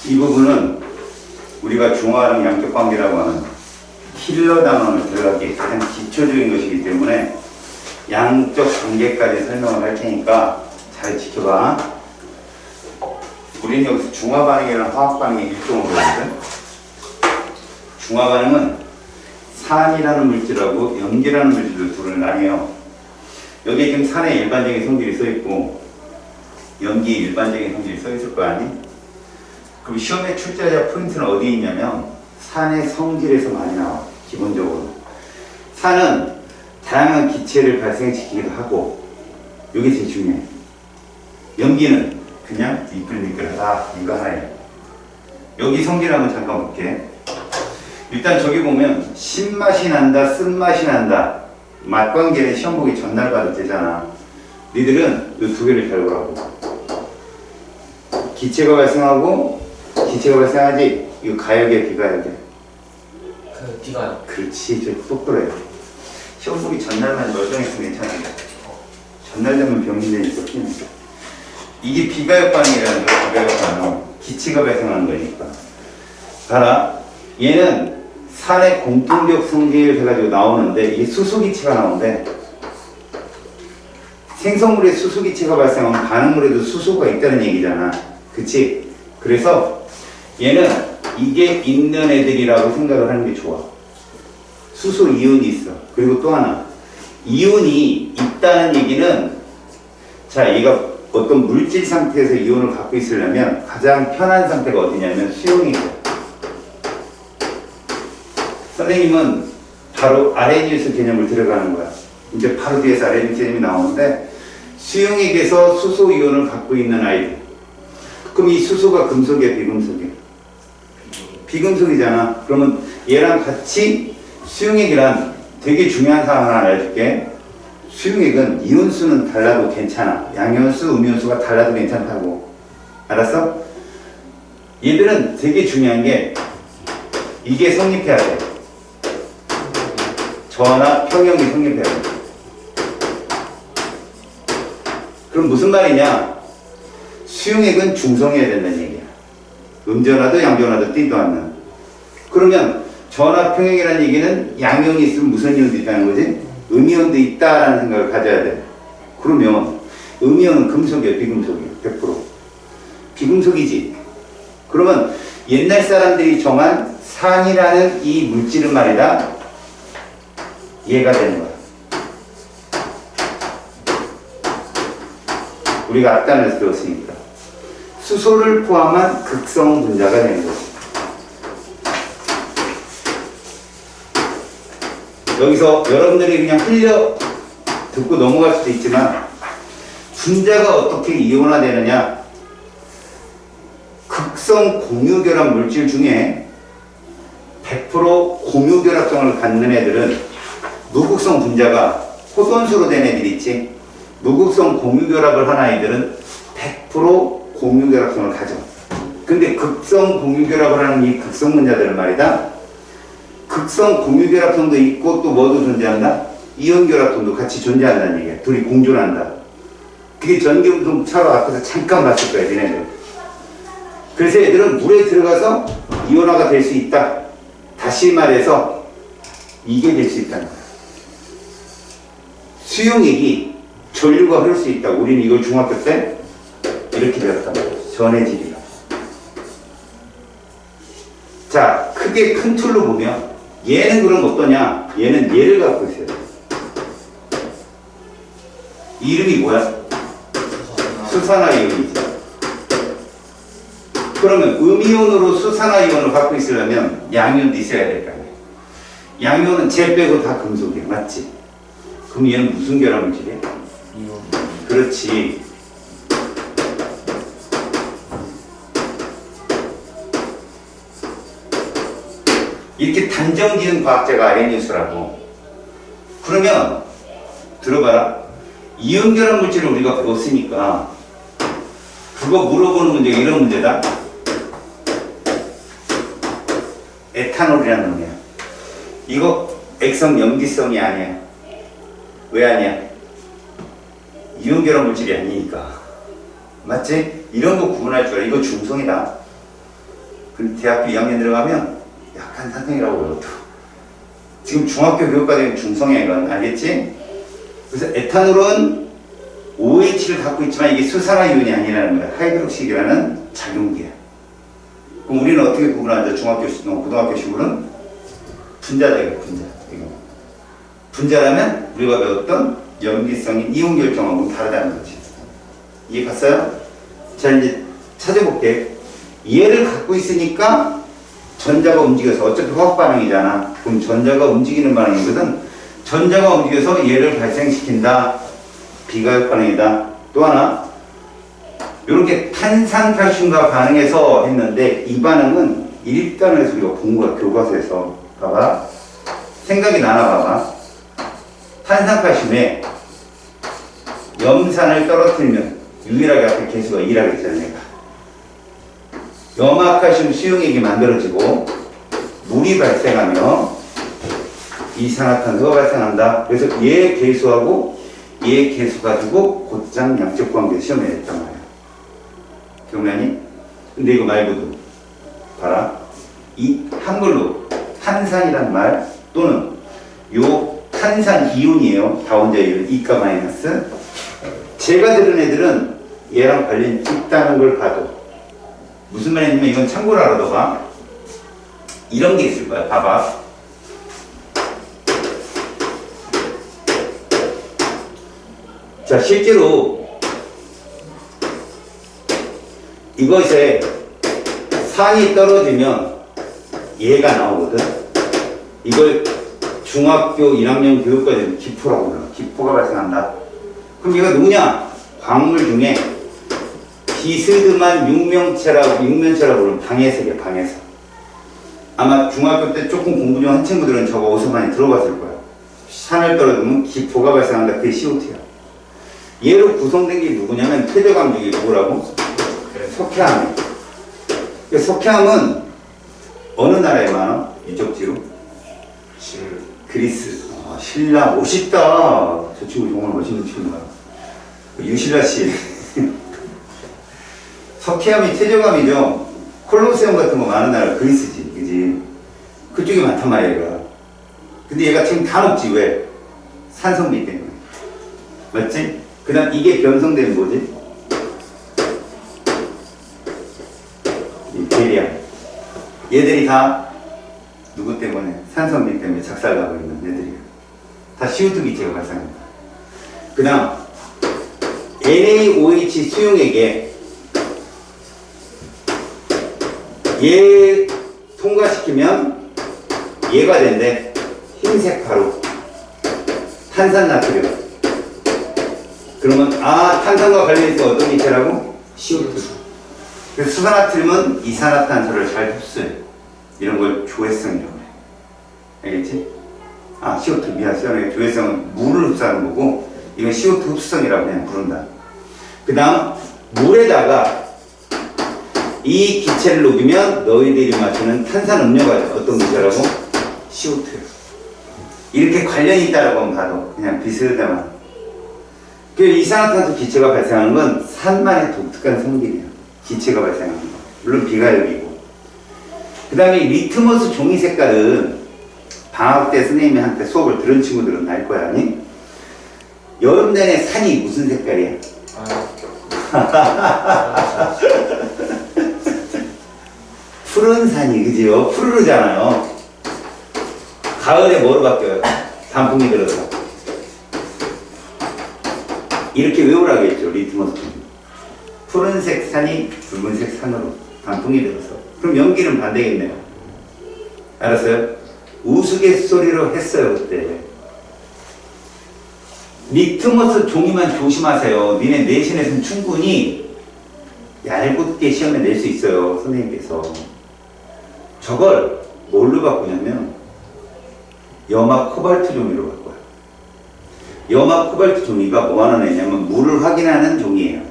이 부분은 우리가 중화랑 양적 관계라고 하는 킬러 단원을 들어가기 가장 기초적인 것이기 때문에 양적 관계까지 설명을 할 테니까 잘 지켜봐. 우리는 여기서 중화 반응이랑 화학 반응의 일종을 보거든. 중화 반응은 산이라는 물질하고 염기라는 물질로 둘을 나뉘어요. 여기에 지금 산의 일반적인 성질이 써있고 염기의 일반적인 성질이 써있을 거 아니? 그럼 시험에 출제자 포인트는 어디에 있냐면 산의 성질에서 많이 나와. 기본적으로 산은 다양한 기체를 발생시키기도 하고 이게 제일 중요해. 염기는 그냥 미끌미끌하다 이거 하나예요. 여기 성질 한번 잠깐 볼게. 일단 저기 보면 신맛이 난다 쓴맛이 난다 맛관계는 시험 보기 전날 봐도 되잖아. 니들은 이 두 개를 잘 보라고. 기체가 발생하고 기체가 발생하지. 이거 가역이야 비가역이야? 그 비가요. 그렇지. 저 똑똑해요. 시험 보기 전날만 멀쩡했으면 괜찮은데 전날 되면 병신이 있었긴 해. 이게 비가역 반응이라는 거야. 비가역 반응. 기체가 발생하는 거니까. 봐라. 얘는 산의 공통적 성질 해가지고 나오는데 이게 수소기체가 나오는데 생성물에 수소기체가 발생하면 반응물에도 수소가 있다는 얘기잖아. 그치? 그래서 얘는 이게 있는 애들이라고 생각을 하는 게 좋아. 수소 이온이 있어. 그리고 또 하나 이온이 있다는 얘기는 자 얘가 어떤 물질 상태에서 이온을 갖고 있으려면 가장 편한 상태가 어디냐면 수용이고 선생님은 바로 아레니우스 개념을 들어가는 거야. 이제 바로 뒤에서 아레니우스 개념이 나오는데 수용액에서 수소 이온을 갖고 있는 아이들. 그럼 이 수소가 금속이야 비금속이야? 비금속이잖아. 그러면 얘랑 같이 수용액이란 되게 중요한 사항 하나 알려줄게. 수용액은 이온수는 달라도 괜찮아. 양이온수, 음이온수가 달라도 괜찮다고. 알았어? 얘들은 되게 중요한 게 이게 성립해야 돼. 저하나 평형이 성립해야 돼. 그럼 무슨 말이냐? 수용액은 중성해야 된다는 얘기야. 음전하도 양전하도 띠도 않는. 그러면 전화 평형이라는 얘기는 양이온이 있으면 무슨 이온도 있다는 거지? 음이온도 있다라는 생각을 가져야 돼. 그러면 음이온은 금속이야, 비금속이야? 100%. 비금속이지. 그러면 옛날 사람들이 정한 산이라는 이 물질은 말이다. 얘가 되는 거야. 우리가 앞단에서 배웠으니까. 수소를 포함한 극성 분자가 되는 거지. 여기서 여러분들이 그냥 흘려 듣고 넘어갈 수도 있지만 분자가 어떻게 이온화되느냐. 극성 공유결합 물질 중에 100% 공유결합성을 갖는 애들은 무극성 분자가 호돈수로 된 애들이 있지. 무극성 공유결합을 한 아이들은 100% 공유결합성을 가져. 근데 극성 공유결합을 하는 이 극성 분자들은 말이다. 극성 공유결합성도 있고 또 뭐도 존재한다? 이온결합성도 같이 존재한다는 얘기야. 둘이 공존한다. 그게 전기운동 차로 앞에서 잠깐 봤을 거야, 얘네들. 그래서 애들은 물에 들어가서 이온화가 될 수 있다. 다시 말해서 이게 될 수 있다는 거야. 수용액이 전류가 흐를 수 있다. 우리는 이걸 중학교 때 이렇게 배웠단 말이야. 전해질이라. 자, 크게 큰 틀로 보면 얘는 그럼 어떠냐? 얘는 얘를 갖고 있어야 돼. 이름이 뭐야? 수산화이온이지. 그러면 음이온으로 수산화이온을 갖고 있으려면 양이온도 있어야 될 거 아니야. 양이온은 쟤 빼고 다 금속이야. 맞지? 그럼 얘는 무슨 결합 물질이야? 이온. 그렇지. 이렇게 단정 지은 과학자가 아레니우스라고. 그러면 들어봐라. 이온 결합 물질을 우리가 배웠으니까 그거 물어보는 문제가 이런 문제다. 에탄올이라는 놈이야. 이거 액성 염기성이 아니야. 왜 아니야? 이온 결합 물질이 아니니까. 맞지? 이런 거 구분할 줄 알아. 이거 중성이다. 근데 대학교 2학년 들어가면 약간 산성이라고 그래요. 또. 지금 중학교 교육과정이 중성이야 이건 알겠지? 그래서 에탄올은 OH를 갖고 있지만 이게 수산화이온이 아니라는 거야. 하이드록식이라는 작용기야. 그럼 우리는 어떻게 구분하죠? 고등학교식으로는 분자다 분자. 이거. 분자라면 우리가 배웠던 염기성인 이온 결정하고는 다르다는 거지. 이해 갔어요? 자 이제 찾아볼게. 얘를 갖고 있으니까 전자가 움직여서 어차피 화학 반응이잖아. 그럼 전자가 움직이는 반응이거든. 전자가 움직여서 얘를 발생시킨다. 비가역 반응이다. 또 하나 이렇게 탄산칼슘과 반응해서 했는데 이 반응은 1단에서 우리가 본 거야. 교과서에서. 봐봐. 생각이 나나 봐봐. 탄산칼슘에 염산을 떨어뜨리면 유일하게 앞에 개수가 2라고 했잖아 내가. 염화칼슘 수용액이 만들어지고 물이 발생하며 이산화탄소가 발생한다. 그래서 얘 개수하고 얘 개수 가지고 곧장 양적 관계 시험에 냈단 말이야. 기억나니? 근데 이거 말고도 봐라. 이 한글로 탄산이란 말 또는 요 탄산 이온이에요. 다원자 이온 이가 마이너스. 제가 들은 애들은 얘랑 관련이 있다는 걸 봐도 무슨 말이냐면 이건 참고로 알아둬봐. 이런 게 있을 거야. 봐봐. 자, 실제로 이것에 산이 떨어지면 얘가 나오거든. 이걸 중학교 1학년 교육과정 기포라고 불러. 기포가 발생한다. 그럼 얘가 누구냐? 광물 중에 비스듬한 육면체라고 부르는 방해색이야, 방해색. 아마 중학교 때 조금 공부 좀 한 친구들은 저거 어디서 많이 들어봤을 거야. 산을 떨어지면 기포가 발생한다. 그게 CO2야. 얘로 구성된 게 누구냐면 퇴적암 중에 누구라고? 석회암. 석회암은 어느 나라에 많아? 유적지로? 그리스. 아, 신라 멋있다. 저 친구 정말 멋있는 친구다. 유신라 씨. 석회암이 퇴적암이죠. 콜로세움 같은 거 많은 나라 그리스지, 그지? 그쪽이 많단 말이야, 얘가. 근데 얘가 지금 다 녹지 왜? 산성비 때문에. 맞지? 그 다음 이게 변성되는 뭐지? 이 베리암. 얘들이 다 누구 때문에? 산성비 때문에 작살나고 있는 애들이야. 다 CO2 기체가 발생합니다. 그 다음 NaOH 수용액에 얘 통과시키면 얘가 된대. 흰색 가루 탄산나트륨. 그러면 탄산과 관련해서 어떤 기체라고? CO2. 그래서 수산나트륨은 이산화탄소를 잘 흡수해. 이런 걸 조회성이라고 그래. 알겠지? CO2 미안. 조회성은 물을 흡수하는 거고 이건 CO2 흡수성이라고 그냥 부른다. 그 다음 물에다가 이 기체를 녹이면 너희들이 마시는 탄산음료가 어떤 기체라고? CO2. 이렇게 관련이 있다라고 하면 봐도 그냥 비슷하만. 그 이산화탄소 기체가 발생하는 건 산만의 독특한 성질이야. 기체가 발생하는 거. 물론 비가역이고. 그 다음에 리트머스 종이 색깔은 방학 때 선생님이 한테 수업을 들은 친구들은 알 거야, 아니? 여름 내내 산이 무슨 색깔이야? 푸른 산이, 그지요? 푸르르잖아요. 가을에 뭐로 바뀌어요? 단풍이 들어서. 이렇게 외우라고 했죠, 리트머스 종이. 푸른색 산이 붉은색 산으로 단풍이 들어서. 그럼 연기는 반대겠네요. 알았어요? 우스갯소리로 했어요, 그때. 리트머스 종이만 조심하세요. 니네 내신에서는 충분히 얇게 시험에 낼 수 있어요, 선생님께서. 저걸 뭘로 바꾸냐면 염화 코발트 종이로 바꿔요. 염화 코발트 종이가 뭐 하는 애냐면 물을 확인하는 종이에요.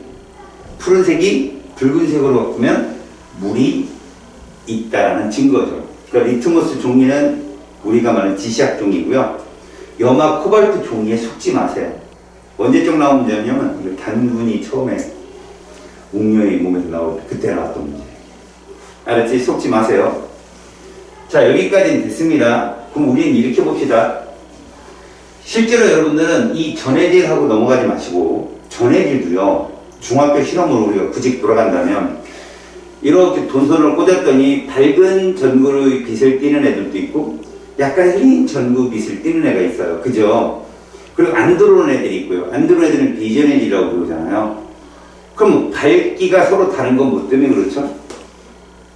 푸른색이 붉은색으로 바꾸면 물이 있다라는 증거죠. 그러니까 리트머스 종이는 우리가 말하는 지시학 종이고요. 염화 코발트 종이에 속지 마세요. 언제적 나온 문제냐면 이거 단군이 처음에 웅녀의 몸에서 나올 때 그때 나왔던 문제. 알았지? 속지 마세요. 자, 여기까지는 됐습니다. 그럼 우리는 이렇게 봅시다. 실제로 여러분들은 이 전해질하고 넘어가지 마시고, 전해질도요, 중학교 실험으로 우리가 굳이 돌아간다면, 이렇게 돈선을 꽂았더니 밝은 전구의 빛을 띠는 애들도 있고, 약간 흐린 전구 빛을 띠는 애가 있어요. 그죠? 그리고 안 들어오는 애들이 있고요. 안 들어오는 애들은 비전해질이라고 부르잖아요. 그럼 밝기가 서로 다른 건 뭐 때문에 그렇죠?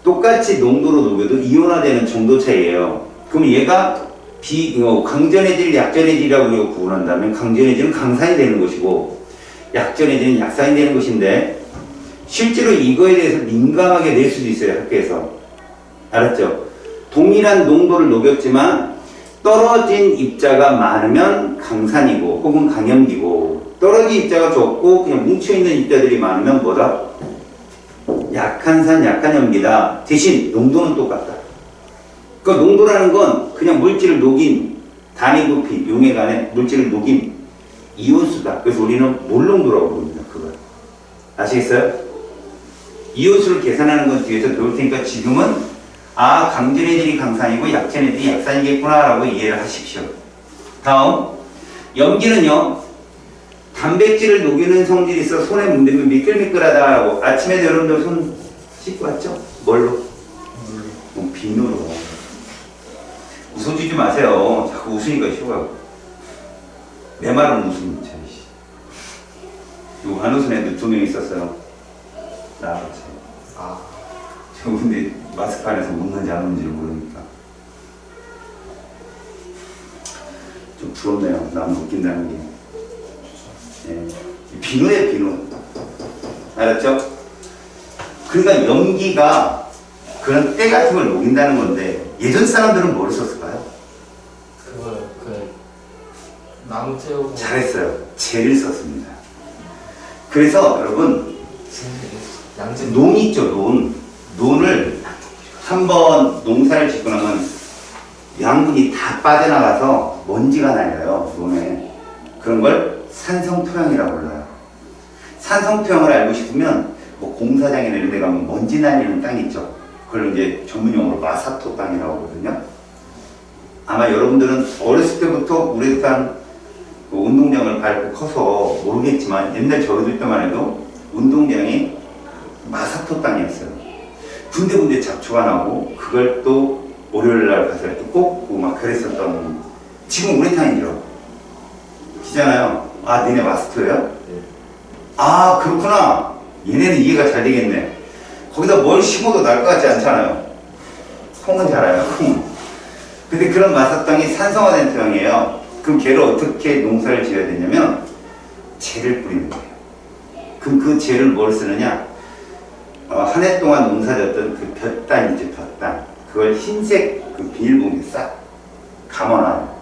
똑같이 농도로 녹여도 이온화되는 정도 차이예요. 그럼 얘가 강전해질, 약전해질이라고 우리가 구분한다면 강전해질은 강산이 되는 것이고 약전해질은 약산이 되는 것인데 실제로 이거에 대해서 민감하게 낼 수도 있어요. 학교에서. 알았죠? 동일한 농도를 녹였지만 떨어진 입자가 많으면 강산이고 혹은 강염기고 떨어진 입자가 적고 그냥 뭉쳐있는 입자들이 많으면 뭐다? 약한 산, 약한 염기다. 대신 농도는 똑같다. 그 농도라는 건 그냥 물질을 녹인 단위 부피, 용해간에 물질을 녹인 이온수다. 그래서 우리는 몰농도라고 부릅니다. 그걸. 아시겠어요? 이온수를 계산하는 건 뒤에서 배울 테니까 지금은 강전해질이 강산이고 약전해질이 약산이겠구나 라고 이해를 하십시오. 다음, 염기는요, 단백질을 녹이는 성질이 있어 손에 문대면 미끌미끌하다라고. 아침에도 여러분들 손 씻고 왔죠? 뭘로? 비누로. 웃어주지 마세요. 자꾸 웃으니까 쉬워요. 내 말은 웃음. 요 안 웃은 애들 2명 있었어요. 나왔지. 저 근데 마스크 안에서 웃는지 안 웃는지 모르니까. 좀 부럽네요. 나만 웃긴다는 게. 예. 비누에 비누. 알았죠? 그러니까 염기가 그런 때 같은 걸 녹인다는 건데 예전 사람들은 뭘 썼을까요? 나무 태우고 잘했어요. 재를 썼습니다. 그래서 여러분 논 있죠, 논. 논을 한번 농사를 짓고 나면 양분이 다 빠져나가서 먼지가 날려요, 논에. 그런 걸 산성토양이라고 불러요. 산성토양을 알고 싶으면 뭐 공사장이나 이런 데 가면 먼지 날리는 땅 있죠. 그걸 이제 전문용어로 마사토 땅이라고 하거든요. 아마 여러분들은 어렸을 때부터 우레탄 운동장을 밟고 커서 모르겠지만 옛날 저희들 때만 해도 운동장이 마사토 땅이었어요. 군데군데 잡초가 나고 그걸 또 월요일날 가서 또 꽂고 막 그랬었던. 지금 우레탄이죠. 기잖아요. 니네 마사토예요? 네. 그렇구나. 얘네는 이해가 잘 되겠네. 거기다 뭘 심어도 날 것 같지 않잖아요. 콩은 자라요, 콩. 근데 그런 마사토 땅이 산성화된 토양이에요. 그럼 걔를 어떻게 농사를 지어야 되냐면 재를 뿌리는 거예요. 그럼 그 재를 뭘 쓰느냐? 한 해 동안 농사졌던 그 볕단 있죠, 볕단. 그걸 흰색 그 비닐봉지에 싹 감아놔요.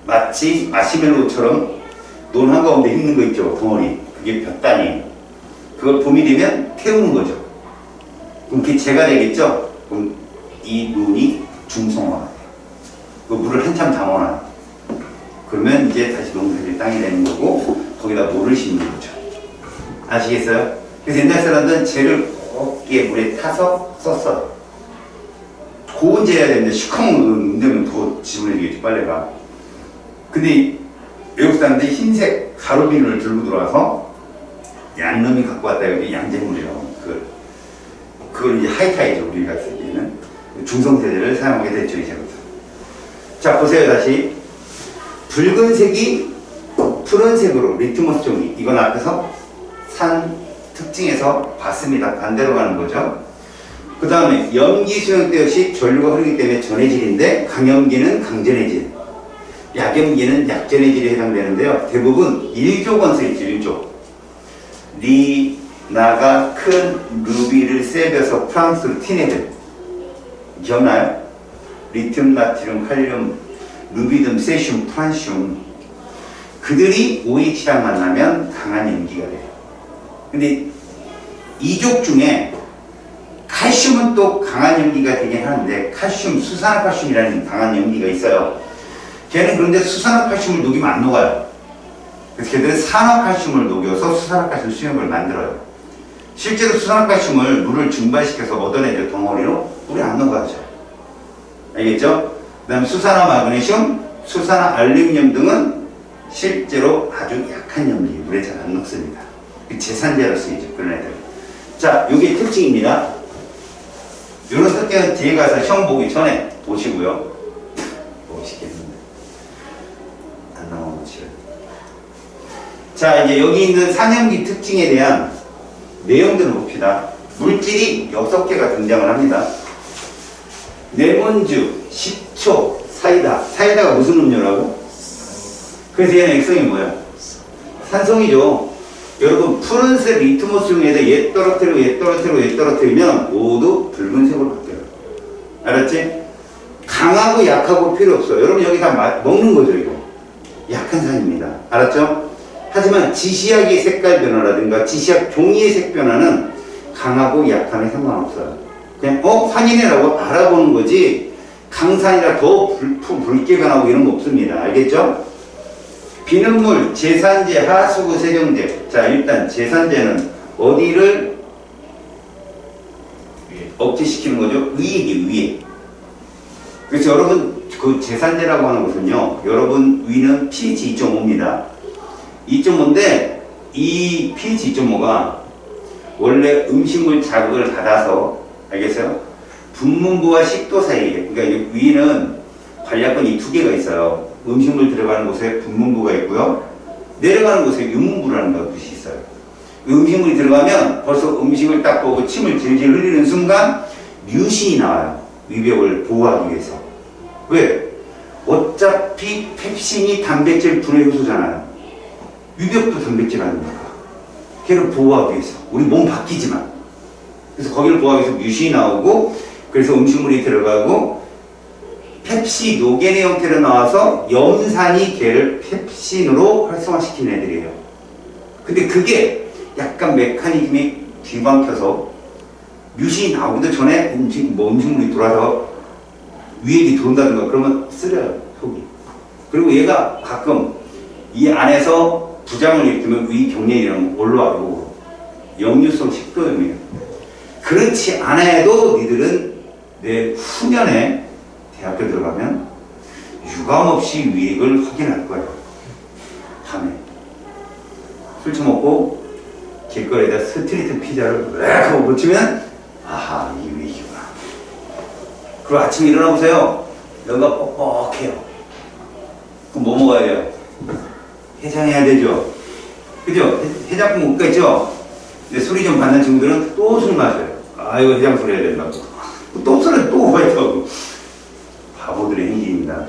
마치 마시멜로처럼 논 한가운데 있는 거 있죠, 덩어리. 그게 볕단이에요. 그걸 봄이 되면 태우는 거죠. 그럼 그게 재가 되겠죠? 그럼 이 논이 중성화가 돼요. 그 물을 한참 담아놔요. 그러면 이제 다시 농사질 땅이 되는 거고 거기다 물을 심는 거죠. 아시겠어요? 그래서 옛날 사람들은 재를 곱게 물에 타서 썼어요. 고운 재야 되는데 시커먼 되면 더 지저분해지겠죠, 빨래가. 근데 외국 사람들이 흰색 가루비누를 들고 들어와서 양놈이 갖고 왔다 여기 양잿물이라고. 그걸 이제 하이타이죠, 우리가 쓰기에는. 중성세제를 사용하게 됐죠, 이제부터. 자, 보세요, 다시. 붉은색이 푸른색으로 리트머스 종이. 이건 앞에서 산 특징에서 봤습니다. 반대로 가는 거죠. 그 다음에 염기 수용때 역시 전류가 흐르기 때문에 전해질인데 강염기는 강전해질, 약염기는 약전해질에 해당되는데요. 대부분 1조 건수 있죠. 1조. 리나가 큰 루비를 세벼서 프랑스로 티네들. 기억나요? 리튬, 나트륨, 칼륨, 루비듬, 세슘, 프란슘. 그들이 OH랑 만나면 강한 염기가 돼요. 근데 이족 중에 칼슘은 또 강한 염기가 되긴 하는데 칼슘, 수산화칼슘이라는 강한 염기가 있어요. 걔는 그런데 수산화칼슘을 녹이면 안 녹아요. 그래서 걔들은 산화칼슘을 녹여서 수산화칼슘 수용을 만들어요. 실제로 수산화칼슘을 물을 증발시켜서 얻어내죠. 덩어리로 물에 안 녹아져. 알겠죠? 그 다음 수산화 마그네슘, 수산화 알루미늄 등은 실제로 아주 약한 염기, 물에 잘 안 녹습니다. 제산제로 쓰이죠. 그런 애들. 자, 요게 특징입니다. 요런 특징은 뒤에 가서 시험 보기 전에 보시고요. 보시겠는데. 안 나오면 싫어요. 자, 이제 여기 있는 산염기 특징에 대한 내용들을 봅시다. 물질이 6개가 등장을 합니다. 레몬즙, 식초, 사이다. 사이다가 무슨 음료라고? 그래서 얘는 액성이 뭐야? 산성이죠. 여러분, 푸른색 리트머스용에다 얘 떨어뜨리고 얘 떨어뜨리고 얘 떨어뜨리면 모두 붉은색으로 바뀌어요. 알았지? 강하고 약하고 필요 없어. 여러분 여기 다 먹는 거죠, 이거. 약한 산입니다. 알았죠? 하지만 지시약의 색깔 변화라든가 지시약 종이의 색 변화는 강하고 약함에 상관없어요. 그냥 산이네라고 알아보는 거지 강산이라 더 붉게 변하고 이런 거 없습니다. 알겠죠? 비눗물, 제산제, 하수구, 세정제. 자, 일단 제산제는 어디를 억제시키는 거죠? 위에. 그래서 여러분 그 제산제라고 하는 것은요, 여러분 위는 pH 2.5입니다. 2.5인데 이 pH 2.5가 원래 음식물 자극을 받아서, 알겠어요? 분문부와 식도 사이에, 그러니까 위는 관략근이 2개가 있어요. 음식물 들어가는 곳에 분문부가 있고요. 내려가는 곳에 유문부라는 것이 있어요. 음식물이 들어가면 벌써 음식을 딱 보고 침을 질질 흘리는 순간 뮤신이 나와요. 위벽을 보호하기 위해서. 왜? 어차피 펩신이 단백질 분해 효소잖아요. 위벽도 단백질 아닙니까? 걔를 보호하기 위해서. 우리 몸 바뀌지만. 그래서 거기를 보호하기 위해서 뮤신이 나오고, 그래서 음식물이 들어가고 펩시 노겐의 형태로 나와서 염산이 걔를 펩신으로 활성화시키는 애들이에요. 근데 그게 약간 메커니즘이 뒤바뀌어서 뮤신이 나오기도 전에 음식물이 돌아서 위액이 들어온다든가 그러면 쓰려요, 속이. 그리고 얘가 가끔 이 안에서 부장을 일으키면 위경련이랑 올라가고 역류성 식도염이에요. 그렇지 않아도 니들은 내 후년에 대학교 들어가면 유감없이 위액을 확인할 거예요. 밤에 술 처먹고 길거리에다 스트리트 피자를 왜 하고 붙이면 아하, 이 위액이구나. 그리고 아침에 일어나 보세요. 여기가 뻑뻑해요. 그럼 뭐 먹어야 돼요? 해장해야 되죠. 그죠? 해장국 먹고 있죠? 근데 술이 좀 받는 친구들은 또 술 마셔요. 아, 이거 해장술 해야 된다고. 또 술을 또 먹어야겠다고. 바보들의 행기입니다.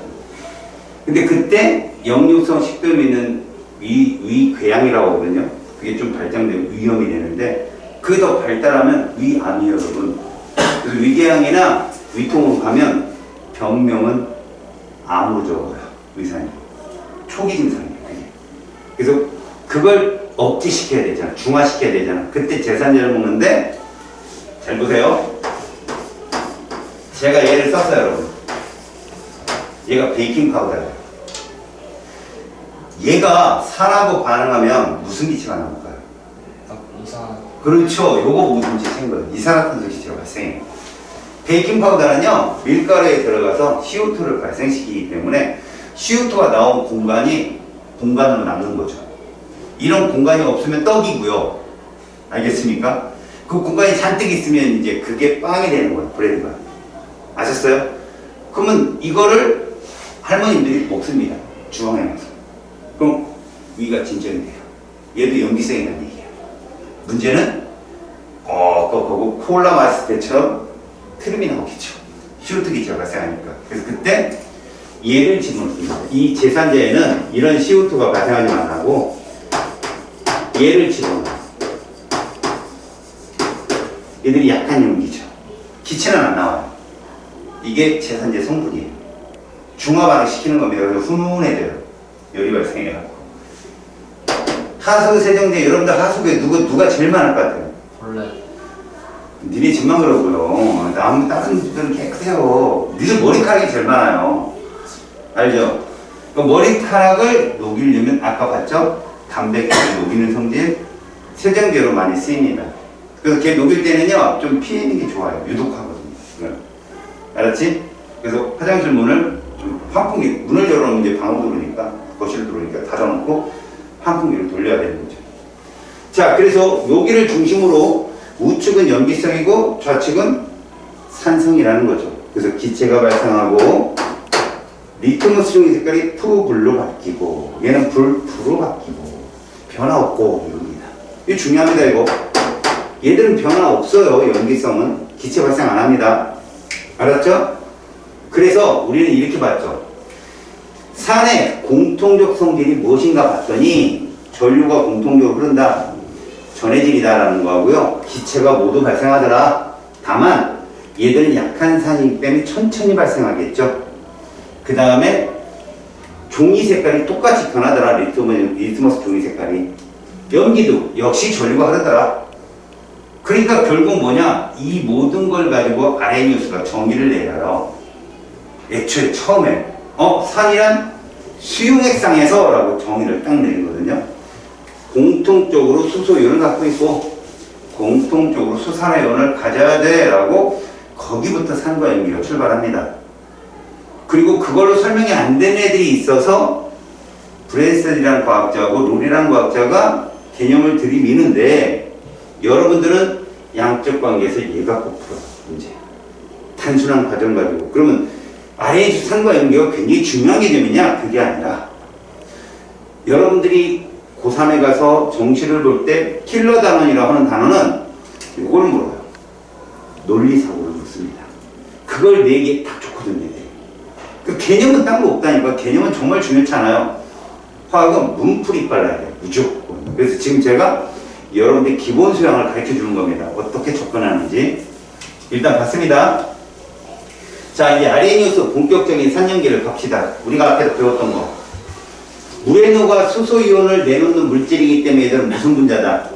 근데 그때 역류성 식도염이 있는 위궤양이라고 하거든요. 그게 좀 발달되면 위염이 되는데, 그게 더 발달하면 위암이에요, 여러분. 그래서 위궤양이나 위통으로 가면 병명은 암으로 적어요. 의사님. 초기 증상이에요, 그게. 그래서 그걸 억제시켜야 되잖아. 중화시켜야 되잖아. 그때 제산제를 먹는데, 잘 보세요. 제가 얘를 썼어요, 여러분. 얘가 베이킹 파우더예요. 얘가 산하고 반응하면 무슨 기체가 나올까요? 이상. 그렇죠. 요거 뭐든지 생긴 거예요. 이산화탄소 기체가 발생해요. 베이킹 파우더는요, 밀가루에 들어가서 CO2를 발생시키기 때문에 CO2가 나온 공간으로 남는 거죠. 이런 공간이 없으면 떡이고요. 알겠습니까? 그 공간이 잔뜩 있으면 이제 그게 빵이 되는 거예요. 브레드가. 아셨어요? 그러면 이거를 할머님들이 먹습니다. 주황에 넣어서. 그럼 위가 진정이 돼요. 얘도 염기성이라는 얘기예요. 문제는 꺽꺽하고 콜라 마실 때처럼 트름이 나오겠죠. CO2 기체가 발생하니까. 그래서 그때 얘를 집어넣습니다. 이 제산제에는 이런 CO2가 발생하지 말라고 얘를 집어넣어요. 얘들이 약한 용기죠. 기체는 안 나와요. 이게 제산제 성분이에요. 중화 반응시키는 겁니다. 그래서 훈훈해져요. 열이 발생해갖고. 하수 세정제, 여러분들 하수구에 누가 제일 많을 것 같아요? 원래 니네 집만 그러고요. 다른 집들은 깨끗해요. 니들 머리카락이 제일 많아요. 알죠? 그 머리카락을 녹이려면 아까 봤죠? 단백질을 녹이는 성질 세정제로 많이 쓰입니다. 그래서 걔 녹일 때는요, 좀 피하는 게 좋아요. 유독하거든요. 알았지? 그래서 화장실 문을 좀 환풍기, 문을 열어놓으면 이제 방으로 들어오니까, 거실로 들어오니까 닫아놓고 환풍기를 돌려야 되는 거죠. 자, 그래서 여기를 중심으로 우측은 염기성이고 좌측은 산성이라는 거죠. 그래서 기체가 발생하고 리트머스 종이 색깔이 푸블로 바뀌고 얘는 불푸로 바뀌고 변화 없고 이겁니다. 이거 중요합니다. 이거 얘들은 변화 없어요. 염기성은 기체 발생 안 합니다. 알았죠? 그래서 우리는 이렇게 봤죠. 산의 공통적 성질이 무엇인가 봤더니 전류가 공통적으로 흐른다. 전해질이다라는 거하고요. 기체가 모두 발생하더라. 다만 얘들은 약한 산이기 때문에 천천히 발생하겠죠. 그 다음에 종이 색깔이 똑같이 변하더라. 리트머스 종이 색깔이. 염기도 역시 전류가 흐르더라. 그러니까 결국 뭐냐, 이 모든 걸 가지고 아레니우스가 정의를 내려요. 애초에 처음에 산이란 수용액상에서 라고 정의를 딱 내리거든요. 공통적으로 수소이온을 갖고 있고 공통적으로 수산화이온을 가져야 돼 라고 거기부터 산과 염기가 출발합니다. 그리고 그걸로 설명이 안 된 애들이 있어서 브랜스턴이라는 과학자하고 롤이라는 과학자가 개념을 들이미는데 여러분들은 양적 관계에서 얘가 꼭 풀어. 문제. 단순한 과정 가지고. 그러면 아래의 산과 염기가 굉장히 중요한 개념이냐? 그게 아니라 여러분들이 고3에 가서 정시를 볼 때 킬러 단원이라고 하는 단어는 이걸 물어요. 논리사고를 묻습니다. 그걸 내기에 딱 좋거든요. 그 개념은 딴 거 없다니까. 개념은 정말 중요치 않아요. 화학은 문풀이 빨라야 돼요. 무조건. 그래서 지금 제가 여러분들 기본 소양을 가르쳐 주는 겁니다. 어떻게 접근하는지. 일단 봤습니다. 자, 이제 아레니우스 본격적인 산염기를 갑시다. 우리가 앞에서 배웠던 거. 물에 녹아 수소이온을 내놓는 물질이기 때문에 얘들은 무슨 분자다?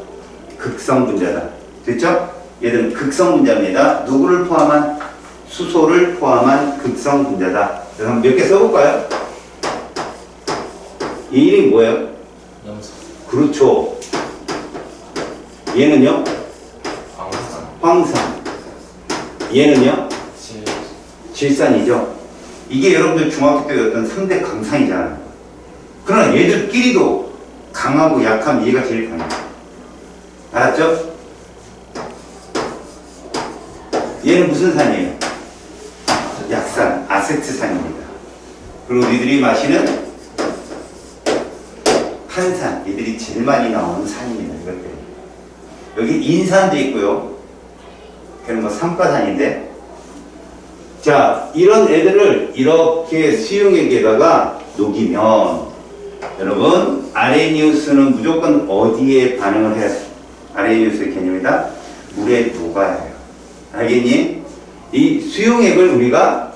극성 분자다. 됐죠? 얘들은 극성 분자입니다. 누구를 포함한? 수소를 포함한 극성 분자다. 그래서 몇 개 써볼까요? 이 이름이 뭐예요? 염소. 그렇죠. 얘는요? 황산. 황산. 얘는요? 질산이죠. 이게 여러분들 중학교 때 배웠던 3대 강산이잖아요. 그러나 얘들끼리도 강하고 약하면 얘가 제일 강해요. 알았죠? 얘는 무슨 산이에요? 약산, 아세트산입니다. 그리고 니들이 마시는 탄산, 얘들이 제일 많이 나오는 산입니다. 이것들. 여기 인산도 있고요. 걔는 뭐 삼가산인데. 자, 이런 애들을 이렇게 수용액에다가 녹이면 여러분 아레니우스는 무조건 어디에 반응을 해야 돼? 아레니우스의 개념이다. 물에 녹아야 해요. 알겠니? 이 수용액을 우리가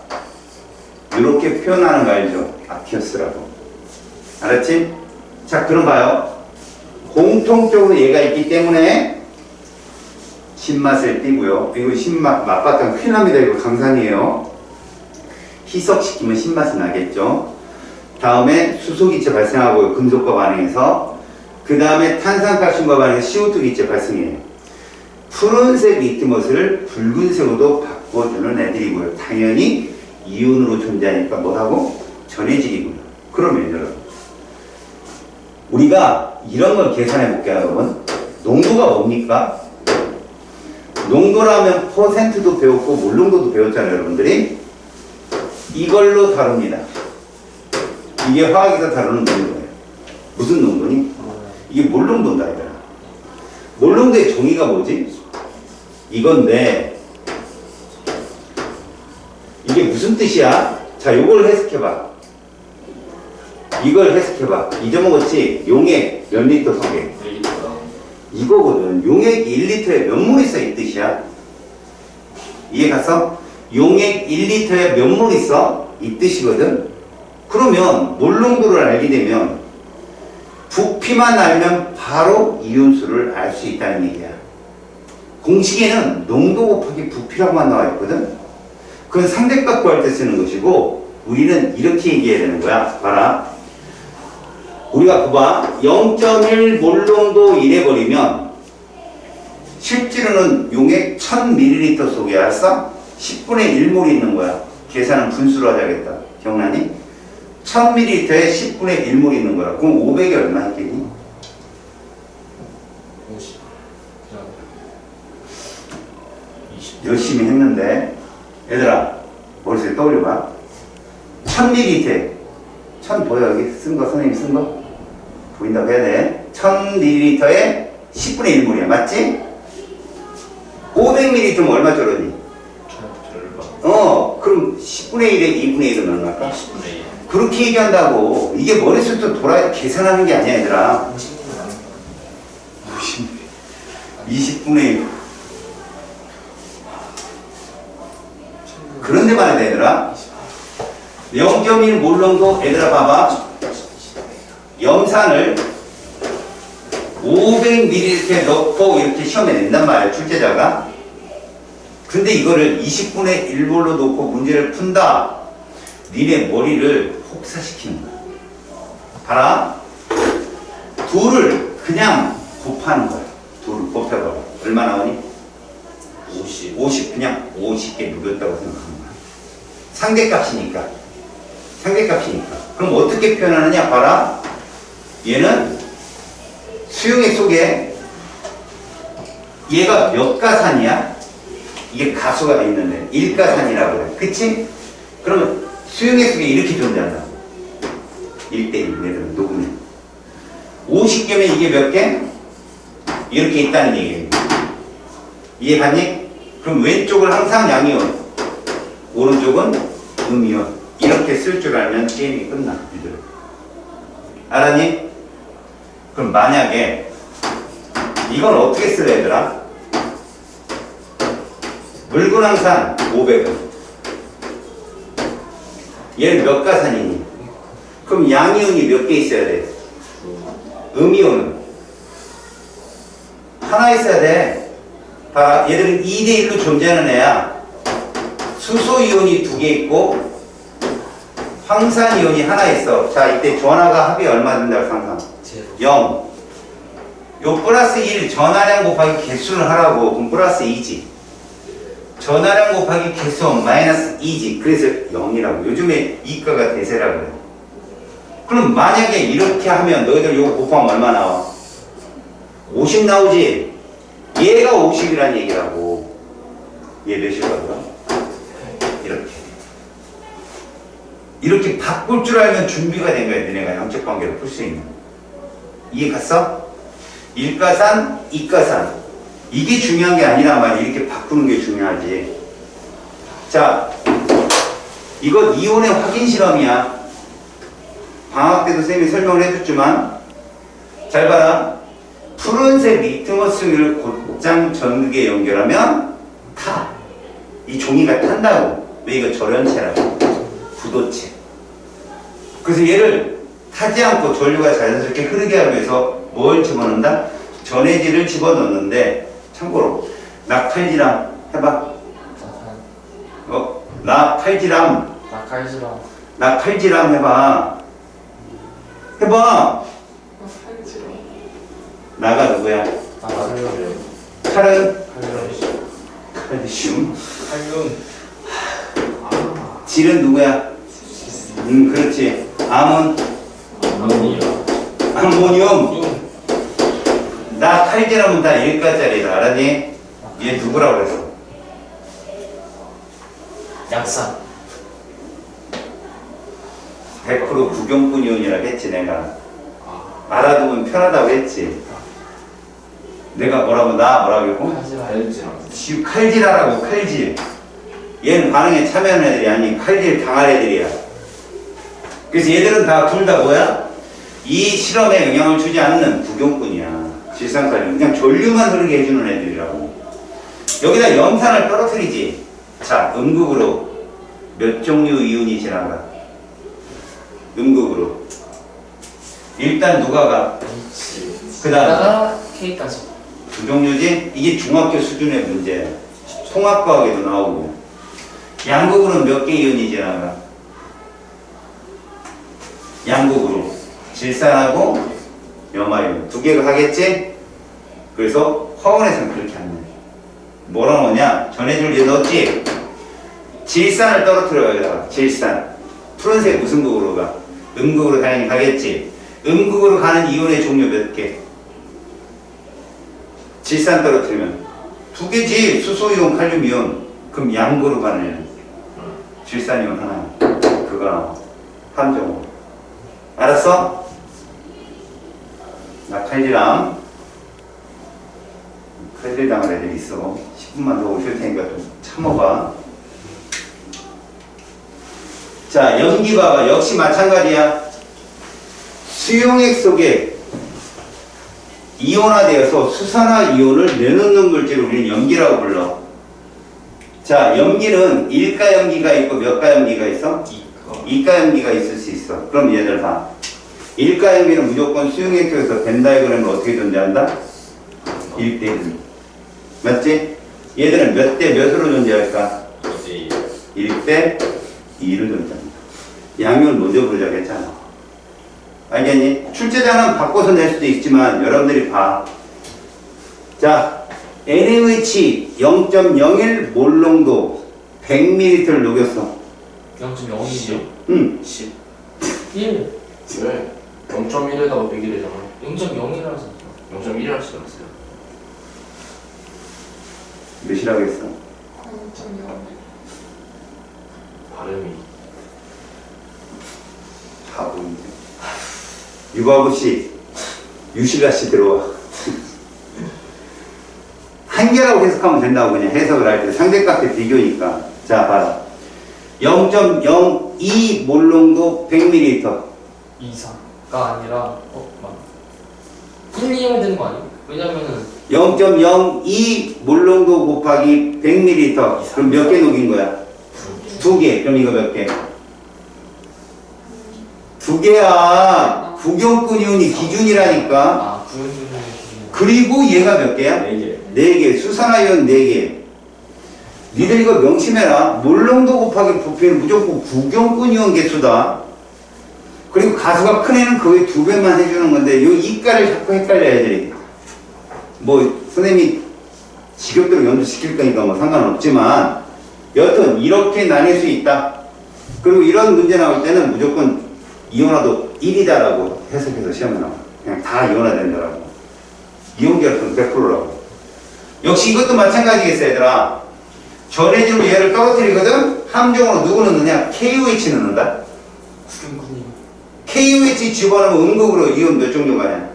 이렇게 표현하는 거 알죠? 아키오스라고. 알았지? 자, 그럼 봐요. 공통적으로 얘가 있기 때문에 신맛을 띠고요. 이거 신맛, 맛봤다면 큰일 납니다. 이거 강산이에요. 희석시키면 신맛이 나겠죠. 다음에 수소기체 발생하고요. 금속과 반응해서. 그 다음에 탄산칼슘과 반응해서 CO2 기체 발생해요. 푸른색 리트머스를 붉은색으로 바꿔주는 애들이고요. 당연히 이온으로 존재하니까 뭐라고? 전해질이고요. 그러면 여러분 우리가 이런 걸 계산해 볼게요. 여러분 농도가 뭡니까? 농도라면 퍼센트도 배웠고 몰농도도 배웠잖아요. 여러분들이 이걸로 다룹니다. 이게 화학에서 다루는 농도예요. 무슨 농도니? 이게 몰농도다 얘들아. 몰농도의 정의가 뭐지? 이건데 이게 무슨 뜻이야? 자, 요걸 해석해봐. 이걸 해석해봐. 잊어먹었지? 용액 몇 리터 성액? 이거거든. 용액 1리터에 몇 몰 있어? 이 뜻이야. 이해 갔어? 용액 1리터에 몇 몰 있어? 이 뜻이거든. 그러면 몰농도를 알게 되면 부피만 알면 바로 이온수를 알 수 있다는 얘기야. 공식에는 농도 곱하기 부피라고만 나와 있거든. 그건 상대값 구할 때 쓰는 것이고 우리는 이렇게 얘기해야 되는 거야. 봐라. 우리가 봐봐. 0.1 몰농도 이래버리면 실제로는 용액 1000ml 속에 알았어? 10분의 1몰이 있는 거야. 계산은 분수로 하자겠다. 기억나니? 1000ml에 10분의 1몰이 있는 거라. 그럼 500이 얼마 있겠니? 50. 그냥 20. 열심히 했는데 얘들아 머릿속에 떠올려봐. 1000ml 1000 보여 여기? 쓴 거 선생님 쓴 거? 보인다고 해야 돼. 1000ml에 10분의 1몰이야. 맞지? 500ml면 얼마 줄었니? 절반. 그럼 10분의 1에 2분의 1은 얼마일까? 20분의 1. 그렇게 얘기한다고. 이게 머릿속도 돌아 계산하는 게 아니야 얘들아. 20분의 1. 그런데 말이야 얘들아. 0.1 몰롱도 얘들아 봐봐. 염산을 500ml 넣고 이렇게 시험에 낸단 말이야 출제자가. 근데 이거를 20분의 1몰로 놓고 문제를 푼다. 니네 머리를 혹사시키는 거야. 봐라. 둘을 그냥 곱하는 거야. 둘을 곱해봐. 얼마 나오니? 50. 50. 그냥 50개 누렸다고 생각하는 거야. 상대값이니까. 상대값이니까. 그럼 어떻게 표현하느냐? 봐라. 얘는 수용액 속에 얘가 몇 가산이야? 이게 가수가 돼 있는데 1가산이라고 그래. 그치? 그러면 수용액 속에 이렇게 존재한다. 1대1 얘들은 녹으면 50개면 이게 몇 개? 이렇게 있다는 얘기예요. 이해 갔니? 그럼 왼쪽은 항상 양이온, 오른쪽은 음이온. 이렇게 쓸 줄 알면 게임이 끝나. 알았니? 그럼 만약에 이건 어떻게 쓸래 얘들아? 물구항산 500원. 얘는 몇 가산이니? 그럼 양이온이 몇 개 있어야 돼? 음이온은 하나 있어야 돼. 봐라. 얘들은 2대1로 존재하는 애야. 수소이온이 2개 있고 황산이온이 하나 있어. 자, 이때 전하가 합이 얼마 된다고 상상? 0. 요 플러스 1 전하량 곱하기 개수를 하라고. 그럼 플러스 2지. 전하량 곱하기 개수는 마이너스 2지. 그래서 0이라고. 요즘에 이가가 대세라고 그래. 그럼 만약에 이렇게 하면 너희들 요거 곱하면 얼마 나와? 50 나오지? 얘가 50이라는 얘기라고. 얘 몇이라고요? 이렇게 바꿀 줄 알면 준비가 된 거야. 너네가 양적 관계를 풀 수 있는. 이해 갔어? 1가산, 2가산. 이게 중요한 게 아니란 말이야. 이렇게 바꾸는 게 중요하지. 자, 이건 이온의 확인 실험이야. 방학 때도 쌤이 설명을 해줬지만 잘 봐라. 푸른색 리트머스를 곧장 전극에 연결하면 타. 이 종이가 탄다고. 왜? 이거 절연체라고. 부도체. 그래서 얘를 타지 않고 전류가 자연스럽게 흐르게 하기 위해서 뭘 집어넣는다? 전해질을 집어넣는데, 참고로 낙팔지람 해봐. 낙팔지람. 낙할지랑. 낙팔지람 해봐. 해봐. 나가 누구야? 칼륨. 칼은? 칼륨. 칼슘. 칼륨. 질은 누구야? 그렇지. 암은? 아모니아. 암모늄. 나 칼질하면 다 1가짜리다. 알았니? 얘 누구라고 그랬어? 약산. 100% 구경꾼 이온이라고 했지 내가. 알아두면 편하다고 했지. 내가 뭐라고 했고? 칼질랑. 칼질하라고. 칼질. 얘는 반응에 참여하는 애들이 아니 칼질 당할 애들이야. 그래서 얘들은 다 둘 다 뭐야? 이 실험에 영향을 주지 않는 구경꾼이야. 질산칼륨. 그냥 전류만 흐르게 해주는 애들이라고. 여기다 염산을 떨어뜨리지. 자, 음극으로 몇 종류 이온이 지나가? 음극으로. 일단 누가 가? 그 다음 K까지. 두 종류지? 이게 중학교 수준의 문제야. 통합과학에도 나오고. 양극으로는 몇 개 이온이 지나가? 양극으로 질산하고 염화이온 2개가 가겠지? 그래서 화원에서는 그렇게 합니다. 뭐라 넣냐? 전해줄 에 넣었지? 질산을 떨어뜨려요. 여기다가 질산. 푸른색 무슨 극으로 가? 음극으로 당연히 가겠지. 음극으로 가는 이온의 종류 몇 개? 질산 떨어뜨리면 두 개지. 수소이온, 칼륨이온. 그럼 양극으로 가는 애는 질산이온 하나. 그거 나와. 함정으로. 알았어? 나 칼질함. 칼질 당할 애들이 있어. 10분만 더 오실 테니까 좀 참아봐. 자, 염기 봐봐. 역시 마찬가지야. 수용액 속에 이온화되어서 수산화 이온을 내놓는 물질을 우리는 염기라고 불러. 자, 염기는 일가 염기가 있고 몇 가 염기가 있어? 이가 염기가 있을 수 있어. 그럼 얘들 봐. 일가 염기는 무조건 수용액 속에서 벤 다이그램을 어떻게 존재한다? 1대1. 맞지? 얘들은 몇 대 몇으로 존재할까? 1대 2로 존재한다. 양을 먼저 부르자고 했잖아. 알겠니? 출제자는 바꿔서 낼 수도 있지만 여러분들이 봐. 자, NaOH 0.01 몰농도 100ml를 녹였어. 0.01이요? 응. 10. 1. 왜? 0.1에다가 100이래잖아. 0.0이라서 0.1이 할 수가 있어요. 몇이라고 했어? 0.0. 발음이. 바보인데. 유바부씨, 유실라씨 들어와. 한 개라고 해석하면 된다고 그냥 해석을 할 때 상대값의 비교니까. 자, 봐라. 0.02 몰농도 100ml. 이상가 아니라 맞 1, 2면 되는 거 아니에요? 왜냐면은 0.02 몰농도 곱하기 100ml. 그럼 몇 개 녹인 거야? 2개. 그럼 이거 몇 개? 2개야. 구경꾼 이온이 기준이라니까. 구현준의 기준. 그리고 얘가 몇 개야? 4개. 4개. 수산화이온 4개. 니들 이거 명심해라. 몰농도 곱하기 부피는 무조건 구경꾼 이온 개수다. 그리고 가수가 큰 애는 거의 2배만 해주는 건데 요 이가를 자꾸 헷갈려 애들이. 뭐 선생님이 직업대로 연주시킬 거니까 뭐 상관없지만 여튼 이렇게 나뉠 수 있다. 그리고 이런 문제 나올 때는 무조건 이온화도 1이다라고 해석해서 시험에 나와. 그냥 다 이온화된다라고. 이온결합은 100%라고. 역시 이것도 마찬가지겠어 얘들아. 전해질로 얘를 떨어뜨리거든. 함정으로 누구 넣느냐? KOH 넣는다. 구경꾼이. KOH 집어넣으면 음극으로 이온 몇 종류 가냐?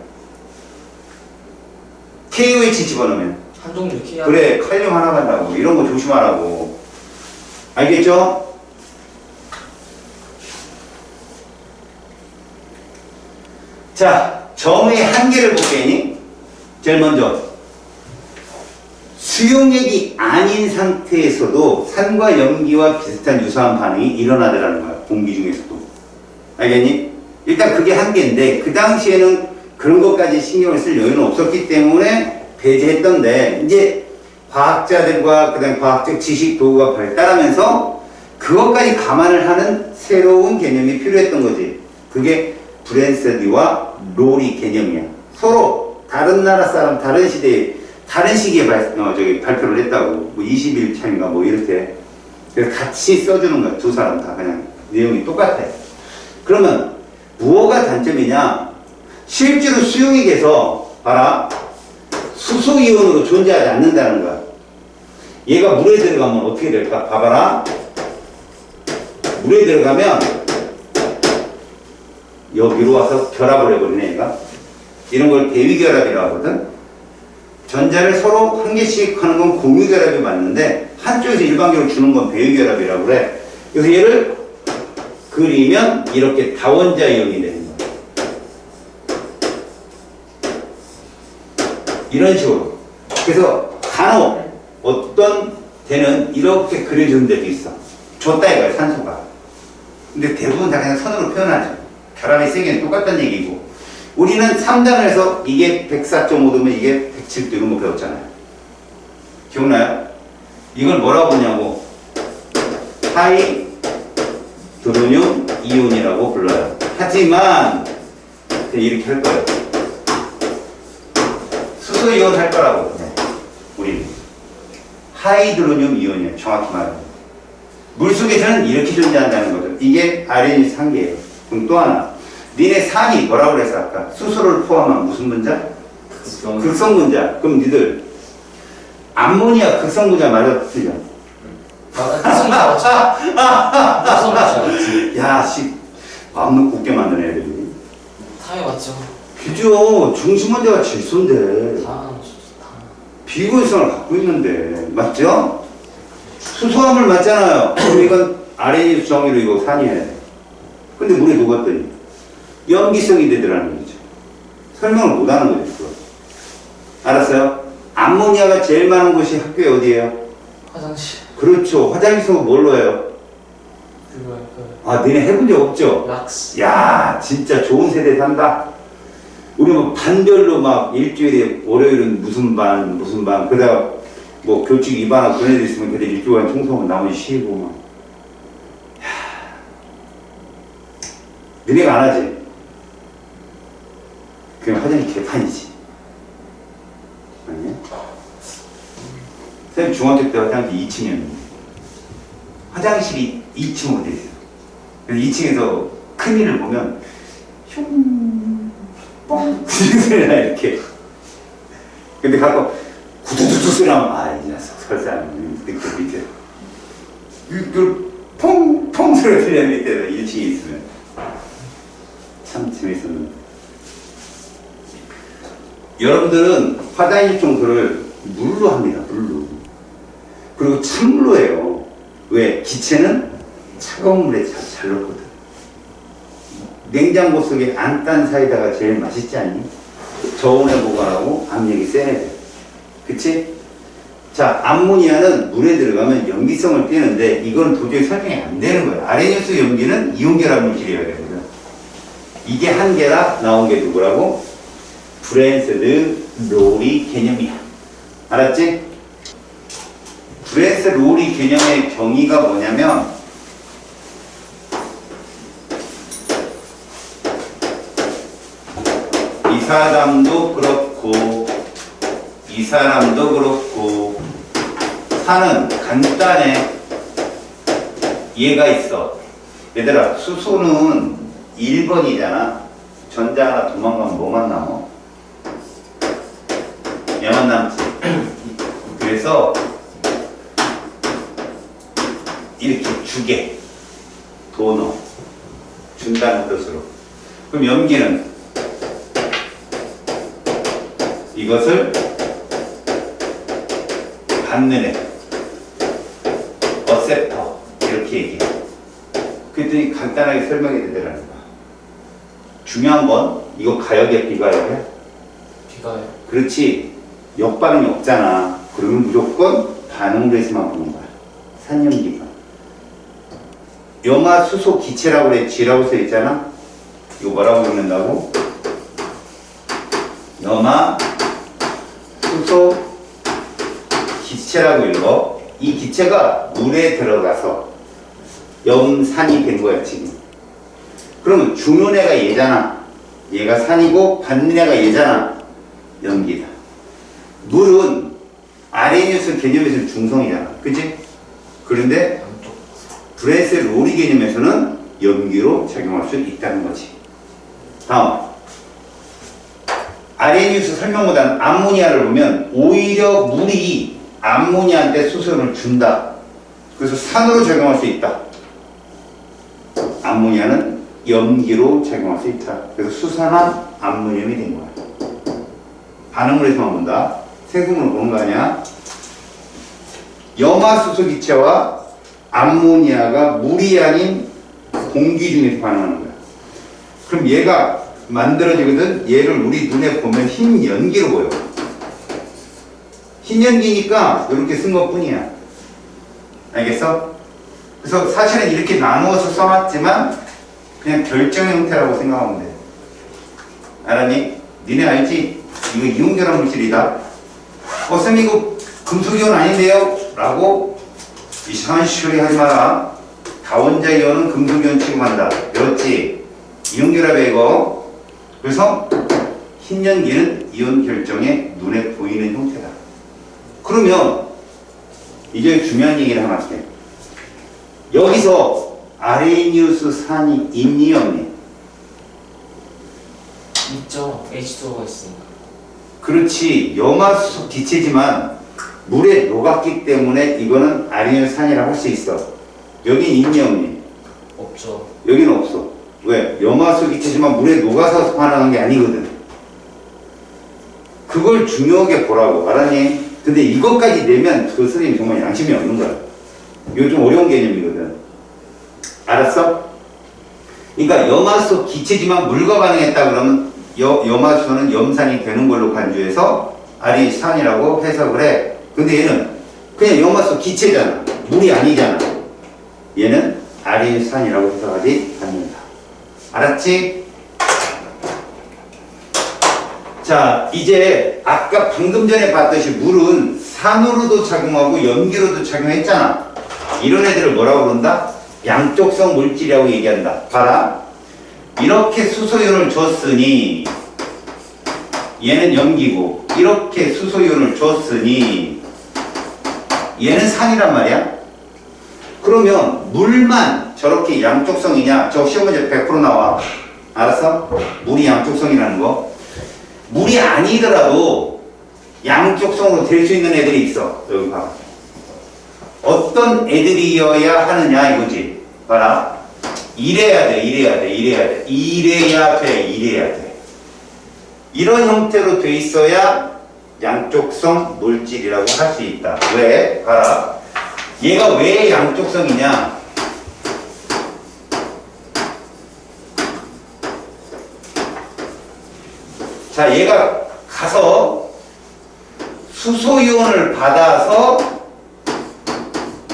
KOH 집어넣으면. 한 종류 K. 그래, 칼륨 하나 간다고. 이런 거 조심하라고. 알겠죠? 자, 점의 한계를 볼게니. 제일 먼저. 수용액이 아닌 상태에서도 산과 염기와 비슷한 유사한 반응이 일어나더라는 거야. 공기 중에서도. 알겠니? 일단 그게 한계인데 그 당시에는 그런 것까지 신경을 쓸 여유는 없었기 때문에 배제했던데 이제 과학자들과 그다음 과학적 지식 도구가 발달하면서 그것까지 감안을 하는 새로운 개념이 필요했던 거지. 그게 브랜스디와 로리 개념이야. 서로 다른 나라 사람, 다른 시대에 다른 시기에 발표를 했다고. 뭐 20일 차인가 뭐 이렇게. 그래서 같이 써주는 거야. 두 사람 다 그냥 내용이 똑같아. 그러면 무엇가 단점이냐? 실제로 수용액에서 봐라. 수소이온으로 존재하지 않는다는 거야. 얘가 물에 들어가면 어떻게 될까? 봐봐라. 물에 들어가면 여기로 와서 결합을 해버리네 얘가. 이런 걸 대위결합이라고 하거든. 전자를 서로 한 개씩 하는 건 공유결합이 맞는데 한쪽에서 일반적으로 주는 건 배유결합이라고 그래. 그래서 얘를 그리면 이렇게 다원자 이온이 되는 거야. 이런 식으로. 그래서 간혹 어떤 데는 이렇게 그려주는 데도 있어. 줬다 이거야 산소가. 근데 대부분 다 그냥 선으로 표현하죠. 결합의 세기는 똑같다는 얘기고. 우리는 3단을 해서 이게 104.5도면 이게 107도 이런 거 배웠잖아요. 기억나요? 이걸 뭐라고 부르냐고. 하이드로늄 이온이라고 불러요. 하지만 이렇게 할 거예요. 수소이온 할 거라고. 우리는. 하이드로늄 이온이에요. 정확히 말하면. 물속에서는 이렇게 존재한다는 거죠. 이게 아레니우스 한계예요. 그럼 또 하나. 니네 산이 뭐라고 그랬어 아까? 수소를 포함한 무슨 분자? 극성 분자. 그럼 니들 암모니아 극성 분자 맞아 틀려? 특성자 맞죠? 특성자 맞지? 야, 씨, 마음 놓고 웃게 만드네 애들이. 당연히 맞죠. 그죠? 중심 문제가 질소인데 다 비고일성을 갖고 있는데 맞죠? 수소화물 맞잖아요. 그럼 이건 아레니우스 정의로 이거 산이에요. 근데 물에 녹았더니 염기성이 되더라는 거죠. 설명을 못하는 거죠. 그거. 알았어요? 암모니아가 제일 많은 곳이 학교에 어디예요? 화장실 그렇죠. 화장실은 뭘로 해요? 그거요. 아, 니네 해본 적 없죠? 락스. 야, 진짜 좋은 세대 산다. 우리 뭐 반별로 막 일주일에 월요일은 무슨 반, 그러다가 뭐 교칙 위반하고 그런 애들 있으면 걔들 일주일간 청소하고 나머지 쉬고 막. 야, 너네가 안 하지? 그냥 화장실 개판이지. 아니야? 선생님 중학교 때 화장실 2층이었는데 화장실이 2층으로 돼 있어요. 그래서 2층에서 큰일을 보면 흉, 뻥 소리가 이렇게. 근데 가끔 구두두두 소리 나면 아, 이 녀석 설사 밑에 그 퐁퐁 소리가 들리는 밑에서 1층에 있으면 참 재밌었는데. 여러분들은 화장실 청소를 물로 합니다. 물로. 그리고 찬물로 해요. 왜? 기체는 차가운 물에 잘 넣거든. 냉장고 속에 안 딴 사이다가 제일 맛있지 않니? 저온에 보관하고 압력이 세야 돼. 그치? 자, 암모니아는 물에 들어가면 염기성을 띠는데 이건 도저히 설명이 안 되는 거야. 아레니우스 염기는 이온결합 물질이어야 되거든. 이게 한계라 나온 게 누구라고? 브랜스드 로리 개념이야. 알았지? 브랜스 로리 개념의 정의가 뭐냐면 이 사람도 그렇고 이 사람도 그렇고 산은 간단해. 얘가 있어. 얘들아, 수소는 1번이잖아. 전자 하나 도망가면 뭐만 남아? 얘만 남지. 그래서 이렇게 주게, 도너, 준다는 뜻으로. 그럼 염기는 이것을 받는 애, 어셉터 이렇게 얘기해. 그랬더니 간단하게 설명이 되더라는 거야. 중요한 건 이거 가역이야, 비가역이야? 비가요. 그렇지. 역반응이 없잖아. 그러면 무조건 반응으로 해서만 보는 거야. 산염기가. 염화 수소 기체라고 그래. G라고 써 있잖아. 이거 뭐라고 부른다고? 염화 수소 기체라고 읽어. 이 기체가 물에 들어가서 염산이 된 거야 지금. 그러면 주는 애가 얘잖아. 얘가 산이고 받는 애가 얘잖아. 염기다. 물은 아레니우스 개념에서는 중성이잖아. 그치? 그런데 브랜스 로리 개념에서는 염기로 작용할 수 있다는 거지. 다음, 아레니우스 설명보다는 암모니아를 보면 오히려 물이 암모니아한테 수소를 준다. 그래서 산으로 작용할 수 있다. 암모니아는 염기로 작용할 수 있다. 그래서 수산화 암모늄이 된 거야. 반응을 해서만 본다. 생성물을 보는 거 아니야? 염화수소 기체와 암모니아가 물이 아닌 공기 중에서 반응하는 거야. 그럼 얘가 만들어지거든. 얘를 우리 눈에 보면 흰 연기로 보여. 흰 연기니까 이렇게 쓴 것 뿐이야. 알겠어? 그래서 사실은 이렇게 나누어서 써놨지만 그냥 결정 형태라고 생각하면 돼. 알았니? 니네 알지? 이거 이온결합 물질이다. 선생님 이거 금속이온 아닌데요? 라고 이상한 소리 하지 마라. 다원자 이온은 금속이온 취급한다. 배웠지? 이온결합이야 이거. 그래서 흰연기는 이온 결정에 눈에 보이는 형태다. 그러면 이제 중요한 얘기를 하나 할게. 여기서 아레니우스 산이 있니 없니? 있죠. H2O가 있으니까. 그렇지. 염화수소 기체지만 물에 녹았기 때문에 이거는 아레니우스 산이라고 할 수 있어. 여긴 있니 없니? 없죠. 여기는 없어. 왜? 염화수 기체지만 물에 녹아서 반응한 게 아니거든. 그걸 중요하게 보라고. 알았니? 근데 이것까지 내면 그 선생님 정말 양심이 없는 거야. 이거 좀 어려운 개념이거든. 알았어? 그러니까 염화수 기체지만 물과 반응했다 그러면 염화수는 염산이 되는 걸로 간주해서 아리산이라고 해석을 해. 근데 얘는 그냥 염화수 기체잖아. 물이 아니잖아. 얘는 아리산이라고 해석하지 않는다. 알았지? 자, 이제 아까 방금 전에 봤듯이 물은 산으로도 작용하고 염기로도 작용했잖아. 이런 애들을 뭐라고 그런다? 양쪽성 물질이라고 얘기한다. 봐라. 이렇게 수소이온을 줬으니 얘는 염기고, 이렇게 수소이온을 줬으니 얘는 산이란 말이야. 그러면 물만 저렇게 양쪽성이냐? 저 시험 문제 100% 나와. 알았어? 물이 양쪽성이라는 거. 물이 아니더라도 양쪽성으로 될 수 있는 애들이 있어. 여기 봐. 어떤 애들이어야 하느냐 이거지. 봐라. 이래야 돼. 이래야 돼. 이런 형태로 돼 있어야 양쪽성 물질이라고 할 수 있다. 왜? 봐라. 얘가 왜 양쪽성이냐? 자, 얘가 가서 수소이온을 받아서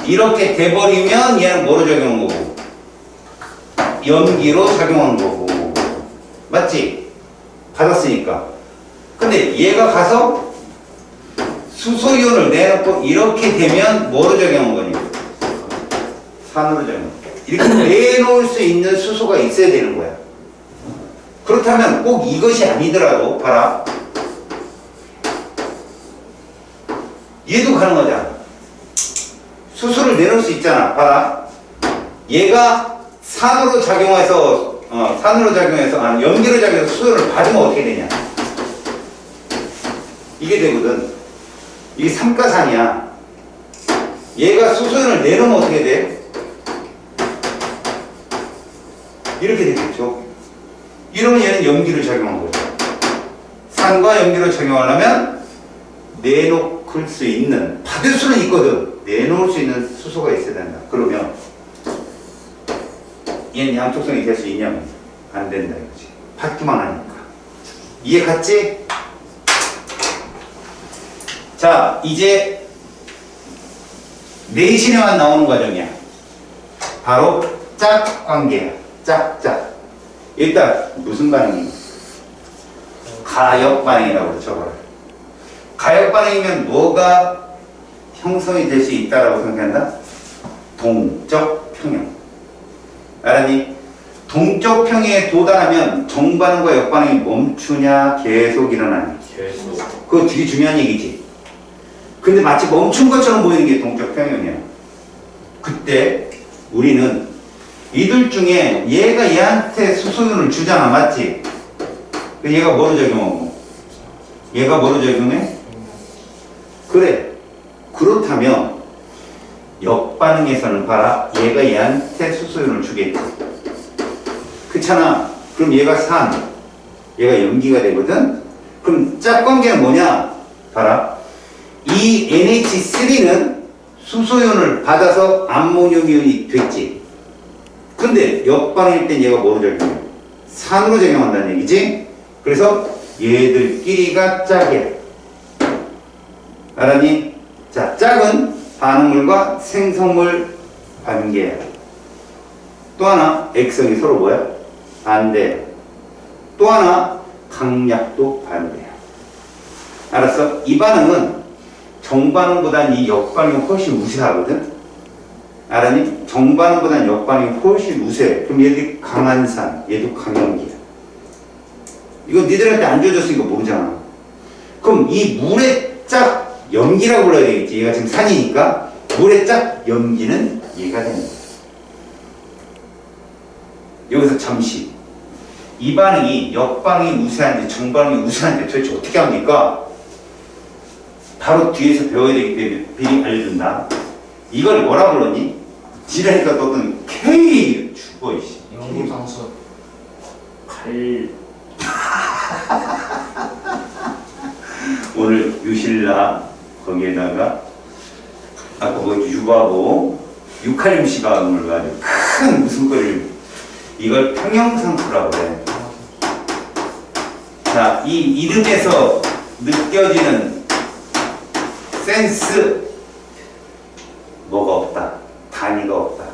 이렇게 돼버리면 얘는 뭐로 작용한 거고? 염기로 작용한 거고. 맞지? 받았으니까. 근데 얘가 가서 수소이온을 내놓고 이렇게 되면 뭐로 작용한 거니? 산으로 작용. 이렇게 내놓을 수 있는 수소가 있어야 되는 거야. 그렇다면 꼭 이것이 아니더라도 봐라. 얘도 가능하잖아. 수소를 내놓을 수 있잖아. 봐라. 얘가 산으로 작용해서 염기로 작용해서 수소를 받으면 어떻게 되냐? 이게 되거든. 이게 삼가산이야. 얘가 수소연을 내놓으면 어떻게 돼? 이렇게 되겠죠. 이러면 얘는 염기로 작용한 거죠. 산과 염기로 작용하려면 내놓을 수 있는, 받을 수는 있거든. 내놓을 수 있는 수소가 있어야 된다. 그러면 얘는 양쪽성이 될 수 있냐면 안 된다 이거지. 받기만 하니까. 이해 갔지? 자, 이제 내신에만 나오는 과정이야. 바로 짝 관계야. 짝짝. 일단 무슨 반응이? 가역 반응이라고 그러죠. 가역 반응이면 뭐가 형성이 될 수 있다라고 생각한다? 동적 평형. 알았니? 동적 평형에 도달하면 정반응과 역반응이 멈추냐 계속 일어나냐. 계속. 그거 되게 중요한 얘기지. 근데 마치 멈춘 것처럼 보이는 게 동적 평형이야. 그때 우리는 이들 중에 얘가 얘한테 수소연을 주잖아. 맞지? 얘가 뭐로 작용하고? 얘가 뭐로 작용해? 그래. 그렇다면 역반응에서는 봐라. 얘가 얘한테 수소연을 주겠지. 그렇잖아. 그럼 얘가 산, 얘가 염기가 되거든? 그럼 짝관계는 뭐냐? 봐라. 이 NH3는 수소연을 받아서 암모늄이온이 됐지. 근데 역반응일 땐 얘가 뭐로 작용해? 산으로 작용한다는 얘기지? 그래서 얘들끼리가 짝이야. 알았니? 자, 짝은 반응물과 생성물 관계야. 또 하나, 액성이 서로 뭐야? 반대. 또 하나, 강약도 반대야. 알았어? 이 반응은 정반응보단 이 역반응이 훨씬 우세하거든? 알았니? 정반응보단 역반응이 훨씬 우세해. 그럼 얘들이 강한 산, 얘도 강염기야. 이거 니들한테 안 줘줬으니까 모르잖아. 그럼 이 물의 짝 염기라고 불러야 되겠지. 얘가 지금 산이니까. 모래짝 염기는 얘가 되는 거예요. 여기서 잠시 이 반응이 역반응이 우세한지 정반응이 우세한지 도대체 어떻게 합니까? 바로 뒤에서 배워야 되기 때문에 미리 알려준다. 이걸 뭐라 불렀니? 지라니까 너는 K 죽어 이씨. 영상수. 칼. 오늘 유실라 거기에다가 아까 뭐 유바보 유칼륨 시가음을 가지고 큰 웃음거리를 이걸 평형상수라고 해. 자, 이 이름에서 느껴지는 센스 뭐가 없다. 단위가 없다.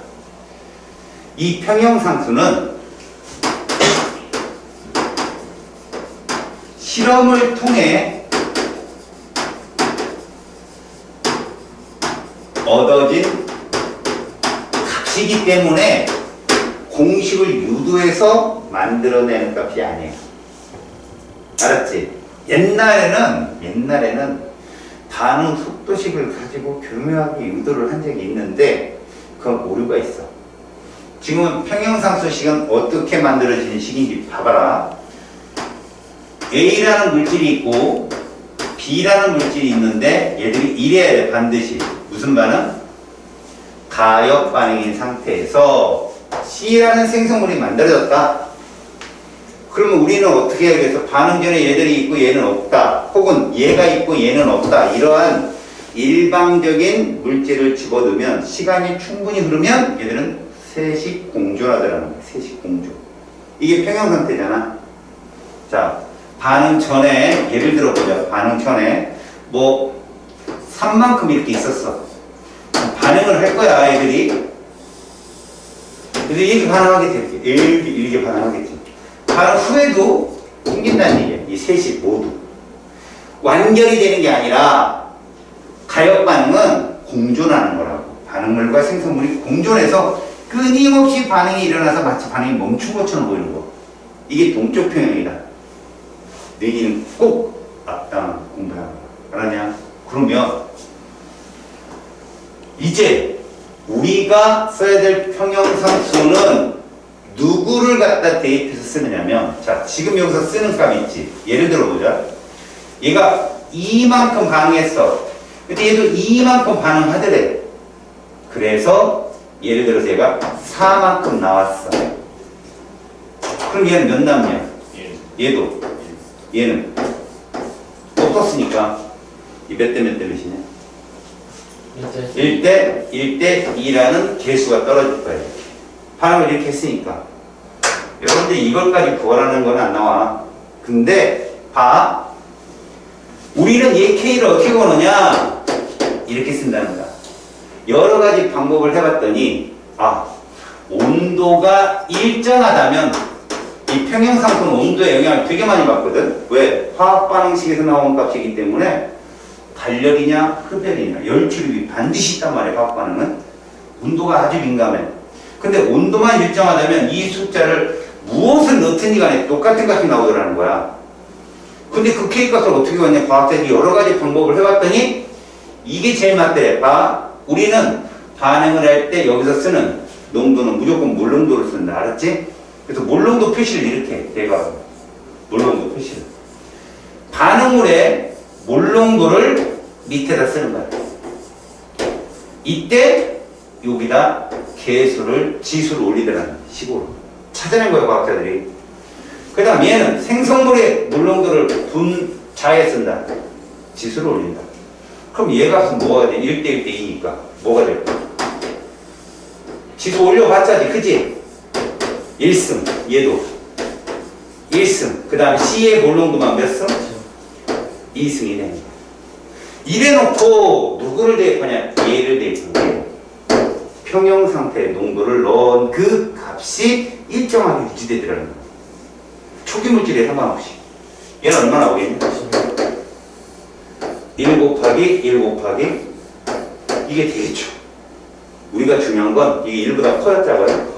이 평형상수는 실험을 통해 얻어진 값이기 때문에 공식을 유도해서 만들어내는 값이 아니에요. 알았지? 옛날에는 반응 속도식을 가지고 교묘하게 유도를 한 적이 있는데 그건 오류가 있어. 지금은 평형상수식은 어떻게 만들어지는 식인지 봐봐라. A라는 물질이 있고 B라는 물질이 있는데 얘들이 이래야 돼. 반드시. 무슨 반응? 가역 반응인 상태에서 C라는 생성물이 만들어졌다. 그러면 우리는 어떻게 해야겠어? 반응 전에 얘들이 있고 얘는 없다. 혹은 얘가 있고 얘는 없다. 이러한 일방적인 물질을 집어넣으면 시간이 충분히 흐르면 얘들은 세식 공존하더라는 거야. 세식 공존. 이게 평형 상태잖아. 자, 반응 전에 예를 들어 보자. 반응 전에 뭐 3만큼 이렇게 있었어. 반응을 할 거야, 애들이. 근데 이렇게 반응하겠지. 이렇게 반응하겠지. 반응 후에도 생긴다는 얘기야. 이 셋이 모두. 완결이 되는 게 아니라 가역 반응은 공존하는 거라고. 반응물과 생성물이 공존해서 끊임없이 반응이 일어나서 마치 반응이 멈춘 것처럼 보이는 거. 이게 동적 평형이다. 내기는 꼭 앞당 공부해야 한다. 알았냐? 그러면 이제 우리가 써야 될 평형상수는 누구를 갖다 대입해서 쓰느냐면, 자, 지금 여기서 쓰는 값 있지. 예를 들어 보자. 얘가 이만큼 반응했어. 근데 얘도 이만큼 반응하더래. 그래서 예를 들어서 얘가 4만큼 나왔어. 그럼 얘는 몇 남냐? 얘도. 얘는 없었으니까 이 몇 대 몇 대 몇이냐? 1대 2라는 개수가 떨어질 거예요. 반응을 이렇게 했으니까. 여러분들 이걸까지 구하라는 건 안 나와. 근데 봐. 우리는 얘 K를 어떻게 구하느냐? 이렇게 쓴다는 거야. 여러 가지 방법을 해봤더니 온도가 일정하다면 이 평형상수는 온도에 영향을 되게 많이 받거든. 왜? 화학반응식에서 나온 값이기 때문에 단력이냐 흡혈이냐 열출입이 반드시 있단 말이야. 화학반응은 온도가 아주 민감해. 근데 온도만 일정하다면 이 숫자를 무엇을 넣든지 간에 똑같은 값이 나오더라는 거야. 근데 그 K값을 어떻게 구하냐? 과학자들이 여러 가지 방법을 해봤더니 이게 제일 맞대. 우리는 반응을 할 때 여기서 쓰는 농도는 무조건 물농도를 쓴다. 알았지? 그래서 물농도 표시를 이렇게 해. 내가 물농도 표시를. 반응물의 물농도를 밑에다 쓰는 거야. 이때 여기다 지수를 올리더라는 식으로 찾아낸 거예요, 과학자들이. 그 다음 얘는 생성물의 물농도를 분자에 쓴다. 지수를 올린다. 그럼 얘 값은 뭐가 돼? 1대 1대 2니까 뭐가 될까? 지수 올려봤자지, 그치? 1승, 얘도 1승. 그 다음에 C의 물농도만 몇 승? 2승이 됩니다. 이래놓고 누구를 대입하냐? 얘를 대입하는 거예요. 평형상태의 농도를 넣은 그 값이 일정하게 유지되더라는 거예요. 초기물질에 상관없이. 얘는 얼마 나오겠냐? 1 곱하기 1 곱하기 이게 되겠죠. 우리가 중요한 건 이게 1보다 커요, 작아요?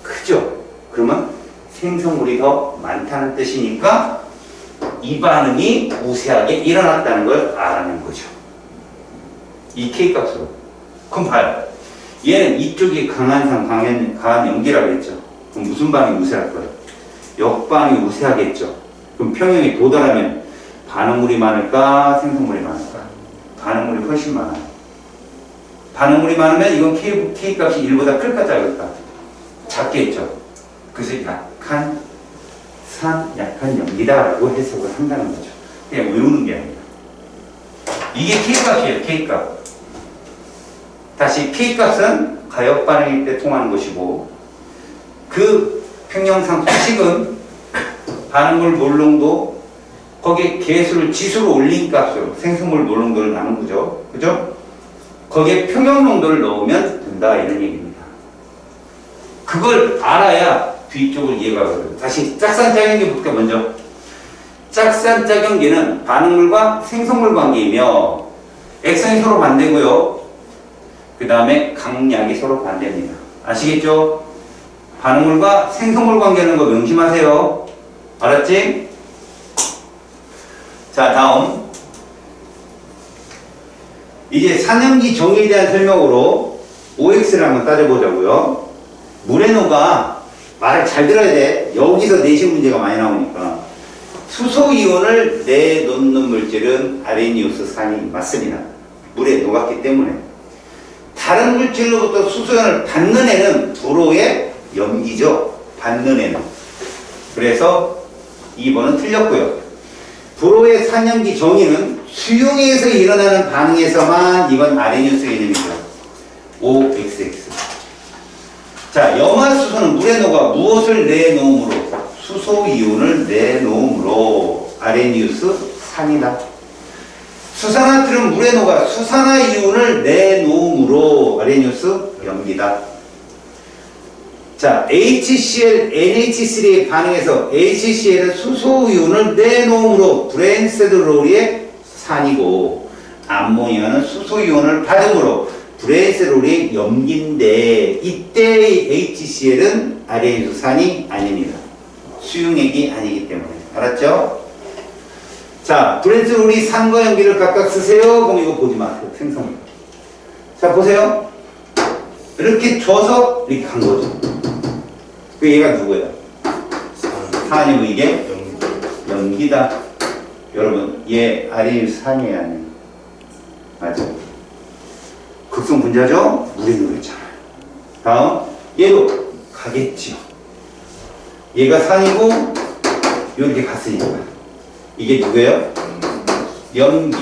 크죠? 그러면 생성물이 더 많다는 뜻이니까 이 반응이 우세하게 일어났다는 걸 알아낸 거죠. 이 K값으로. 그럼 봐요. 얘는 이쪽이 강한 연기라고 했죠. 그럼 무슨 반응이 우세할 거예요? 역반응이 우세하겠죠. 그럼 평형에 도달하면 반응물이 많을까? 생성물이 많을까? 반응물이 훨씬 많아요. 반응물이 많으면 이건 K 값이 1보다 클까 작을까? 작겠죠. 그래서 약한 연기다라고 해석을 한다는 거죠. 그냥 외우는 게 아니라. 이게 K값이에요, K값. 다시 K값은 가역 반응일 때 통하는 것이고, 그 평형상 수식은 반응물 몰농도, 거기에 개수를 지수로 올린 값으로 생성물 몰농도를 나눈 거죠. 그죠? 거기에 평형농도를 넣으면 된다, 이런 얘기입니다. 그걸 알아야 뒤쪽을 이해가 가거든요. 다시 짝산짝연기부터 먼저. 짝산짝연기는 반응물과 생성물 관계이며 액성이 서로 반대고요. 그 다음에 강약이 서로 반대입니다. 아시겠죠? 반응물과 생성물 관계라는 거 명심하세요. 알았지? 자, 다음. 이제 산염기 정의에 대한 설명으로 OX를 한번 따져보자고요. 무레노가 말을 잘 들어야 돼. 여기서 내신 문제가 많이 나오니까. 수소이온을 내놓는 물질은 아레니우스 산이 맞습니다. 물에 녹았기 때문에. 다른 물질로부터 수소이온을 받는 애는 불호의 염기죠. 받는 애는. 그래서 2번은 틀렸고요. 불호의 산염기 정의는 수용에서 일어나는 반응에서만 이건 아레니우스 개념이죠. OXX. 자, 염화수소는 물에 녹아 무엇을 내놓음으로? 수소이온을 내놓음으로 아레니우스 산이다. 수산화틀은 물에 녹아 수산화이온을 내놓음으로 아레니우스 염기다. 자, HCl, NH3의 반응에서 HCl은 수소이온을 내놓음으로 브랜세드로리의 산이고, 암모니아는 수소이온을 받음으로 브랜세드로리의 염기인데, 이때의 HCl은 아레니우스 산이 아닙니다. 수용액이 아니기 때문에. 알았죠? 자, 브랜세드로리 산과 염기를 각각 쓰세요. 그럼 이거 보지 마세요. 생성물. 자, 보세요. 이렇게 줘서 이렇게 간 거죠. 그 얘가 누구예요? 산이고 이게 염기다. 여러분, 얘 아레니우스 산이에요, 아니에요? 맞죠? 극성 분자죠? 물에 녹였잖아요. 다음, 얘도 가겠지요. 얘가 산이고 이렇게 갔으니까 이게 누구예요? 염기.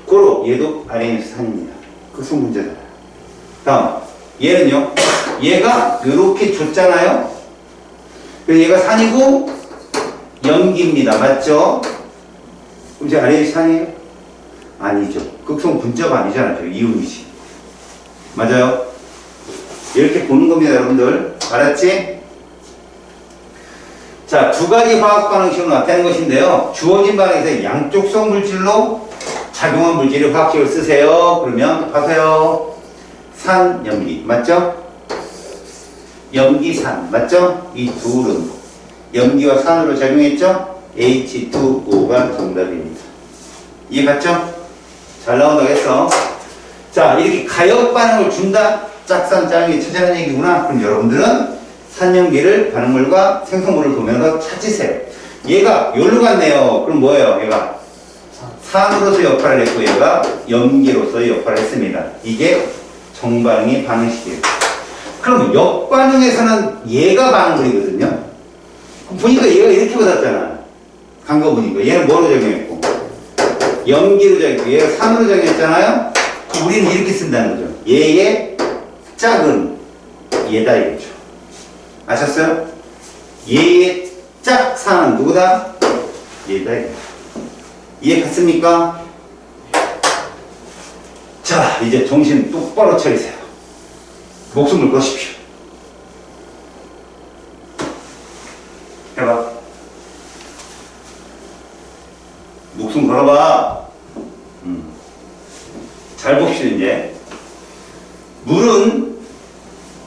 고로 얘도 아레니우스 산입니다. 극성 분자잖아요. 다음, 얘는요? 얘가 이렇게 줬잖아요. 그래서 얘가 산이고 염기입니다. 맞죠? 그럼 이제 아레니우스 산이에요? 아니죠. 극성 분자가 아니잖아요. 이온이지. 맞아요? 이렇게 보는 겁니다, 여러분들. 알았지? 자, 두 가지 화학 반응식으로 나타내는 것인데요. 주어진 반응에서 양쪽성 물질로 작용한 물질의 화학식을 쓰세요. 그러면 봐세요. 산, 염기. 맞죠? 염기산. 맞죠? 이 둘은 염기와 산으로 작용했죠? H2O가 정답입니다. 이해 갔죠? 잘 나온다고 했어. 자, 이렇게 가역 반응을 준다? 짝산짝이 찾아낸 얘기구나. 그럼 여러분들은 산염기를 반응물과 생성물을 보면서 찾으세요. 얘가 여기로 갔네요. 그럼 뭐예요? 얘가 산으로서 역할을 했고 얘가 염기로서의 역할을 했습니다. 이게 정반응의 반응식이에요. 그럼 역반응에서는 얘가 반응물이거든요. 보니까 얘가 이렇게 받았잖아. 간 거 보니까 얘는 뭐로 작용했고 염기로 작용했고 얘가 산으로 작용했잖아요. 우리는 이렇게 쓴다는 거죠. 얘의 짝은 얘다 이거죠. 아셨어요? 얘의 짝산은 누구다? 얘다 이거죠. 이해 갔습니까? 자, 이제 정신 똑바로 차리세요. 목숨을 거십시오. 해봐. 목숨 걸어봐. 잘 봅시다, 이제. 물은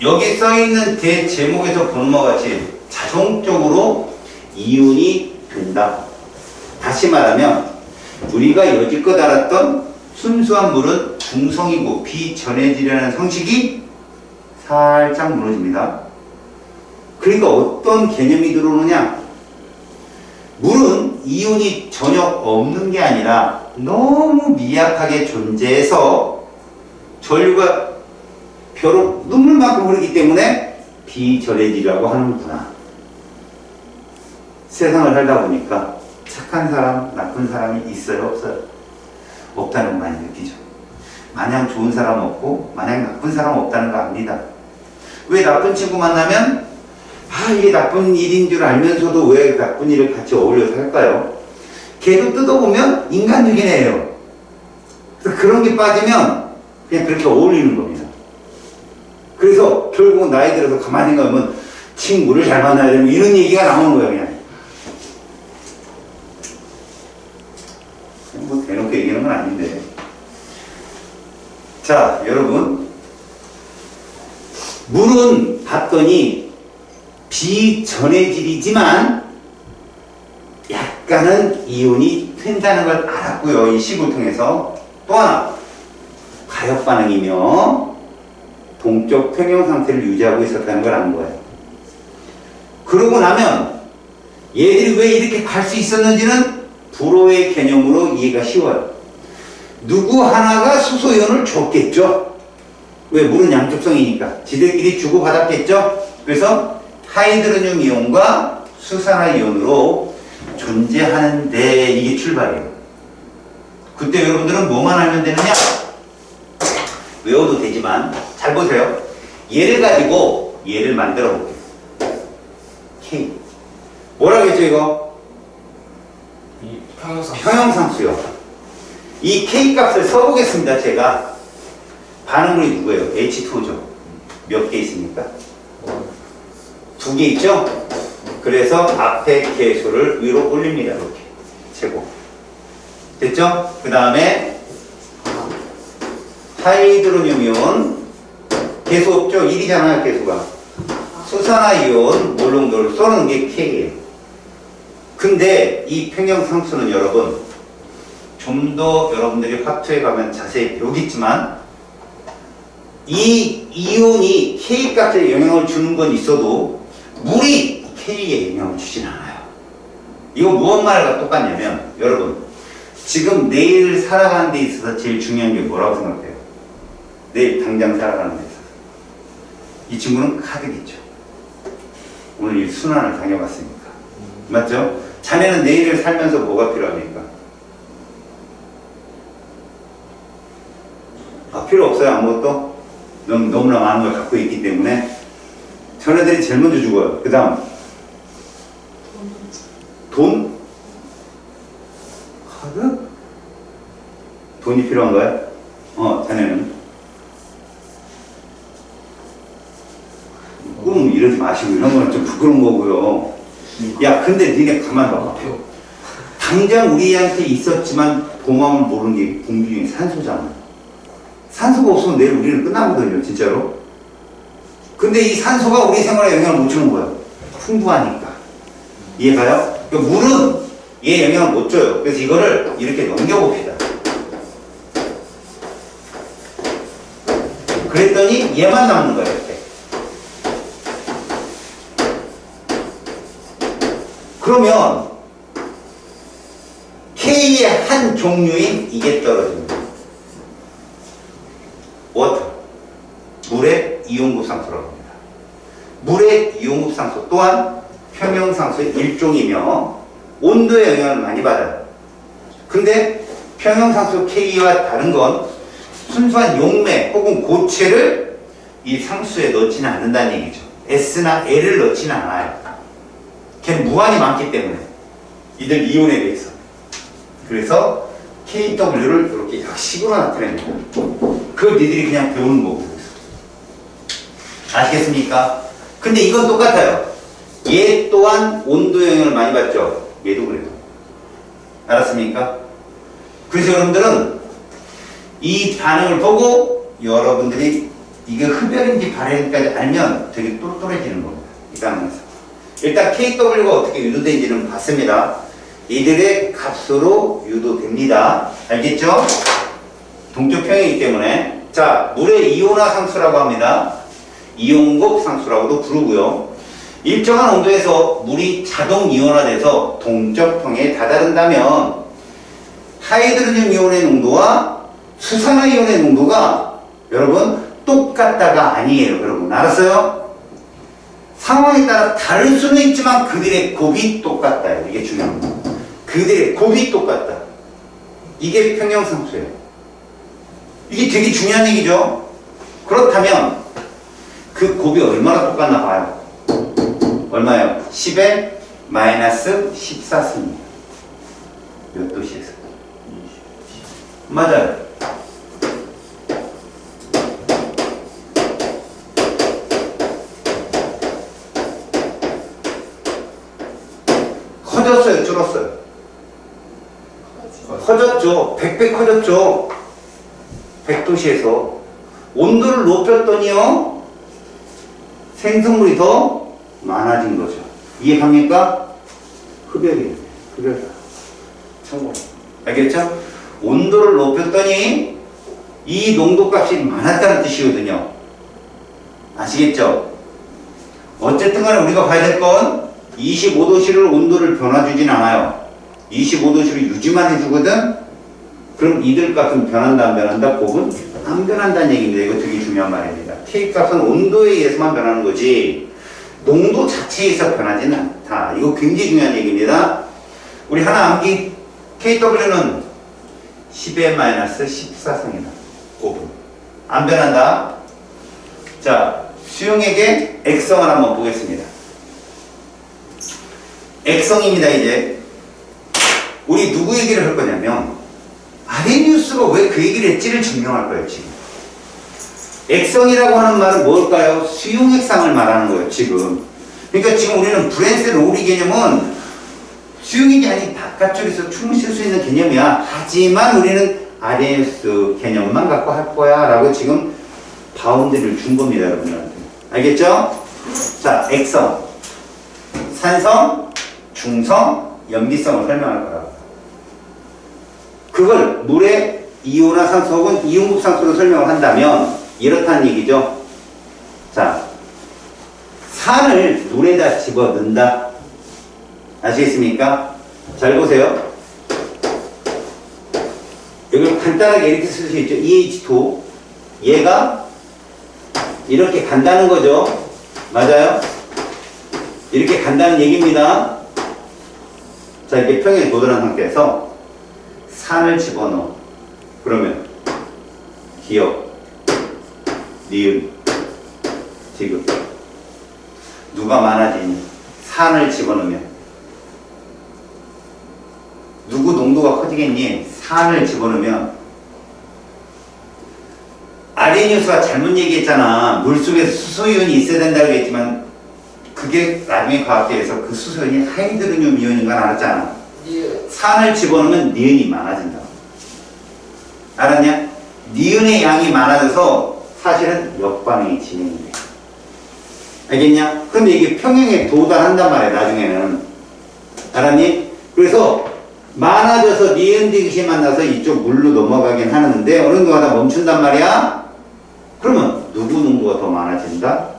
여기 써있는 대제목에서 보는 것 같이 자동적으로 이온이 된다. 다시 말하면 우리가 여지껏 알았던 순수한 물은 중성이고 비전해질이라는 성식이 살짝 무너집니다. 그러니까 어떤 개념이 들어오느냐? 물은 이온이 전혀 없는 게 아니라 너무 미약하게 존재해서 전류가 벼로 눈물만큼 흐르기 때문에 비전해질이라고 하는구나. 세상을 살다 보니까 착한 사람, 나쁜 사람이 있어요, 없어요? 없다는 거 많이 느끼죠. 마냥 좋은 사람 없고 마냥 나쁜 사람 없다는 거 압니다. 왜 나쁜 친구 만나면 이게 나쁜 일인 줄 알면서도 왜 나쁜 일을 같이 어울려서 할까요? 걔도 뜯어보면 인간적인 애예요. 그래서 그런 게 빠지면 그냥 그렇게 어울리는 겁니다. 그래서 결국은 나이 들어서 가만히 생각하면 친구를 잘 만나야 되는 이런 얘기가 나오는 거예요. 그냥 뭐 대놓고 얘기하는 건 아닌데. 자, 여러분, 물은 봤더니 비전해질이지만 약간은 이온이 된다는 걸 알았고요. 이 식을 통해서. 또 하나, 가역 반응이며 동적 평형 상태를 유지하고 있었다는 걸 안 거예요. 그러고 나면 얘들이 왜 이렇게 갈 수 있었는지는 불호의 개념으로 이해가 쉬워요. 누구 하나가 수소이온을 줬겠죠. 왜? 물은 양쪽성이니까 지들끼리 주고받았겠죠. 그래서 하이드로늄 이온과 수산화이온으로 존재하는데 이게 출발이에요. 그때 여러분들은 뭐만 알면 되느냐? 외워도 되지만 잘 보세요. 얘를 가지고 얘를 만들어 볼게요. K 뭐라고 했죠 이거? 이 평형상수. 평형상수요. 이 K 값을 써보겠습니다. 제가 반응물이 누구예요? H2죠. 몇 개 있습니까? 2개 있죠? 그래서 앞에 개수를 위로 올립니다. 이렇게 최고 됐죠? 그 다음에 하이드로늄 이온 개수 없죠? 1이잖아요. 개수가 수산화이온 몰롱도를 쏘는 게 K예요. 근데 이 평형상수는 여러분 좀 더 여러분들이 화투에 가면 자세히 배우겠지만 이 이온이 K 값에 영향을 주는 건 있어도 물이 K에 영향을 주진 않아요. 이거 무슨 말과 똑같냐면 여러분 지금 내일 살아가는 데 있어서 제일 중요한 게 뭐라고 생각해요? 내일 당장 살아가는 데 있어서 이 친구는 카드겠죠. 오늘 이 순환을 당해봤으니까 맞죠? 자네는 내일을 살면서 뭐가 필요합니까? 필요 없어요. 아무것도 너무나 많은 걸 갖고 있기 때문에 전애들이 제일 먼저 죽어요. 그 다음 돈? 카드? 돈이 필요한가요? 자네는 이러지 마시고 이런 거는 좀 부끄러운 거고요. 야 근데 니네 가만 봐봐. 당장 우리한테 있었지만 도망을 모르는 게 공기 중에 산소잖아. 산소가 없으면 내일 우리는 끝나거든요. 진짜로. 근데 이 산소가 우리 생활에 영향을 못 주는 거예요. 풍부하니까. 이해가요? 그러니까 물은 얘 영향을 못 줘요. 그래서 이거를 이렇게 넘겨봅시다. 그랬더니 얘만 남는 거예요. 이렇게. 그러면 K의 한 종류인 이게 떨어집니다. 워터. 물의 이온급상수라고 합니다. 물의 이온급상수 또한 평형상수의 일종이며 온도에 영향을 많이 받아요. 근데 평형상수 K와 다른 건 순수한 용매 혹은 고체를 이 상수에 넣지는 않는다는 얘기죠. S나 L을 넣지는 않아요. 걔는 무한히 많기 때문에 이들 이온에 대해서. 그래서 KW를 이렇게 약식으로 나타냅니다. 그걸 니들이 그냥 배우는 거고. 아시겠습니까? 근데 이건 똑같아요. 얘 또한 온도 영향을 많이 받죠. 얘도 그래요. 알았습니까? 그래서 여러분들은 이 반응을 보고 여러분들이 이게 흡열인지 발열인지까지 알면 되게 똘똘해지는 겁니다. 이 반응에서. 일단 KW가 어떻게 유도되는지는 봤습니다. 이들의 값으로 유도됩니다. 알겠죠? 동쪽 평이기 때문에. 자, 물의 이온화 상수라고 합니다. 이온곡 상수라고도 부르고요. 일정한 온도에서 물이 자동 이온화돼서 동쪽 평에 다다른다면 하이드로겐 이온의 농도와 수산화 이온의 농도가 여러분 똑같다가 아니에요. 여러분 알았어요? 상황에 따라 다를 수는 있지만 그들의 곱이 똑같다. 이게 중요한 거예요. 그들의 곱이 똑같다. 이게 평형상수예요. 이게 되게 중요한 얘기죠. 그렇다면 그 곱이 얼마나 똑같나 봐요. 얼마예요? 10의 마이너스 14승입니다. 몇 도시에서? 맞아요. 커졌어요? 줄었어요? 커졌죠. 100배 커졌죠. 100도시에서 온도를 높였더니요 생성물이 더 많아진 거죠. 이해갑니까? 흡열이에요. 흡열. 참고로. 알겠죠? 온도를 높였더니 이 농도값이 많았다는 뜻이거든요. 아시겠죠? 어쨌든 간에 우리가 봐야 될 건 25도씨를 온도를 변화주진 않아요. 25도씨를 유지만 해주거든? 그럼 이들 값은 변한다 안 변한다? 곱은 안 변한다는 얘기입니다. 이거 되게 중요한 말입니다. K 값은 온도에 의해서만 변하는 거지 농도 자체에서 변하지는 않다. 이거 굉장히 중요한 얘기입니다. 우리 하나 암기. KW는 10의 마이너스 14승이다. 곱은 안 변한다. 자, 수용액의 액성을 한번 보겠습니다. 액성입니다. 이제 우리 누구 얘기를 할 거냐면 아레니우스가 왜 그 얘기를 했지를 증명할 거예요. 지금 액성이라고 하는 말은 뭘까요? 수용액상을 말하는 거예요. 지금 그러니까 지금 우리는 브랜스 로리 개념은 수용액이 아닌 바깥쪽에서 충분히 쓸 수 있는 개념이야. 하지만 우리는 아레니우스 개념만 갖고 할 거야 라고 지금 바운드를 준 겁니다. 여러분들한테 알겠죠? 자, 액성 산성, 중성, 염기성을 설명할 거라고. 그걸 물의 이온화 상수 혹은 이온급 상수로 설명을 한다면 이렇다는 얘기죠. 자, 산을 물에다 집어넣는다. 아시겠습니까? 잘 보세요. 여기 간단하게 이렇게 쓸 수 있죠. EH2 얘가 이렇게 간다는 거죠. 맞아요? 이렇게 간다는 얘기입니다. 자, 이게 평행에 도달한 상태에서 산을 집어넣어. 그러면 기억, 니은, 지금 누가 많아지니? 산을 집어넣으면 누구 농도가 커지겠니? 산을 집어넣으면 아레니우스가 잘못 얘기했잖아. 물속에서 수소이온이 있어야 된다고 했지만 그게 나중에 과학계에서 그 수소이온이 하이드로늄 이온인 건 알았잖아. 산을 집어넣으면 니은이 많아진다. 알았냐? 니은의 양이 많아져서 사실은 역반응이 진행이 돼. 알겠냐? 근데 이게 평형에 도달한단 말이야. 나중에는. 알았니? 그래서 많아져서 니은 디귿이 만나서 이쪽 물로 넘어가긴 하는데 어느 정도 가다 멈춘단 말이야. 그러면 누구 농도가 더 많아진다?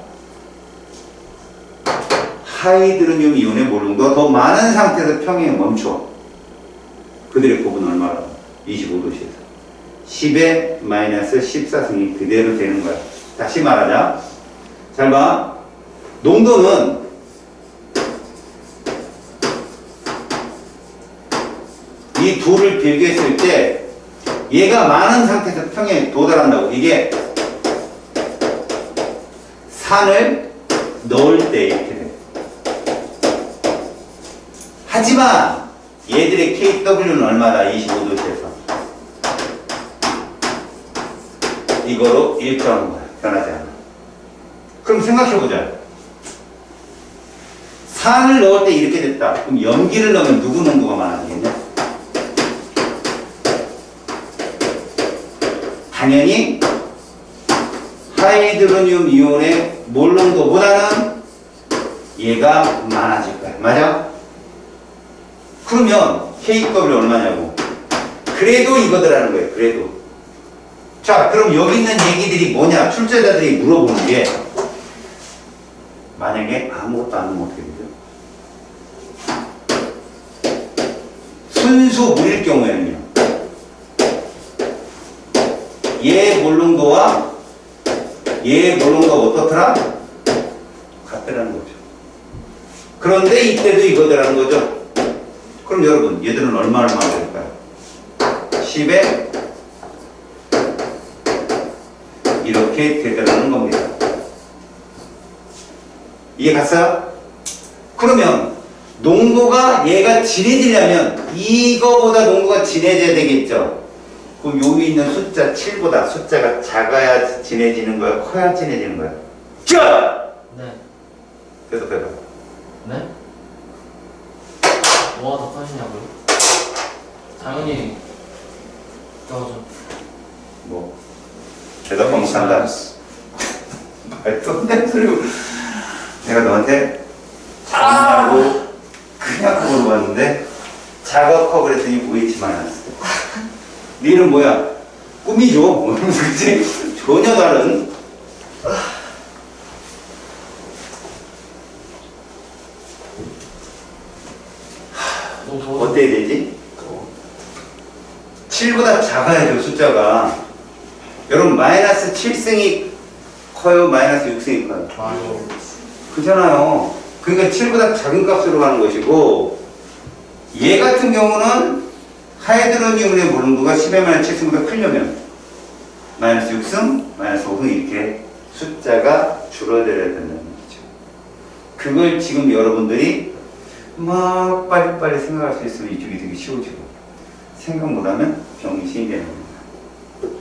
하이드로늄 이온의 몰 농도가 더 많은 상태에서 평행에 멈춰. 그들의 곱은 얼마라고? 25도씨에서 10의 마이너스 14승이 그대로 되는 거야. 다시 말하자. 잘 봐. 농도는 이 둘을 비교했을 때 얘가 많은 상태에서 평행에 도달한다고. 이게 산을 넣을 때 이렇게 돼. 하지만 얘들의 KW는 얼마다? 25도씨에서 이거로 일정한 거야. 변하지 않아. 그럼 생각해보자. 산을 넣을 때 이렇게 됐다. 그럼 염기를 넣으면 누구 농도가 많아지겠냐? 당연히 하이드로늄 이온의 몰 농도보다는 얘가 많아질 거야. 맞아? 그러면 KW 얼마냐고. 그래도 이거더라는 거예요. 그래도 자, 그럼 여기 있는 얘기들이 뭐냐? 출제자들이 물어보는 게 만약에 아무것도 안 하면 어떻게 되죠? 순수 물일 경우에는요. 얘 몰롱도와 얘 몰롱도가 어떻더라? 같더라는 거죠. 그런데 이때도 이거더라는 거죠. 그럼 여러분, 얘들은 얼마나 될까요? 10에 이렇게 되더라는 겁니다. 이해 갔어요? 그러면 농도가 얘가 진해지려면 이거보다 농도가 진해져야 되겠죠? 그럼 여기 있는 숫자 7보다 숫자가 작아야 진해지는 거예요? 커야 진해지는 거예요? 자! 네. 계속 해봐. 네? 뭐가 더 커지냐고요? 당연히 저죠. 뭐 대답만 못한다. 말도 안 되는 소리고. 내가 너한테 작냐고 크냐고 물어봤는데 작아 커 그랬더니 보이지만 않았어. 니는 뭐야? 꿈이죠. 그치? 전혀 다른. 너무 좋아. 어때야 되지? 7보다 작아야죠, 숫자가. 여러분, 마이너스 7승이 커요? 마이너스 6승이 커요? 맞아요. 그잖아요. 그러니까 7보다 작은 값으로 가는 것이고, 얘 같은 경우는 하이드로니움의 몰롱도가 10의 마이너스 7승보다 크려면 마이너스 6승, 마이너스 5승 이렇게 숫자가 줄어들어야 된다는 얘기죠. 그걸 지금 여러분들이 막 빨리빨리 생각할 수 있으면 이쪽이 되게 쉬워지고, 생각 못하면 병신이 되는 겁니다.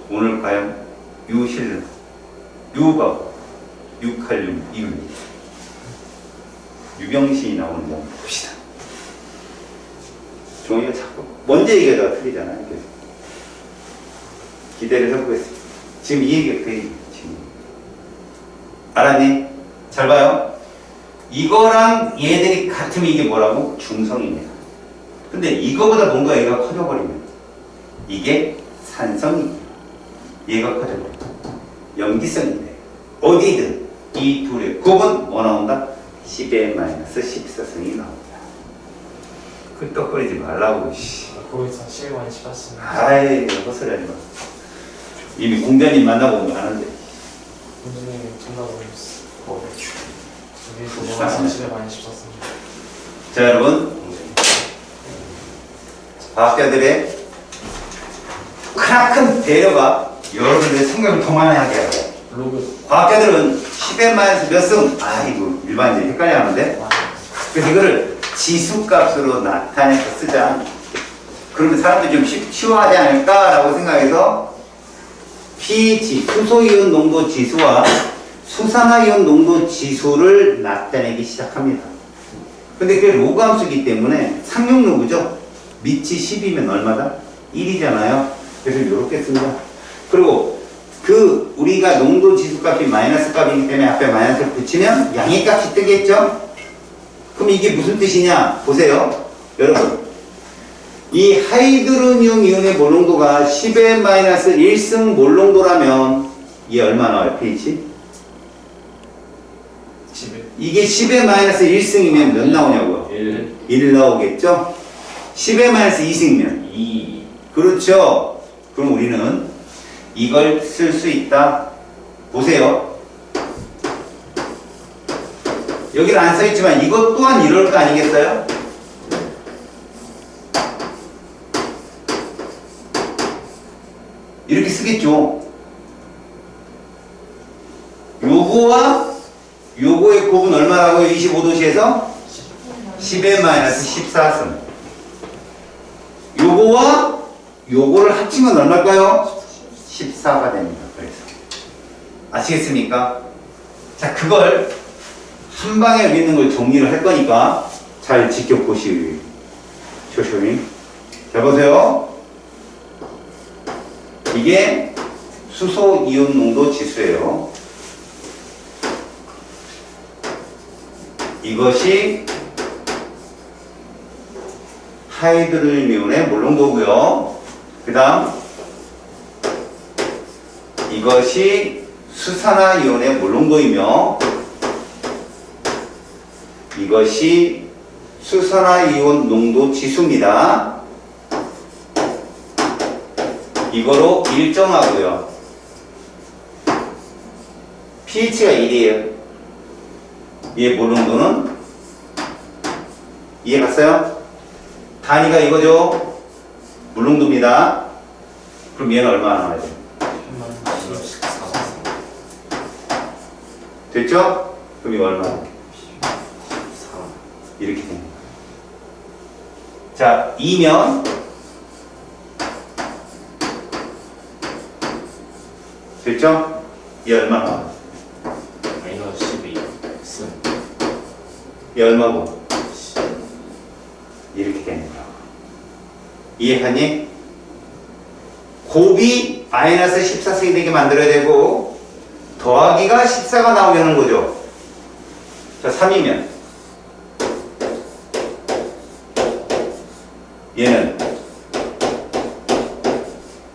오늘 과연 유실능, 유법, 유칼륨, 이윤, 유병신이 나오는 거 봅시다. 종이가 자꾸 먼저 얘기하다가 틀리잖아요. 그래서 기대를 해보겠습니다. 지금 이 얘기가 그 얘기예요. 지금. 알았니? 잘 봐요. 이거랑 얘들이 같으면 이게 뭐라고? 중성입니다. 근데 이거보다 뭔가 얘가 커져버리면 이게 산성이에요. 얘가 커져버려요. 염기성인데 어디든 이 둘의 곱은 뭐 나온다? 10의 마이너스 14승이 나온다. 끄떡거리지 말라고. 거기서 10일 많이 씹었습니다. 아이, 헛소리 하지 마. 이미 공자님 만나보면 아는데. 공주님이 존나 보셨어. 저기 아, 뭐가 30일 많이 씹었습니다. 자, 여러분. 과학자들의 크나큰 배려가 여러분들의 생각을 더 많이 하게 하고, 로그. 과학자들은 10의 마이너스 몇 승? 아, 이거 일반인들이 헷갈려 하는데. 그래서 이거를 지수값으로 나타내서 쓰자. 그러면 사람들이 좀 쉬워하지 않을까라고 생각해서 pH, 수소이온 농도 지수와 수산화이온 농도 지수를 나타내기 시작합니다. 근데 그게 로그 함수이기 때문에 상용 로그죠. 밑이 10이면 얼마다? 1이잖아요. 그래서 이렇게 씁니다. 그리고 그 우리가 농도 지수 값이 마이너스 값이기 때문에 앞에 마이너스를 붙이면 양의 값이 뜨겠죠? 그럼 이게 무슨 뜻이냐? 보세요. 여러분. 이 하이드로니움 이온의 몰롱도가 10의 마이너스 1승 몰롱도라면 이게 얼마 나와요? pH? 10일. 이게 10의 마이너스 1승이면 몇 나오냐고요? 1 나오겠죠? 10의 마이너스 2승이면 2. 그렇죠. 그럼 우리는 이걸 쓸 수 있다. 보세요. 여기는 안 써있지만 이것 또한 이럴 거 아니겠어요? 이렇게 쓰겠죠. 요거와 요거의 곱은 얼마라고요? 25도씨에서 10의 마이너스 14승. 요거와 요거를 합치면 얼마일까요? 14가 됩니다. 그래서 아시겠습니까? 자, 그걸 한 방에 여기 있는 걸 정리를 할 거니까 잘 지켜보시오. 조심히. 자, 보세요. 이게 수소 이온 농도 지수예요. 이것이 하이드로니움 이온의 몰롱도고요. 그 다음 이것이 수산화이온의 몰롱도이며 이것이 수산화이온 농도 지수입니다. 이거로 일정하고요. pH가 1이에요. 얘 몰롱도는 이해 갔어요? 단위가 이거죠? 몰롱도입니다. 그럼 얘는 얼마나 나와야 돼요? 14. 됐죠? 그럼 이거 얼마나? 14. 이렇게 됩니다. 자, 2면 됐죠? 얘 얼마나? 마이너스 12 승 얘 얼마고? 이렇게 됩니다. 이해하니? 곱이 마이너스 14씩 되게 만들어야 되고 더하기가 14가 나오게 하는 거죠. 자, 3이면 얘는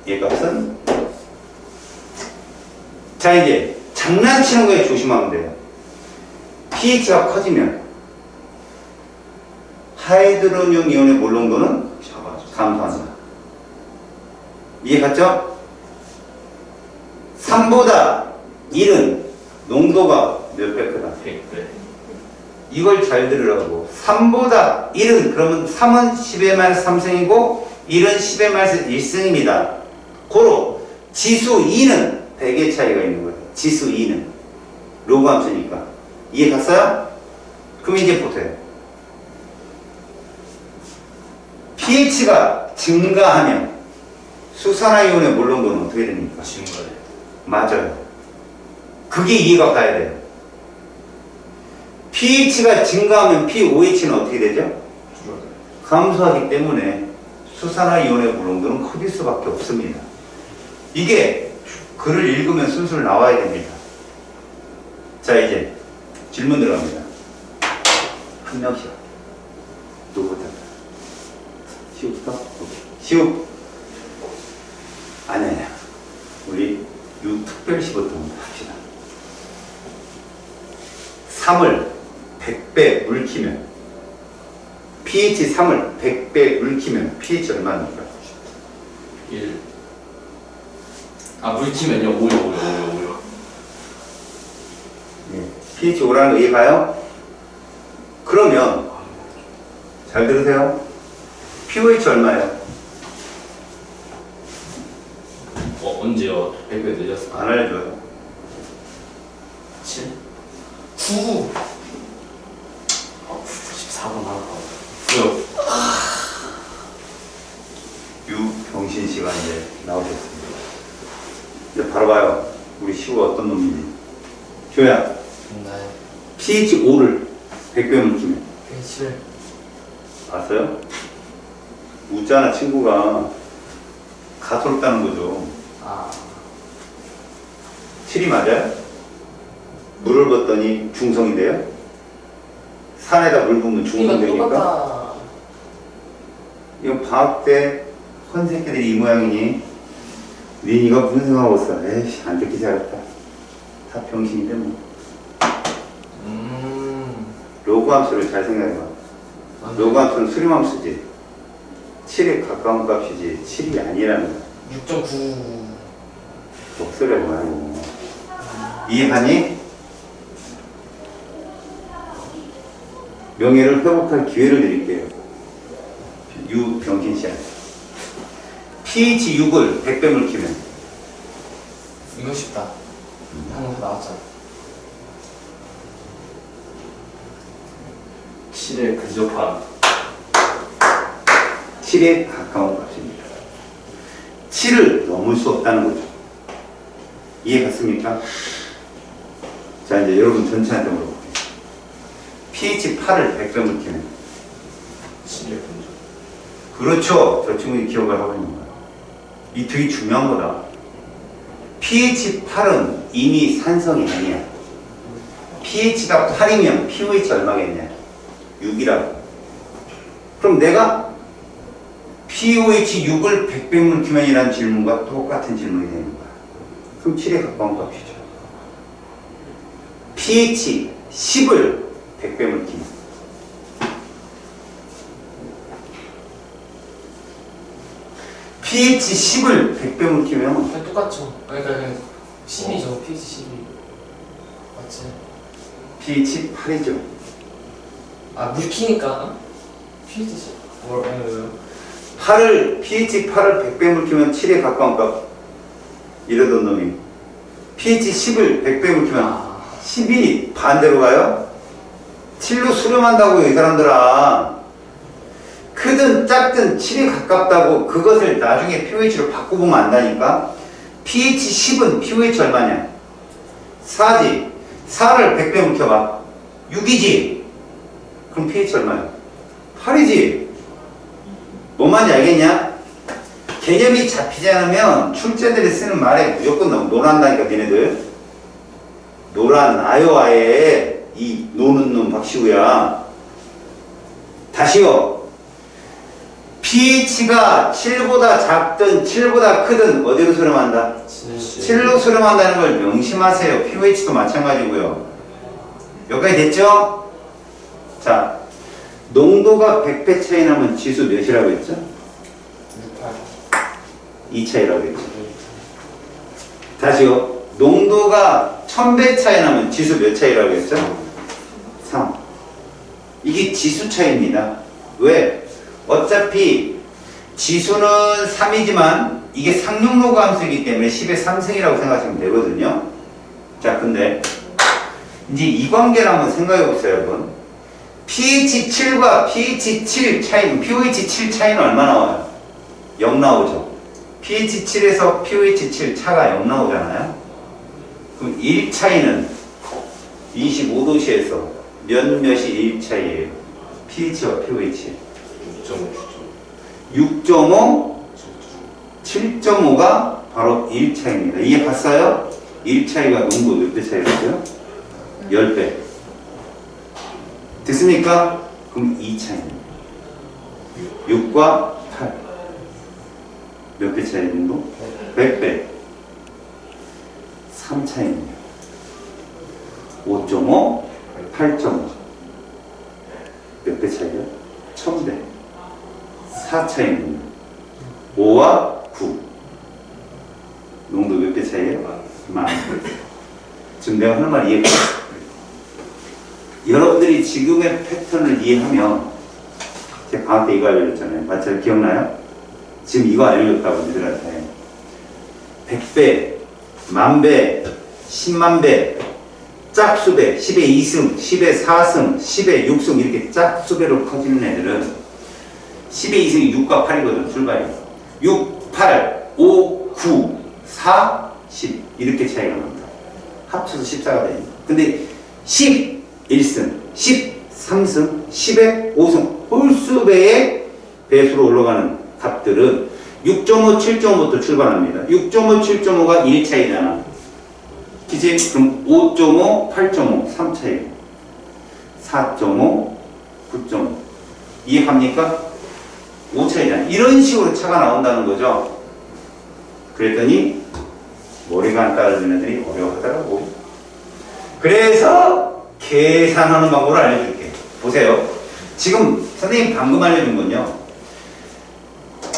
얘 값은 자, 이제 장난치는 거에 조심하면 돼요. pH가 커지면 하이드로늄 이온의 몰롱도는 감소한다. 이해 갔죠? 3보다 1은 농도가 몇 배 크다? 100배 이걸 잘 들으라고. 3보다 1은 그러면 3은 10의 마이너스 3승이고 1은 10의 마이너스 1승입니다. 고로 지수 2는 100의 차이가 있는 거예요. 지수 2는 로그 함수니까. 이해 갔어요? 그럼 이제 보세요. pH가 증가하면 수산화이온의 몰롱도는 어떻게 됩니까? 증가해 맞아요. 그게 이해가 가야 돼요. pH가 증가하면 pOH는 어떻게 되죠? 줄어들어 감소하기 때문에 수산화이온의 몰롱도는 커질 수밖에 없습니다. 이게 글을 읽으면 술술 나와야 됩니다. 자, 이제 질문 들어갑니다. 한 명씩. 누구부터? 시우부터? 오케이. 시우. 아니야. 우리 특별시부터 합시다. 3을 100배 물키면 pH 3을 100배 물키면 pH 얼마입니까? 1 아 물키면요 5요 예. pH 5라는 거 이해가요? 그러면 잘 들으세요. pOH 얼마예요? 언제요? 100배 늘렸어 안 알려줘요. 7 9. 94번 나왔다 9요 유병신 씨가 이제 나오셨습니다. 이제 바로 봐요. 우리 시우가 어떤 놈인지. 효야, 네. pH 5를 100배 물키면 7. 봤어요? 웃잖아, 친구가. 가소롭다는 거죠. 아. 7이 맞아요? 물을 붓더니 중성이 돼요? 산에다 물 부으면 중성 이거 되니까? 똑같다. 이거 방학 때 헌새끼들이 이 모양이니? 니가 무슨 생각하고 있어? 에이씨, 안 듣기 잘했다. 다 병신인데 뭐. 로그 함수를 잘 생각해봐. 로그 함수는 수렴 함수지. 7에 가까운 값이지 7이 아니라는 거야. 6.9. 목소리 하지 말고. 이해하니? 명예를 회복할 기회를 드릴게요. 유병신 씨한테. pH 6을 100배 물키면 이거 쉽다. 방금 다 나왔잖아. 7에 근접한 7에 가까운 값입니다. 7을 넘을 수 없다는 거죠. 이해 갔습니까? 자, 이제 여러분 전체한테 물어볼게요. pH 8을 100배 물키면 7에 근접 그렇죠. 저 친구는 기억을 하고 있는 거예요. 이 되게 중요한 거다. pH 8은 이미 산성이 아니야. pH가 8이면 pOH 얼마겠냐? 6이라고. 그럼 내가 pOH 6을 100배 물키면이라는 질문과 똑같은 질문이 되는 거야. 그럼 7에 가까운 값이죠. pH 10을 100배물 키면 pH 10을 100배물 키면 그냥 똑같죠. 그러니까 그냥 10이죠. pH 12. 맞지? pH 8이죠. 아, 물 키니까 pH 10. 왜요? 8을 pH 8을 100배물 키면 7에 가까운 값. 이러던 놈이 pH 10을 100배물 키면 10이 반대로 가요? 7로 수렴한다고요, 이 사람들아. 크든 작든 7에 가깝다고 그것을 나중에 pH로 바꿔보면 안다니까. pH 10은 pH 얼마냐? 4지. 4를 100배물 켜봐. 6이지. 그럼 pH 얼마야? 8이지. 뭔 말인지 알겠냐? 개념이 잡히지 않으면 출제들이 쓰는 말에 무조건 너무 놀란다니까, 니네들. 놀아나요, 아예. 이 노는 놈 박시우야. 다시요. pH가 7보다 작든 7보다 크든 어디로 수렴한다? 7로 수렴한다는 걸 명심하세요. pH도 마찬가지고요. 여기까지 됐죠? 자, 농도가 100배 차이 나면 지수 몇이라고 했죠? 2 차이라고 했죠. 다시요. 농도가 1000배 차이 나면 지수 몇 차이라고 했죠? 3. 이게 지수 차이입니다. 왜? 어차피 지수는 3이지만 이게 상용로그 함수이기 때문에 10의 3승이라고 생각하시면 되거든요. 자, 근데 이제 이 관계를 한번 생각해 보세요, 여러분. pH 7과 pH 7 차이는, pH 7 차이는 얼마 나와요? 0 나오죠. pH 7에서 pH 7 차가 0 나오잖아요. 그럼 1 차이는 25도씨에서 몇몇이 1 차이예요? pH와 pH. 6.5, 7.5가 바로 1 차이입니다. 이해 봤어요? 1 차이가 농도 몇 배 차이였어요? 10배. 됐습니까? 그럼 2 차이입니다. 6과 8. 몇 배 차이 정도? 100배. 3 차이입니다. 5.5, 8.5. 몇 배 차이요? 1000배. 4 차이입니다. 5와 9. 농도 몇 배 차이예요? 만. 지금 내가 하는 말 이해가? 여러분들이 지금의 패턴을 이해하면, 제가 방학 때 이거 알려줬잖아요. 맞죠? 기억나요? 지금 이거 알려줬다고 니들한테. 100배, 만배, 10만배, 짝수배, 10의 2승, 10의 4승, 10의 6승 이렇게 짝수배로 커지는 애들은 10의 2승이 6과 8이거든, 출발이. 6, 8, 5, 9, 4, 10 이렇게 차이가 납니다. 합쳐서 14가 됩니다. 근데 10, 1승, 10, 3승, 10의 5승 홀수배의 배수로 올라가는 값들은 6.5, 7.5부터 출발합니다. 6.5, 7.5가 1 차이잖아. 그치? 그럼 5.5, 8.5, 3 차이. 4.5, 9.5. 이해합니까? 5 차이잖아. 이런 식으로 차가 나온다는 거죠. 그랬더니 머리가 안 따라주는 애들이 어려워하더라고. 그래서 계산하는 방법을 알려줄게. 보세요. 지금 선생님 방금 알려준 건요,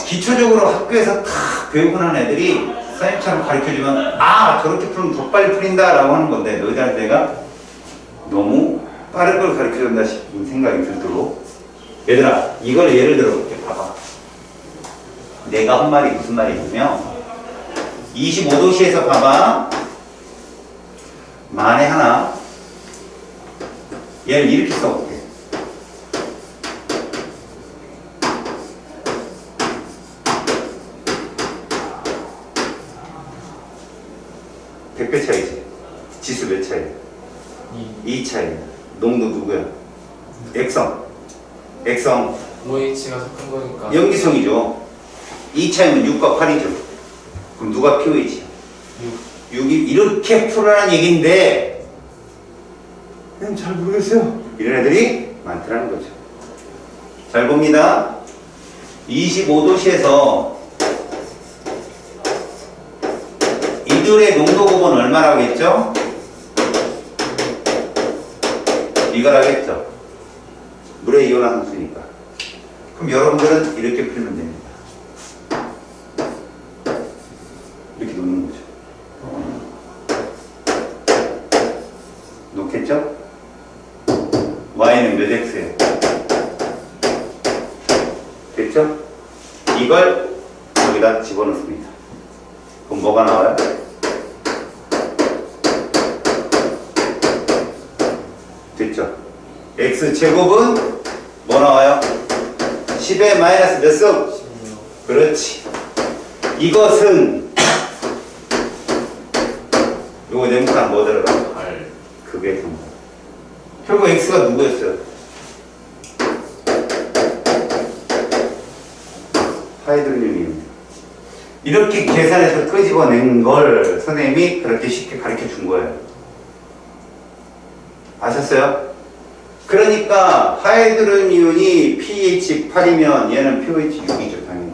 기초적으로 학교에서 다 배우고 난 애들이 선생님처럼 가르쳐주면 아, 저렇게 풀면 더 빨리 풀린다 라고 하는 건데, 너희들한테 내가 너무 빠른 걸 가르쳐준다 싶은 생각이 들도록. 얘들아, 이걸 예를 들어볼게. 봐봐. 내가 한 말이 무슨 말이냐면 25도씨에서 봐봐. 만에 하나, 얘를 이렇게 써볼게. 몇 차이지? 지수 몇 차이? 2 차이. 농도 누구야? 액성. OH가 섞은 거니까. 염기성이죠. 2 차이면 6과 8이죠. 그럼 누가 pOH야? 6이 이렇게 풀어라는 얘기인데, 잘 모르겠어요. 이런 애들이 많더라는 거죠. 잘 봅니다. 25도씨에서 1 물줄의 농도 곱은 얼마라고 했죠? 이거라겠죠. 물의 이온화 함수니까. 그럼 여러분들은 이렇게 풀면 됩니다. 이렇게 놓는 거죠. 놓겠죠? y는 몇 x예요? 됐죠? 이걸 여기다 집어넣습니다. 그럼 뭐가 나와요? 됐죠? x제곱은 뭐 나와요? 10의 마이너스 몇 승? 16. 그렇지. 이것은 요거 네모칸 뭐 들어가? 8. 그게 결국 x가 누구였어요? 하이드로늄이옵니다. 이렇게 계산해서 끄집어낸 걸 선생님이 그렇게 쉽게 가르쳐 준 거예요. 아셨어요? 그러니까 하이드로늄이 pH 8이면 얘는 pH 6이죠, 당연히.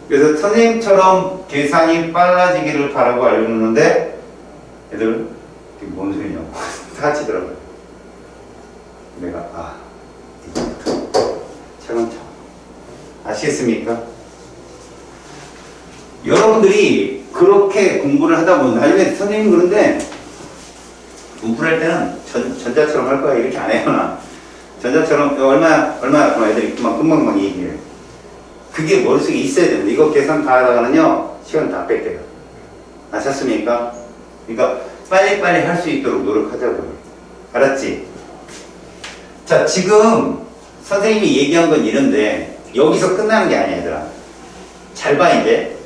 그래서 선생님처럼 계산이 빨라지기를 바라고 알려놓는데 애들 이게 뭔 소리냐고 다 치더라고요. 내가 이거부터 차근차근 아시겠습니까? 여러분들이 그렇게 공부를 하다 보면 나중에 선생님 그런데 공부를 할 때는 전자처럼 할 거야. 이렇게 안 해요. 나 전자처럼 얼마 애들이 금방 얘기해요. 그게 머릿속에 있어야 됩니다. 이거 계산 다 하다가는요 시간 다 뺏겨요. 아셨습니까? 그러니까 빨리빨리 할 수 있도록 노력하자고요. 알았지? 자, 지금 선생님이 얘기한 건 이런데 여기서 끝나는 게 아니야, 얘들아. 잘 봐, 이제.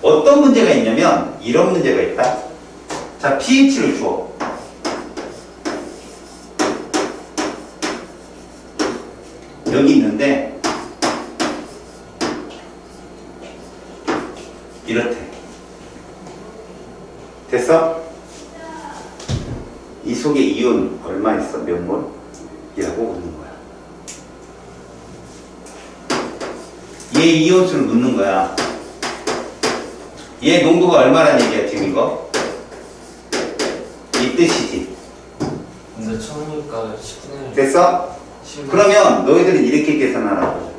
어떤 문제가 있냐면 이런 문제가 있다. 자, pH를 줘. 여기 있는데 이렇대. 됐어? 이 속에 이온 얼마 있어? 몇 몰? 이라고 묻는 거야. 얘 이온수를 묻는 거야. 얘 농도가 얼마란 얘기야, 지금 이거? 이 뜻이지. 근데 처음이니까 10분의 1. 됐어? 그러면 너희들은 이렇게 계산하라고.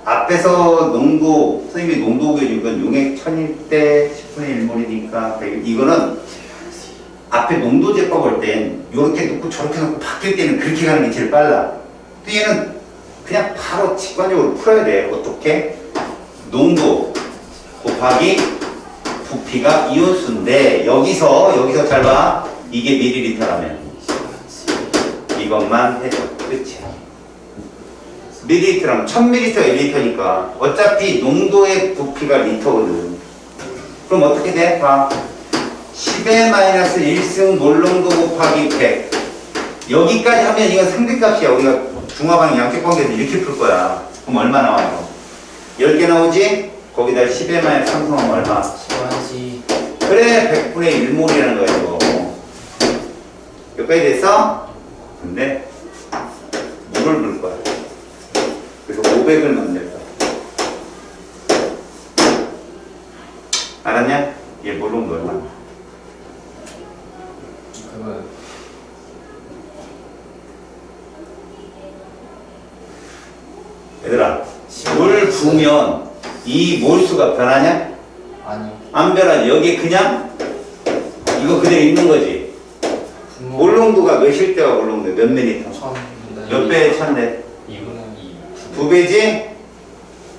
앞에서 농도, 선생님이 농도 구해준 건 용액 1000일 10분의 1몰이니까 이거는 앞에 농도 제법 볼 땐 요렇게 놓고 저렇게 놓고 바뀔 때는 그렇게 가는 게 제일 빨라. 또 얘는 그냥 바로 직관적으로 풀어야 돼. 어떻게? 농도 곱하기 부피가 이온수인데 여기서 잘 봐. 이게 밀리리터라면 이것만 해줘. 끝이야. 밀리리터라면 1000ml가 1리터니까 어차피 농도의 부피가 리터거든. 그럼 어떻게 돼? 봐. 10의 마이너스 1승 몰농도 곱하기 100. 여기까지 하면 이건 상대값이야. 우리가 중화반응 양측관계에서 이렇게 풀 거야. 그럼 얼마 나와요? 10개 나오지? 거기다 10의 마이너스 3승하면 얼마? 10하지. 그래, 100분의 1몰이라는 거야, 이거. 여기까지 됐어? 근데 물을 넣을 거야. 그래서 500을 넣으면 될 거야. 알았냐? 얘 물은 거 얼마? 그거 얘들아, 물 부으면 이 몰수가 변하냐? 아니요. 안 변하지. 여기 그냥 이거 그대로 있는 거지. 몰농도가 몇일 때가 몰농도 몇 밀리터? 1000. 몇 배에 1000대? 2분의 2. 2배지?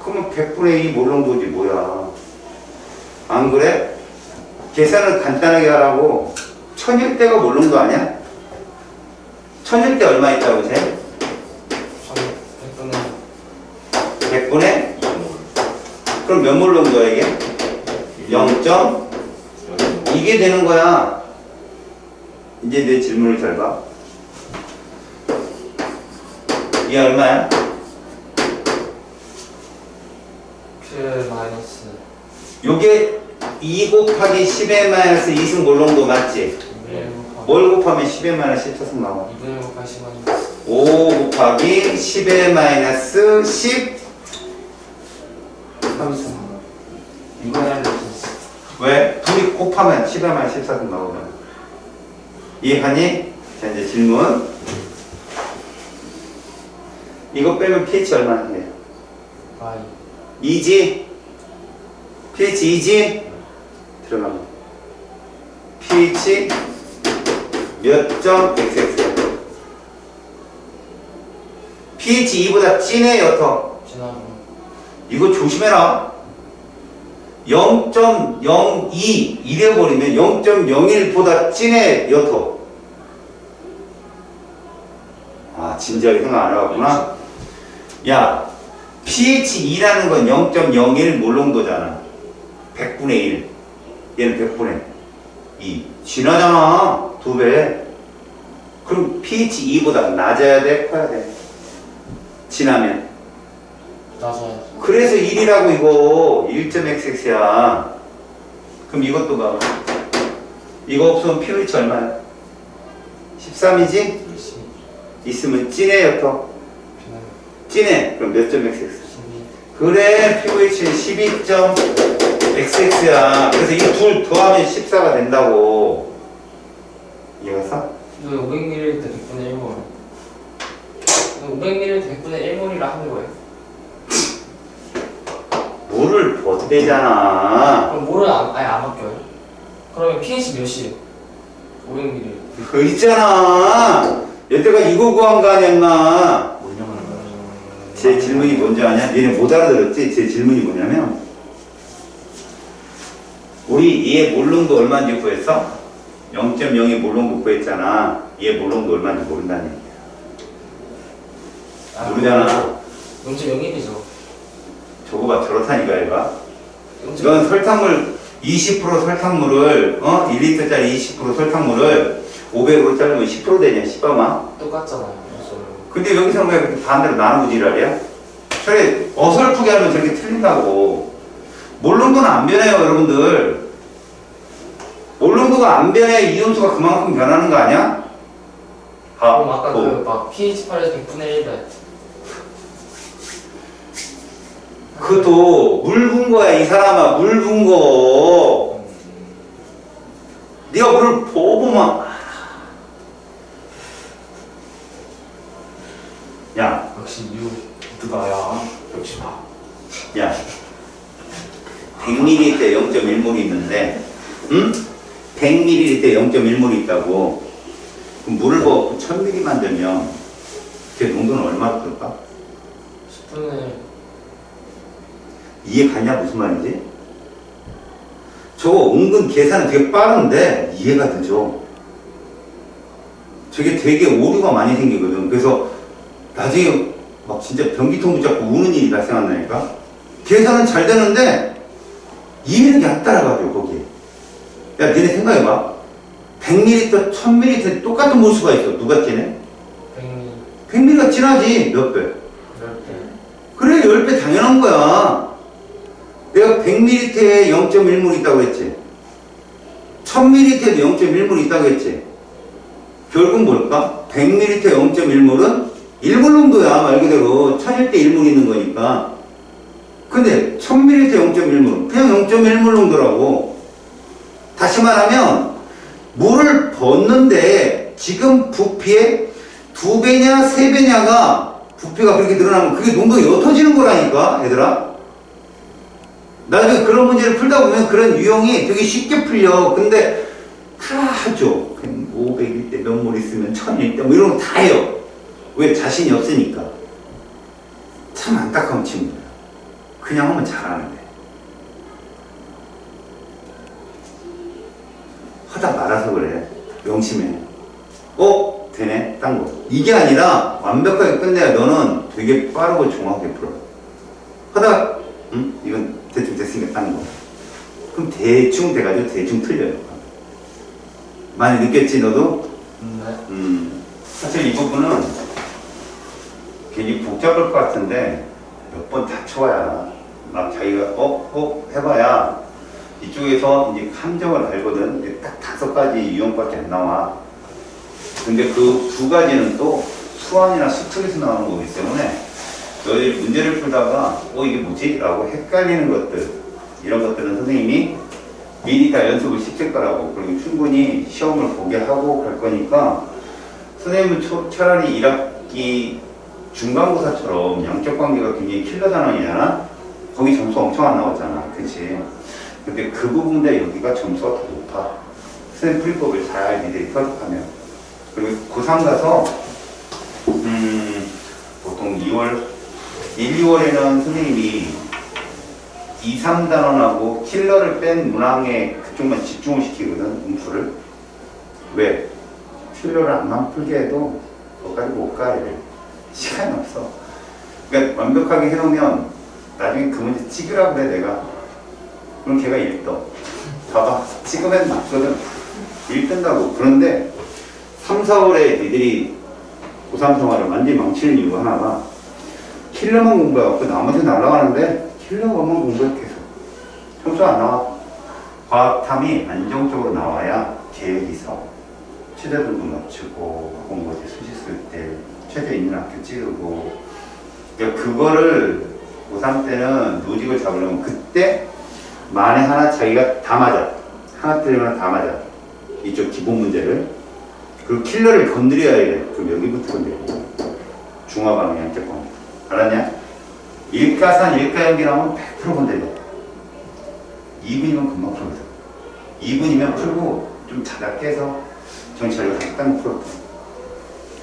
그러면 100분의 2 몰농도지 뭐야. 안 그래? 계산을 간단하게 하라고. 1000일 때가 몰농도 아니야? 1000일 때 얼마 있다고 쟤? 100분의 100분의? 2몰. 그럼 몇 몰농도야 이게? 0. 이게 되는 거야. 이제 내 질문을 잘 봐. 이게 얼마야? Q 마이너스 요게 2 곱하기 10의 마이너스 2승 몰농도 맞지? 2분의 1 곱하기 뭘 곱하면 10의 마이너스 10 나와? 2분의 1 곱하기 10 마이너스 5 곱하기 10의 마이너스 10 3승. 이거 해야 돼. 왜? 둘이 곱하면 10에만 14등 나오잖아. 이해하니? 자, 이제 질문. 이거 빼면 pH 얼마나 돼? Y 2지? pH 2지? 들어가면 pH 몇 점 xx pH 2보다 진해 옅어? 진하고 이거 조심해라. 0.02 이래버리면 0.01보다 진해 옅어. 아 진지하게 생각 안 해봤구나. 야 pH 2라는 건 0.01 몰농도잖아. 100분의 1 얘는 100분의 2 진하잖아. 2배. 그럼 pH 2보다 낮아야 돼? 커야 돼? 진하면 낮아야지. 그래서 1이라고 이거 1.xx야. 그럼 이것도 봐. 이거 없으면 pH 얼마야? 13이지? 있으면 진해 옅어? 진해. 그럼 몇 점 xx? 12 그래 pH는 12.xx야. 그래서 이 둘 더하면 14가 된다고. 이해갔어? 왜 500ml 때 100분의 1몰 500ml 때 100분의 1몰이라 하는 거예요? 물을 벗대잖아. 그럼 몰은 아예 안 바뀌어요? 그러면 pH 몇이에요? 500ml 그 있잖아. 여태가 이거 구한 거 아니야 인마. 뭐냐면 제 질문이 뭔지 아냐? 얘네 못 알아들었지? 제 질문이 뭐냐면 우리 얘 몰롱도 얼마인지 구했어? 0.02 몰롱도 구했잖아. 얘 몰롱도 얼마인지 모른다는 얘기야. 모르잖아. 0.01이죠. 저거 봐 저렇다니까 얘가. 이건 설탕물 20% 설탕물을 1리터짜리 20% 설탕물을 500으로 자르면 10% 되냐 10아마. 똑같잖아요. 근데 여기서는 왜 그렇게 반대로 나누고 지랄이야? 저래 어설프게 하면 저렇게 틀린다고. 몰롱도는 안 변해요 여러분들. 몰롱도가 안 변해 이온수가 그만큼 변하는 거 아니야? 그럼 아까 그 막 pH 8에서 100분의 1에 그것도 물 분 거야 이 사람아. 물 분 거. 네가 물을 보고만. 야, 역시 누가야 역시 봐. 야, 100ml 0.1몰이 있는데, 응? 100ml 0.1몰이 있다고. 그럼 물을 부어 1000ml 만들면 걔 농도는 얼마나 될까? 10분의 이해 가냐 무슨 말인지? 저거 은근 계산은 되게 빠른데 이해가 늦어. 저게 되게 오류가 많이 생기거든. 그래서 나중에 막 진짜 변기통 붙잡고 우는 일이 발생한다니까. 계산은 잘 되는데 이해력이 안 따라가죠 거기에. 야 니네 생각해봐. 100ml, 1000ml 똑같은 몰수가 있어. 누가 진해? 100ml 100ml가 진하지. 몇 배? 10배 그래 10배 당연한 거야. 내가 100ml에 0.1몰 있다고 했지. 1000ml에도 0.1몰 있다고 했지. 결국 뭘까? 100ml에 0.1몰은 1몰 농도야. 말 그대로 1000일 때 1몰 있는 거니까. 근데 1000ml에 0.1몰은 그냥 0.1몰 농도라고. 다시 말하면 물을 붓는데 지금 부피의 2배냐 3배냐가 부피가 그렇게 늘어나면 그게 농도가 옅어지는 거라니까 얘들아. 나중에 그런 문제를 풀다 보면 그런 유형이 되게 쉽게 풀려. 근데 다 하죠. 500일 때 몇 몰 있으면 1000일 때 뭐 이런 거 다 해요. 왜? 자신이 없으니까. 참 안타까운 친구야. 그냥 하면 잘하는데. 하다 말아서 그래. 명심해. 되네. 딴 거. 이게 아니라 완벽하게 끝내야 너는 되게 빠르고 정확하게 풀어. 하다가 이건 대충 됐으니까 딴 거. 그럼 대충 돼가지고 대충 틀려요. 많이 느꼈지 너도? 네. 사실 이 부분은 괜히 복잡할 것 같은데 몇 번 다쳐봐야 막 자기가 해봐야 이쪽에서 이제 함정을 알거든. 이제 딱 5가지 유형밖에 안 나와. 근데 그 2가지는 또 수완이나 수특에서 나오는 거기 때문에 너희 문제를 풀다가 이게 뭐지? 라고 헷갈리는 것들, 이런 것들은 선생님이 미리 다 연습을 시킬 거라고. 그리고 충분히 시험을 보게 하고 갈 거니까 선생님은 차라리 1학기 중간고사처럼 양적 관계가 굉장히 킬러 단원이잖아. 거기 점수 엄청 안 나왔잖아. 그치? 근데 그 부분보다 여기가 점수가 더 높아. 선생님 풀이법을 잘 니들이 터득하면. 그리고 고3 가서 보통 2월 1, 2월에는 선생님이 2, 3단원하고 킬러를 뺀 문항에 그쪽만 집중을 시키거든. 음수를. 왜? 킬러를 안만 풀게 해도 거기까지 못 가. 얘를. 시간이 없어. 그러니까 완벽하게 해놓으면 나중에 그 문제 찍으라고 그래 내가. 그럼 걔가 1떠. 봐봐. 찍으면 맞거든. 1뜬다고. 그런데 3, 4월에 니들이 고3 생활을 완전히 망치는 이유가 하나가 킬러만 공부해갖고 나머지 날아가는데 킬러만 공부해 계속. 점수 안 나와. 과학탐이 안정적으로 나와야 계획이 있어. 최저들도 맞추고 공부지 수시 쓸 때 최저 있는 학교 찍고. 그러니까 그거를 고3 때는 노직을 잡으려면 그때 만에 하나 자기가 다 맞아. 하나 틀리면 다 맞아. 이쪽 기본 문제를. 그리고 킬러를 건드려야 돼. 그럼 여기부터 건드려. 중화방향 양적방. 알았냐? 일가산 일가연기 나오면 100% 건드려. 2분이면 금방 풀거든. 2분이면 풀고 좀 자다 깨서 정치하려고 잠깐 풀었다.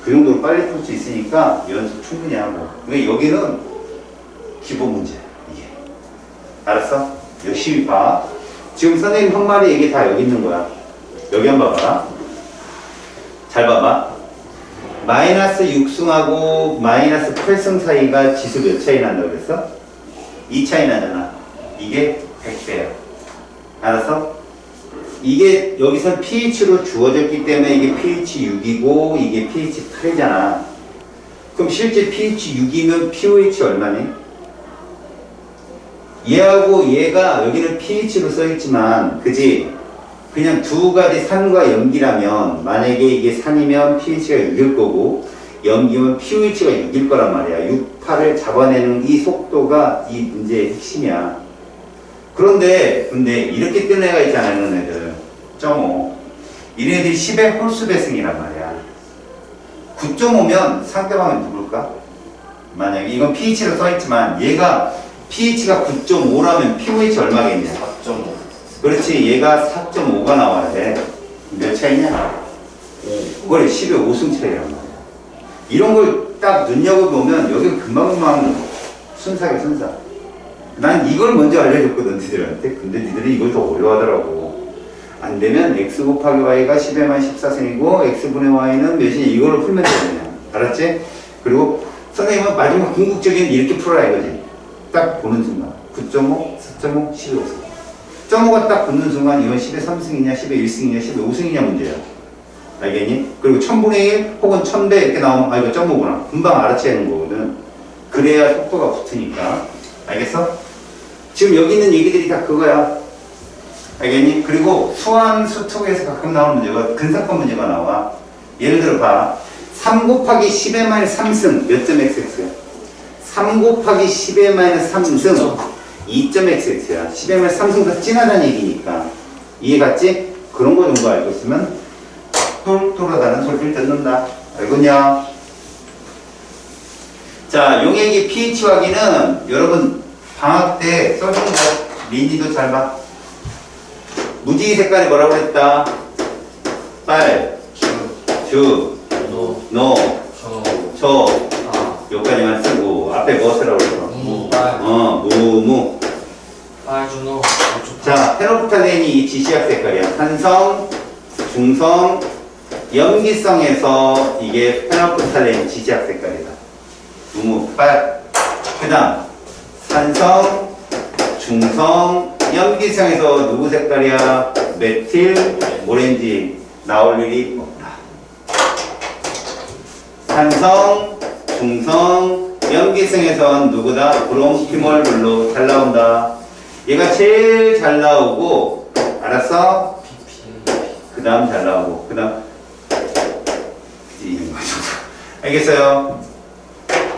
그 정도로 빨리 풀 수 있으니까 연습 충분히 하고. 근데 여기는 기본 문제야. 이게. 알았어? 열심히 봐. 지금 선생님 한 마리 얘기 다 여기 있는 거야. 여기 한번 봐봐. 잘 봐봐. 마이너스 6승하고 마이너스 8승 사이가 지수 몇 차이 난다고 그랬어? 2 차이 나잖아. 이게 100배야. 알았어? 이게 여기서 pH로 주어졌기 때문에 이게 pH 6이고 이게 pH 8이잖아. 그럼 실제 pH 6이면 pOH 얼마니? 얘하고 얘가 여기는 pH로 써있지만 그지? 그냥 두 가지 산과 염기라면 만약에 이게 산이면 pH가 6일 거고 염기면 pOH가 6일 거란 말이야. 6, 8을 잡아내는 이 속도가 이 문제의 핵심이야. 근데 이렇게 뜬 애가 있잖아. 이런 애들 9.5 이런 애들이 10의 홀수 배승이란 말이야. 9.5면 상대방은 누굴까? 만약에 이건 pH로 써있지만 얘가 pH가 9.5라면 pOH 얼마겠냐? 4.5. 그렇지. 얘가 4.5가 나와야 돼. 몇 차이냐? 5. 그래 10의 5승 차이란 말이야. 이런 걸 딱 눈여겨보면 여기 금방금방 순삭이야 순삭. 난 이걸 먼저 알려줬거든 니들한테. 근데 니들이 이걸 더 어려워하더라고. 안 되면 x 곱하기 y가 10에만 14승이고 x분의 y는 몇이냐 이걸로 풀면 되냐. 알았지? 그리고 선생님은 마지막 궁극적인 이렇게 풀어라 이거지. 딱 보는 순간 9.5, 4.5, 10의 5승. 0.5가 딱 붙는 순간 이건 10의 3승이냐 10의 1승이냐 10의 5승이냐 문제야. 알겠니? 그리고 1000분의 1 혹은 1000배 이렇게 나오면 아 이거 0.5구나. 금방 알아채는 거거든. 그래야 속도가 붙으니까. 알겠어? 지금 여기 있는 얘기들이 다 그거야. 알겠니? 그리고 수완수 특에서 가끔 나오는 문제가 근사건 문제가 나와. 예를 들어 봐. 3 곱하기 10의 마이너스 3승 몇 점 xx야? 3 곱하기 10의 마이너스 3승 2.xx야. 10의 마이너스 3승 더 진하다는 얘기니까. 이해갔지? 그런 거 정도 알고 있으면 돌아가는 소리를 듣는다. 알겠냐? 자, 용액의 pH 확인은 여러분 방학 때 써준 거 민지도 잘 봐. 무지개 색깔이 뭐라고 그랬다? 빨, 주, 노, 초, 여기까지만 쓰고 앞에 뭐 쓰라고 그랬어? 무. 준호. 자, 페노프탈렌이 이 지시약 색깔이야. 산성, 중성, 염기성에서 이게 페노프탈렌 지시약 색깔이다. 무무, 빨. 그 다음 산성, 중성, 염기성에서 누구 색깔이야? 메틸, 오렌지. 나올 일이 없다. 산성, 중성, 염기성에선 누구다? 브롬, 피몰, 블루 잘 나온다. 얘가 제일 잘 나오고, 알았어? 그 다음 잘 나오고, 그 다음 알겠어요?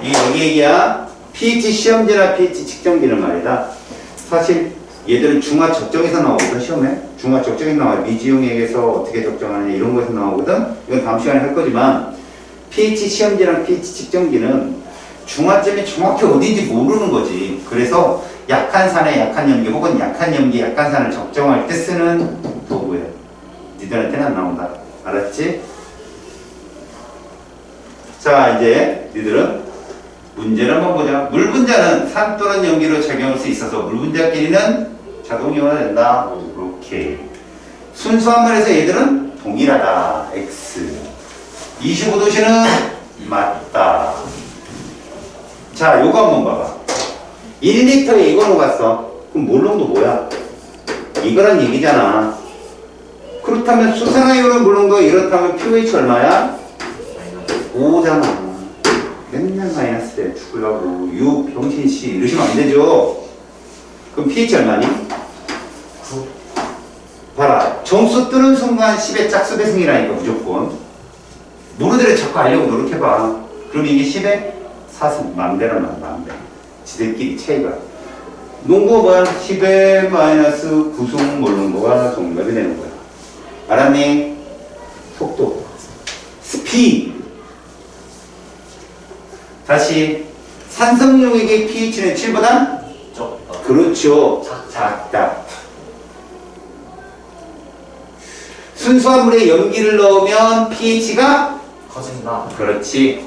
이게 여기 얘기야. pH 시험지나 pH 측정기는 말이다. 사실 얘들은 중화 적정에서 나오거든 시험에. 중화 적정에서 나와요. 미지용액에서 어떻게 적정하느냐 이런 거에서 나오거든. 이건 다음 시간에 할 거지만 pH 시험지랑 pH 측정기는 중화점이 정확히 어딘지 모르는 거지. 그래서 약한 산에 약한 염기 혹은 약한 염기 약한 산을 적정할 때 쓰는 도구야. 니들한테는 안 나온다. 알았지? 자, 이제 니들은 문제를 한번 보자. 물 분자는 산 또는 염기로 작용할 수 있어서 물 분자끼리는 자동 이온화된다. 이렇게. 순수함물에서 얘들은 동일하다. X. 25도씨는 맞다. 자, 요거 한번 봐봐. 1리터에 이거 녹았어. 그럼 몰롱도 뭐야? 이거란 얘기잖아. 그렇다면 수산화이온의 몰롱도 이렇다면 pH 얼마야? 5잖아. 맨날 마이너스에 죽으려고. 유 병신씨 이러시면 안 되죠. 그럼 pH 얼마니? 9. 봐라. 점수 뜨는 순간 10의 짝수 배승이라니까 무조건. 모르더라도 자꾸 알려고 노력해봐. 그럼 이게 10의 4승. 맘대로 나 맘대로. 지들끼리 차이가. 농도가 뭐야? 10의 마이너스 9승 몰롱도가 정답이 되는 거야. 알았니? 속도. 스피드. 다시. 산성용액의 pH는 7보다? 적다. 그렇죠. 작다. 순수한 물에 염기를 넣으면 pH가? 커진다. 그렇지.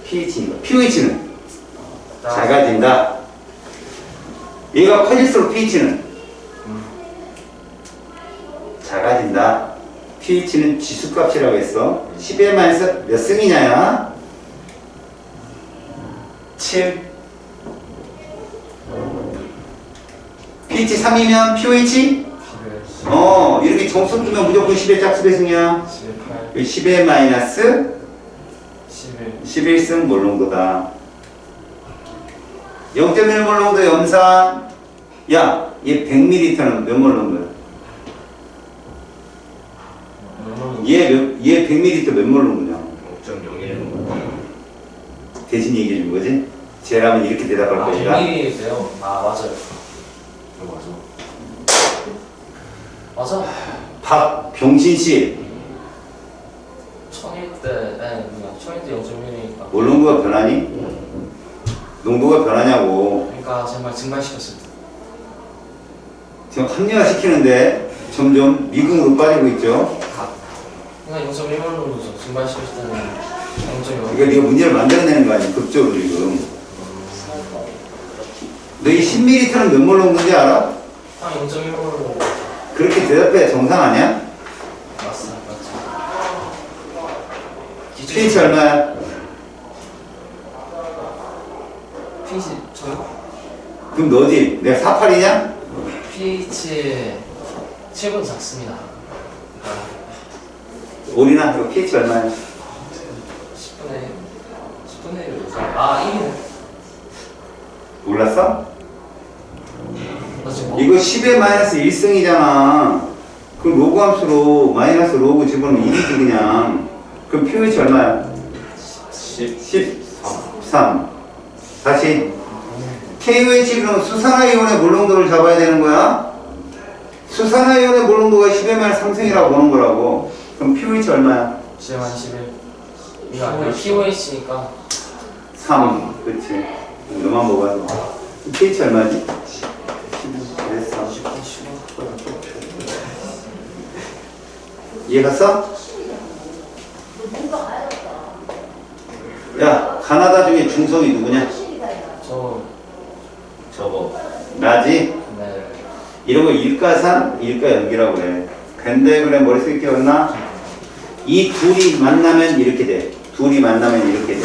pH는 작아진다. 얘가 커질수록 pH는 작아진다. pH는 지수값이라고 했어. 10의 마이너스 몇 승이냐야? 7. pH 3이면 pH? 11. 이렇게 점수 뜨면 무조건 10의 짝수 배승이야. 18. 10의 마이너스 11. 11승 몰롱도다. 0.1 몰롱도 염산. 야, 얘 100ml는 몇 몰롱도야? 얘 100ml 몇 몰롱도냐? 5.01. 대신 얘기해 준 거지? 쟤라면 이렇게 대답할 아, 것이다. 100ml예요. 아, 맞아요. 맞아. 맞아. 박병신씨, 1000일 때, 네, 1000일 때 0.1이니까. 몰롱도가 변하니? 농도가 변하냐고. 그러니까 정말 증발시켰을 때. 지금 합리화시키는데 점점 미궁으로 빠지고 있죠. 그러니까 0.1만 정도죠. 증발시켰을 때는 0.1. 그러니까 네가 문제를 만들어내는 거 아니야, 극적으로 지금. 너희 10ml는 몇 몰롱도인지 알아? 한 0.1로 그렇게 대답해야 정상 아니야? 맞어. pH 얼마야? pH 저요? 그럼 너지? 내가 48이냐? pH 7분 작습니다. 올이나? 이거 pH 얼마야? 10분의 1. 아, 1이네. 몰랐어? 나 지금 뭐? 이거 10의 마이너스 1승이잖아. 그럼 로그 함수로 마이너스 로그 집어넣으면 1이지 그냥. 그럼 pH 얼마야? 13. 다시. KOH 그럼 수산화이온의 몰롱도를 잡아야 되는 거야? 수산화이온의 몰롱도가 10의 마이너스 3승이라고 보는 거라고. 그럼 pH 얼마야? 10만 11. 이거 아니야. POH니까 3. 그치. 너만 먹어도. pH 얼마지? 13. 이해 갔어? 야, 가나다 중에 중성이 누구냐? 저거. 나지? 네. 이런 거 일가산, 일가연기라고 그래. 근데 그래 머릿속에 끼웠나? 이 둘이 만나면 이렇게 돼. 둘이 만나면 이렇게 돼.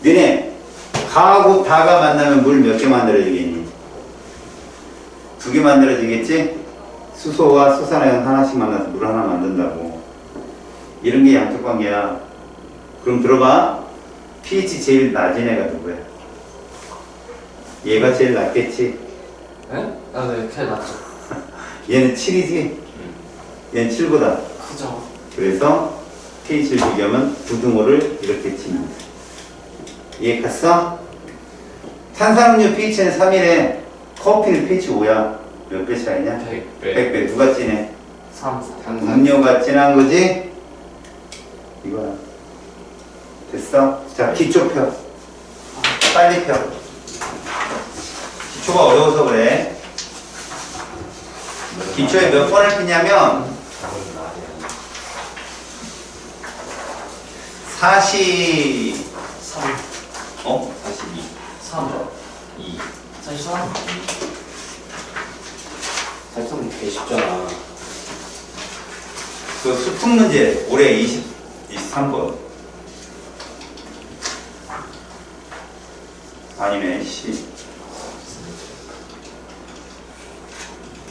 너네 가하고 다가 만나면 물 몇 개 만들어지겠니? 2개 만들어지겠지? 수소와 수산화이온 하나씩 만나서 물 하나 만든다고. 이런 게 양적 관계야. 그럼 들어봐. pH 제일 낮은 애가 누구야? 얘가 제일 낮겠지? 네? 아, 네. 그게 낫죠. 얘는 7이지? 얘는 7보다. 그죠. 그래서 pH를 비교하면 부등호를 이렇게 치면 돼. 이해 갔어? 탄산음료 pH는 3이래. 커피는 pH 5야. 몇 배 차이냐? 100배. 100배. 누가 진해? 3. 음료가 진한 거지? 이거야. 됐어? 자, 기초 펴. 빨리 펴. 기초가 어려워서 그래. 기초에 몇 번을 피냐면 40 3. 어? 42. 3. 2. 43. 살짝 되게 쉽잖아. 그 수특 문제 올해 23번 아니네 10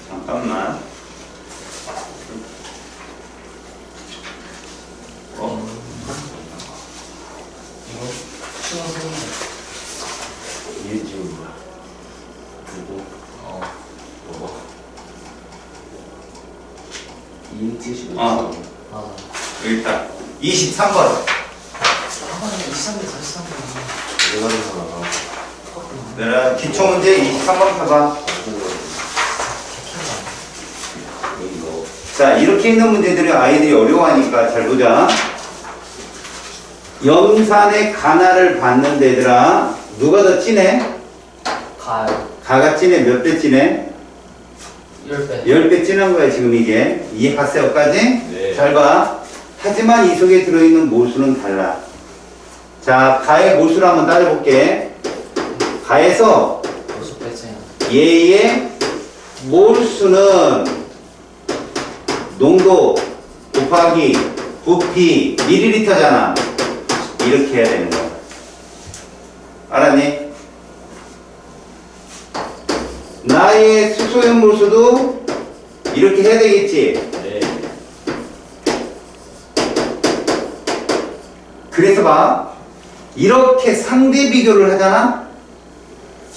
잠깐만 이거 수능 생긴다. 이게 지금 뭐야? 누구? 뭐? 이인티시 어. 맞아. 여기 있다 23번 아, 23개 43개. 내가 생각하나? 내가 기초 문제 23번 펴봐 여기 너. 자 이렇게 있는 문제들이 아이들이 어려워하니까 잘 보자 염산의 간화를 봤는데 얘들아 누가 더 진해? 가요. 가가 진해 몇 배 진해? 10배. 10배 진한 거야 지금 이게 이해했어요 여기까지? 네. 잘 봐. 하지만 이 속에 들어있는 몰수는 달라. 자 가의 몰수를 한번 따져볼게. 가에서 벌써 배째야. 얘의 몰수는 농도 곱하기 부피 밀리리터잖아. 이렇게 해야 되는 거야. 알았니? 나의 수소연 몰수도 이렇게 해야 되겠지. 네. 그래서 봐. 이렇게 상대 비교를 하잖아?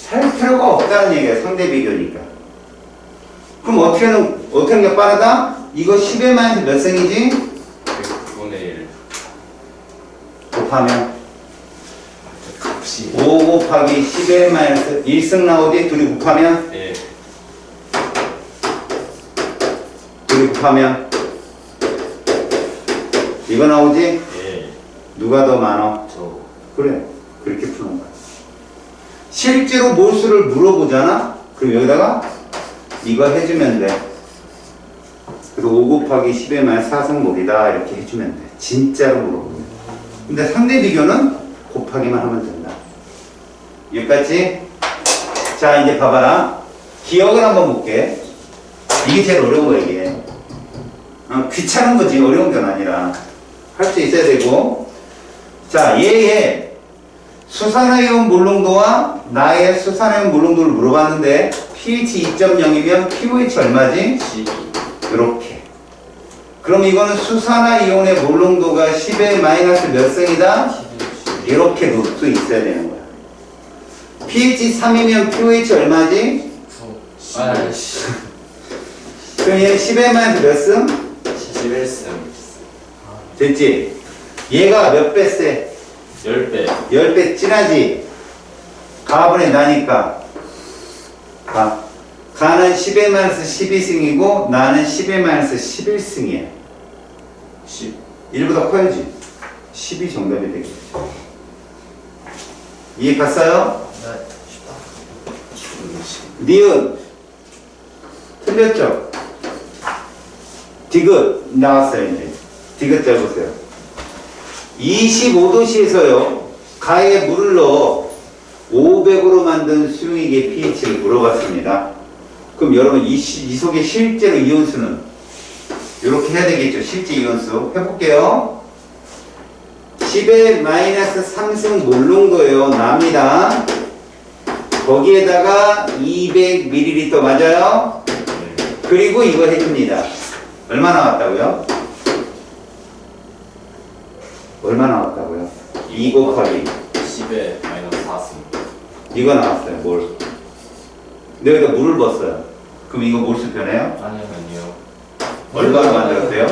할 필요가 없다는 얘기야. 상대 비교니까. 그럼 어떻게 하는 게 빠르다? 이거 10의 마이너스 몇 승이지? 100분의 1. 곱하면 값이. 5 곱하기 10의 마이너스 1승 나오지? 둘이 곱하면? 네. 둘이 곱하면? 이거 나오지? 네. 누가 더 많아? 저. 그래. 그렇게 푸는 거야. 실제로 몰수를 물어보잖아? 그럼 여기다가 이거 해주면 돼. 그래서 5 곱하기 10의 말 4승목이다. 이렇게 해주면 돼. 진짜로 물어보면. 근데 상대 비교는 곱하기만 하면 된다. 여기까지? 자, 이제 봐봐라. 기억을 한번 볼게. 이게 제일 어려운 거야, 이게. 귀찮은 거지. 어려운 건 아니라. 할 수 있어야 되고. 자, 얘의 수산화이온 물농도와 나의 수산화이온 물농도를 물어봤는데 pH 2.0이면 pH 얼마지? 12. 이렇게. 그럼 이거는 수산화이온의 물농도가 10의 마이너스 몇 승이다? 이렇게 놓을 수 있어야 되는 거야. pH 3이면 pH 얼마지? 9. 아이씨. 그럼 얘 10의 마이너스 몇 승? 11승. 됐지? 얘가 몇 배 세? 10배. 10배 진하지? 가분의 나니까 가. 가는 10의 마이너스 12승이고 나는 10의 마이너스 11승이야. 10. 1보다 커야지. 10이 정답이 되겠지. 이해 갔어요? 네. 쉽다. 니은 틀렸죠? 디귿 나왔어요 이제. 디귿 잘 보세요. 25도씨에서요 가에 물을 넣어 500으로 만든 수용액의 pH를 물어봤습니다. 그럼 여러분 이 속에 실제로 이온수는 이렇게 해야 되겠죠. 실제 이온수 해볼게요. 10의 마이너스 3승 몰농도예요. 납니다. 거기에다가 200ml 맞아요? 네. 그리고 이거 해줍니다. 얼마 나왔다고요? 얼마 나왔다고요? 2 곱하기 10에 마이너스 4승. 이거 나왔어요. 몰. 근데 여기다 물을 넣었어요. 그럼 이거 몰수 변해요? 아니요. 아니요. 얼마로 만들었어요?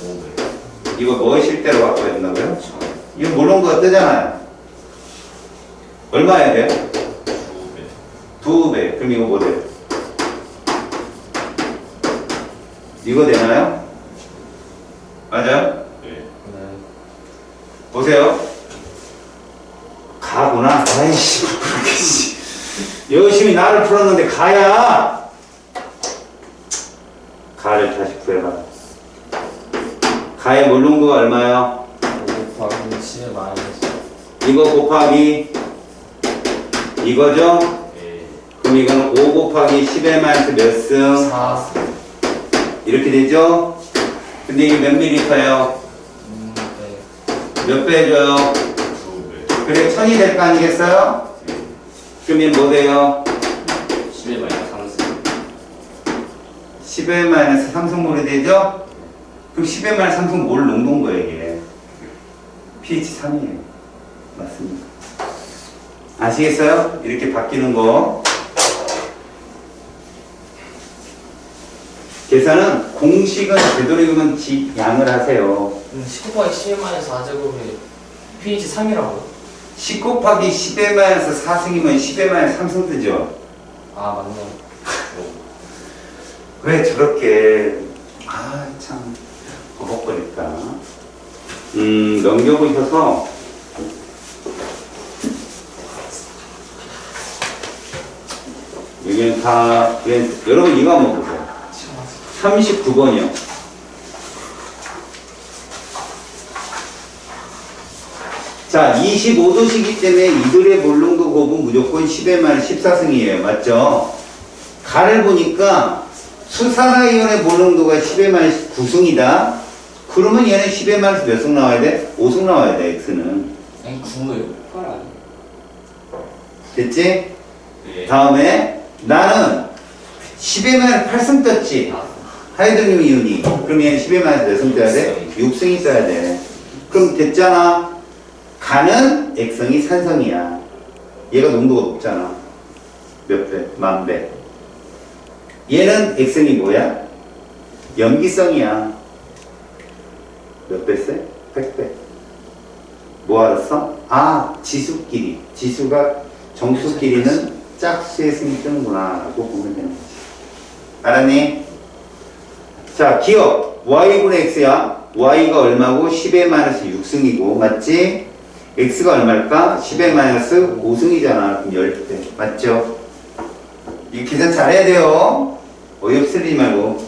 500. 이거 뭐 실대로 바꿔야 된다고요? 이거 몰농도가 뜨잖아요. 얼마 해야 돼요? 9배. 2배. 그럼 이거 뭐 돼요? 이거 되나요? 맞아요? 네. 네. 보세요. 가구나. 아이씨, 그렇게 씨. 열심히 나를 풀었는데 가야. 가를 다시 구해봐. 가의 몰롱도가 얼마요? 5 곱하기 10의 마이너스 이거 곱하기 이거죠? 네. 그럼 이거는 5 곱하기 10의 마이너스 몇 승? 4. 이렇게 되죠? 근데 이게 몇 밀리터예요? 네. 몇 배 해줘요? 2배. 그래 1000이 될 거 아니겠어요? 그러면 뭐 돼요? 10의 마이너스 3승. 10의 마이너스 3승몰이 되죠? 그럼 10의 마이너스 3승 몰 농도인 거예요 이게. pH 3이에요. 맞습니다. 아시겠어요? 이렇게 바뀌는 거. 계산은 공식은 되도록이면 양을 하세요. 10 곱하기 10의 마이너스 4제곱이 pH 3이라고? 10 곱하기 10의 마이너스 4승이면 10의 마이너스 3승 뜨죠? 아 맞네. 왜 저렇게 참 버벅거릴까? 넘겨보셔서 여기는 다 여러분 이거 한번 보세요. 39번이요. 자, 25도시기 때문에 이들의 몰롱도 곱은 무조건 10의 마이너스 14승이에요. 맞죠? 가를 보니까 수산화이온의 몰롱도가 10의 마이너스 9승이다. 그러면 얘는 10의 마이너스 몇 승 나와야 돼? 5승 나와야 돼, X는. 아니 9요? 8 아니야? 됐지? 네. 다음에 나는 10의 마이너스 8승 떴지. 하이드로늄 이온이. 그럼 얘는 10의 마이너스 몇 승 떠야 돼? 6승이 떠야 돼. 그럼 됐잖아. 가는 액성이 산성이야. 얘가 농도가 높잖아. 몇 배? 10,000배. 얘는 액성이 뭐야? 염기성이야. 몇 배 세? 100배. 뭐 알았어? 아, 지수끼리. 지수가 정수끼리는 짝수의 승이 뜨는구나 라고 보면 되는 거지. 알았니? 자, 기억. y분의 x야. y가 얼마고? 10의 마이너스 6승이고 맞지? x가 얼마일까? 10의 마이너스 5승이잖아. 그럼 10배. 맞죠? 이 계산 잘해야 돼요. 어이없으리지 말고.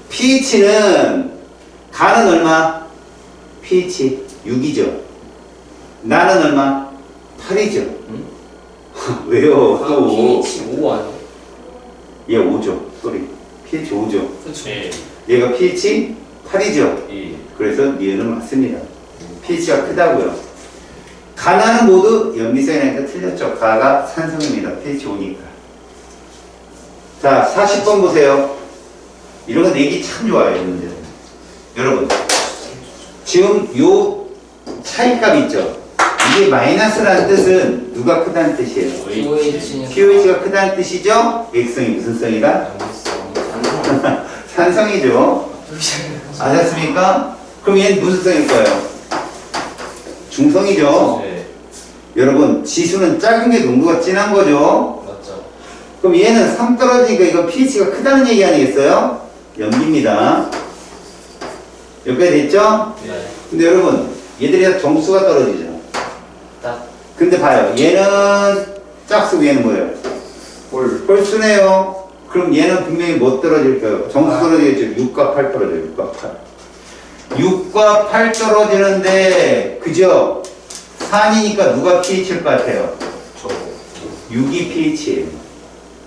pH는 가는 얼마? pH 6이죠. 나는 얼마? 8이죠. 응? 왜요? 아, 또 pH 5 아니야? 얘 5죠. 쏘리. pH 5죠. 그쵸. 네. 얘가 pH 8이죠. 이. 그래서 얘는 맞습니다. pH가 크다고요. 가나는 모두 염기성이니까 틀렸죠. 가가 산성입니다. pH 5니까. 자, 40번 보세요. 이런 거 내기 참 좋아요. 이 문제는. 여러분, 지금 요 차이값 있죠? 이게 마이너스라는 뜻은 누가 크다는 뜻이에요? pH는 pH가 크다는 뜻이죠? 액성이 무슨 성이다? 산성이죠. 아셨습니까? 그럼 얘는 무슨 성일 거예요? 중성이죠. 네. 여러분, 지수는 작은 게 농도가 진한 거죠. 맞죠. 그럼 얘는 3 떨어지니까 이거 pH가 크다는 얘기 아니겠어요? 염기입니다. 여기까지 됐죠? 네. 근데 여러분, 얘들이 다 정수가 떨어지죠. 딱 근데 봐요. 얘는 짝수, 얘는 뭐예요? 홀수네요. 그럼 얘는 분명히 뭐 떨어질까요? 정수 떨어지겠죠. 6과 8 떨어져요. 6과 8. 6과 8 떨어지는데, 그죠? 산이니까 누가 pH일 것 같아요? 저. 6이 pH예요.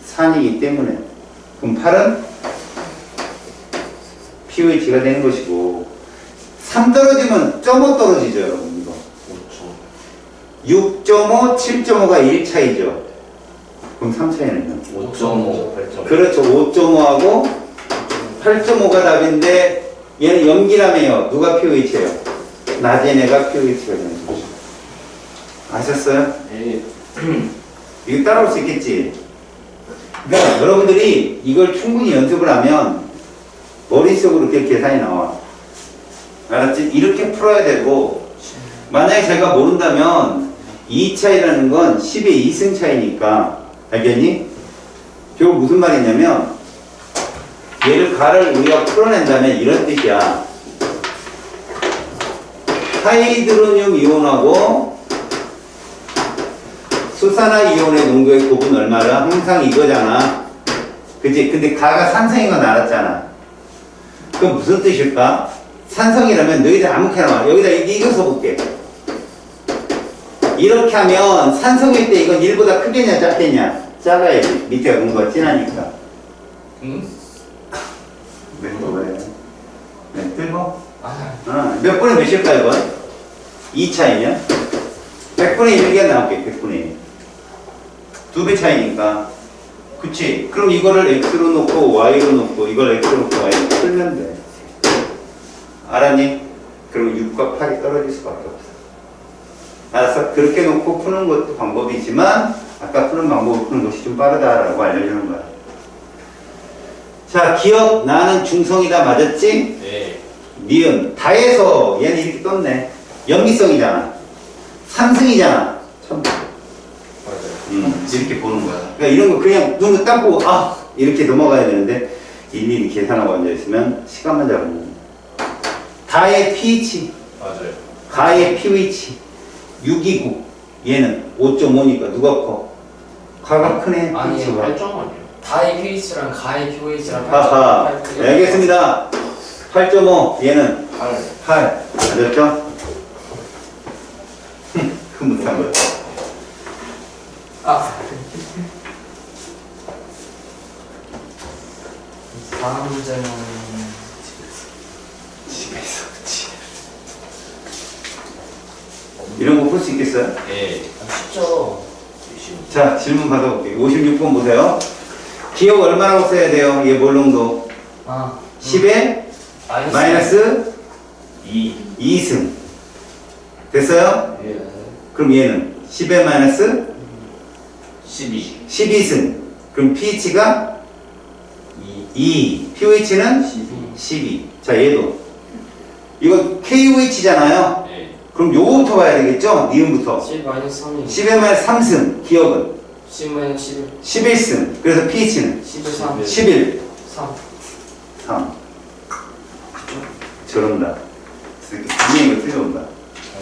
산이기 때문에. 그럼 8은 pH가 되는 것이고, 3 떨어지면 0.5 떨어지죠, 여러분. 이거. 6.5, 7.5가 1차이죠. 그럼 3차이는요? 5.5, 8.5. 그렇죠. 5.5하고 8.5가 답인데 얘는 염기라며요. 누가 pH예요? 낮은 애가 pH가 되는 거죠. 아셨어요? 네. 이거 따라올 수 있겠지? 그러니까 여러분들이 이걸 충분히 연습을 하면 머릿속으로 이렇게 계산이 나와. 알았지? 이렇게 풀어야 되고 만약에 제가 모른다면 2차이라는 건 10의 2승 차이니까 알겠니? 결국 무슨 말이냐면 얘를 가를 우리가 풀어낸다면 이런 뜻이야. 하이드로늄 이온하고 수산화 이온의 농도의 곱은 얼마라? 항상 이거잖아. 그치? 근데 가가 산성인 건 알았잖아. 그럼 무슨 뜻일까? 산성이라면 너희들 아무렇게나 와. 여기다 이거 써볼게. 이렇게 하면 산성일 때 이건 1보다 크겠냐 작겠냐? 작아야지. 밑에가 농도가 진하니까. 응? 왜? 네, 뜰거? 아, 몇 분의 몇일까 이건? 2 차이면? 100분의 1개 나올게. 100분의 1. 2배 차이니까. 그치? 그럼 이거를 x로 놓고 y로 놓고 이걸 x로 놓고 y로 풀면 돼. 알았니? 그럼 6과 8이 떨어질 수밖에 없어. 알았어? 그렇게 놓고 푸는 것도 방법이지만 아까 푸는 방법을 푸는 것이 좀 빠르다라고 알려주는 거야. 자, 기억 나는 중성이다 맞았지? 네. 니은 다해서 얘는 이렇게 떴네. 염기성이잖아. 삼승이잖아. 참. 맞아요. 이렇게 보는 거야. 그러니까 이런 거 그냥 눈을 딱 보고 아 이렇게 넘어가야 되는데 일일이 계산하고 앉아 있으면 시간만 잡는 거야. 다의 pH, 맞아요. 가의 pH 6이고 얘는 5.5니까 누가 커? 가가 크네. 아니, pH가. 8점 아니에요? 다의 pH랑 가의 pH랑 하하. 네, 알겠습니다. 8.5 얘는 8. 8 맞았죠? 흐뭇한 거. 아. 다음 문제는 집에서 이런 거 풀 수 있겠어요? 네. 쉽죠. 자, 질문 받아볼게요. 56번 보세요. 기억 얼마라고 써야 돼요? 얘 몰롱도. 아, 10에 마이너스 2. 2승. 됐어요? 네. 그럼 얘는 10에 마이너스 12. 12승. 그럼 pH가 2. pH는 12. 자, 얘도. 이거 KOH잖아요. 네. 그럼 요거부터 봐야 되겠죠? 니은부터. 10 마이너스 3이 10에 마이너스 3승. 기억은 10 마이너스 11 11승. 그래서 pH는 11 3 11. 3 3. 저런다. 분명히 이거 틀려온다.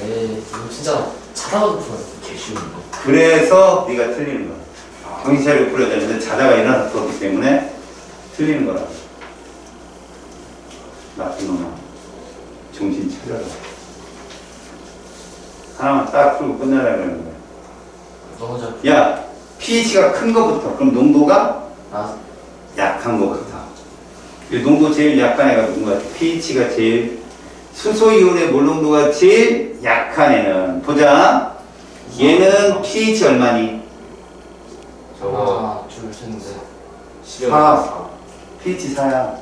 에이 이거 진짜 자다가도 풀어요. 개 쉬운 거. 그래서 네가 틀리는 거야. 정신 차리고 풀어야 되는데 자다가 일어나서 풀었기 때문에 틀리는 거라. 나쁜 놈아. 정신 차려라. 하나만 딱 풀고 끝내라 그러는 거야. 너무 잘 야, pH가 큰 거부터. 그럼 농도가 아, 약한 거부터. 이 농도 제일 약한 애가 누군가? pH가 제일 수소이온의 몰농도가 제일 약한 애는 보자. 얘는 pH 얼마니? 저거 하나 둘셋넷 4. pH 4야.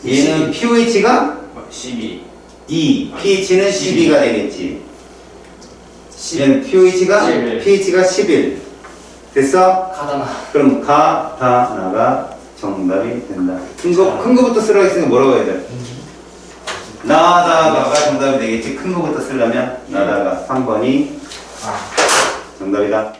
얘는 pH가 12. 2. pH는 12가 되겠지. 10 얘는 pH가 11. pH가 11. 됐어? 가다나 그럼 가다나가 정답이 된다. 큰 거부터 쓰라고 했으니까 뭐라고 해야 돼? 나다가가 정답이 되겠지. 큰 거부터 쓰려면 나다가 3번이 아 정답이다.